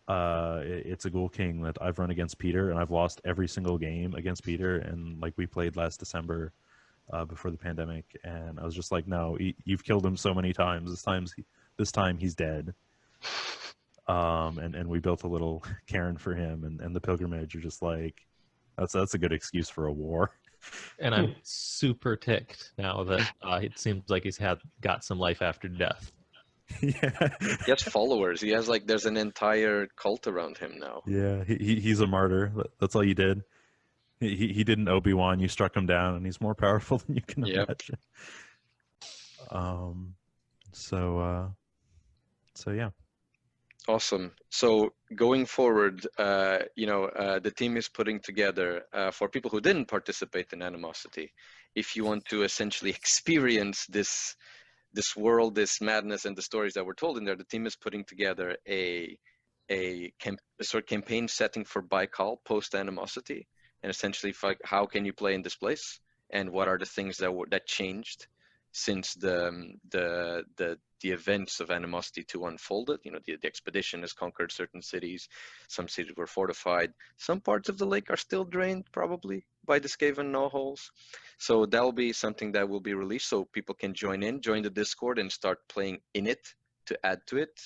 [SPEAKER 8] it's a Ghoul King that I've run against Peter, and I've lost every single game against Peter, and like we played last December before the pandemic, and I was just like, no, you've killed him so many times. This time he's dead. And we built a little cairn for him, and the pilgrimage are just like, that's a good excuse for a war.
[SPEAKER 9] And I'm super ticked now that it seems like he's got some life after death.
[SPEAKER 8] Yeah.
[SPEAKER 2] He has followers. He has there's an entire cult around him now.
[SPEAKER 8] Yeah, he's a martyr. That's all you did. He didn't Obi-Wan. You struck him down, and he's more powerful than you can imagine. So yeah.
[SPEAKER 2] Awesome. So going forward, the team is putting together, for people who didn't participate in Animosity, if you want to essentially experience this world, this madness, and the stories that were told in there, the team is putting together a sort of campaign setting for Baikal post Animosity, and essentially how can you play in this place, and what are the things that changed since the events of Animosity 2 unfolded. You know, the expedition has conquered certain cities. Some cities were fortified. Some parts of the lake are still drained, probably, by the Skaven no-holes. So that'll be something that will be released, so people can join the Discord and start playing in it to add to it,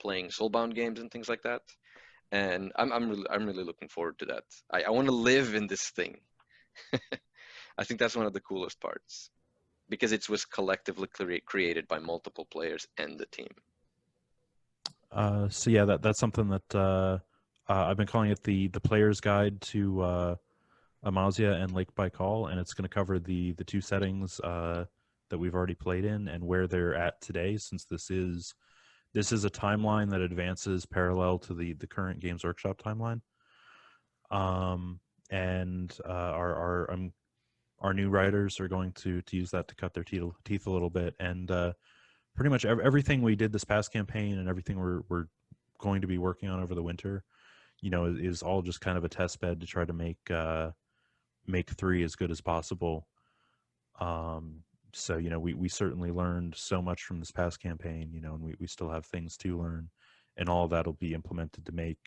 [SPEAKER 2] playing soulbound games and things like that. And I'm really looking forward to that. I want to live in this thing. I think that's one of the coolest parts, because it was collectively created by multiple players and the team.
[SPEAKER 8] So yeah, that's something that I've been calling it the player's guide to Amazia and Lake Baikal, and it's going to cover the two settings that we've already played in and where they're at today, since this is a timeline that advances parallel to the current Games Workshop timeline. And our new writers are going to use that to cut their teeth a little bit, and pretty much everything we did this past campaign and everything we're going to be working on over the winter, you know, is all just kind of a test bed to try to make 3 as good as possible. So, you know, we certainly learned so much from this past campaign, you know, and we still have things to learn, and all of that will be implemented to make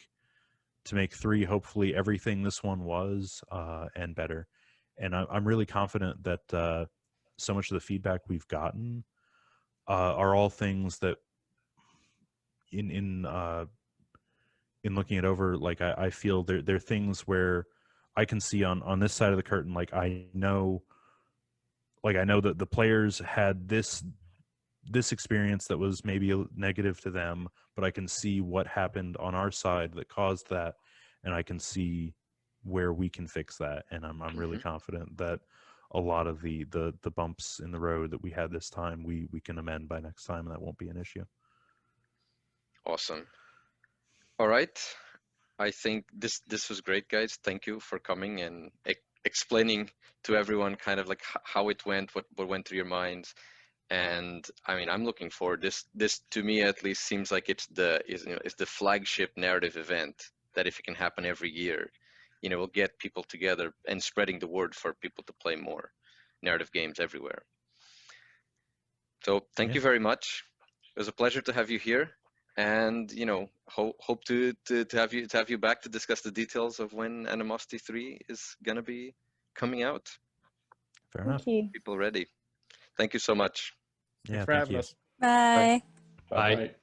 [SPEAKER 8] 3 hopefully everything this one was, and better. And I'm really confident that so much of the feedback we've gotten are all things that in looking it over, like I feel they're things where I can see on this side of the curtain, like I know that the players had this experience that was maybe negative to them, but I can see what happened on our side that caused that, and I can see where we can fix that. And I'm really confident that a lot of the bumps in the road that we had this time, we can amend by next time, and that won't be an issue.
[SPEAKER 2] Awesome. All right. I think this was great, guys. Thank you for coming and explaining to everyone kind of like how it went, what went through your minds. And I mean, I'm looking forward. This to me at least seems like it's the flagship narrative event that, if it can happen every year, you know, will get people together and spreading the word for people to play more narrative games everywhere. So thank you very much. It was a pleasure to have you here, and you know, hope to have you back to discuss the details of when Animosity 3 is gonna be coming out.
[SPEAKER 8] Fair enough.
[SPEAKER 11] Thank you.
[SPEAKER 2] People ready. Thank you so much.
[SPEAKER 8] Yeah,
[SPEAKER 12] Thanks for having
[SPEAKER 8] you.
[SPEAKER 12] us.
[SPEAKER 10] Bye.
[SPEAKER 13] Bye.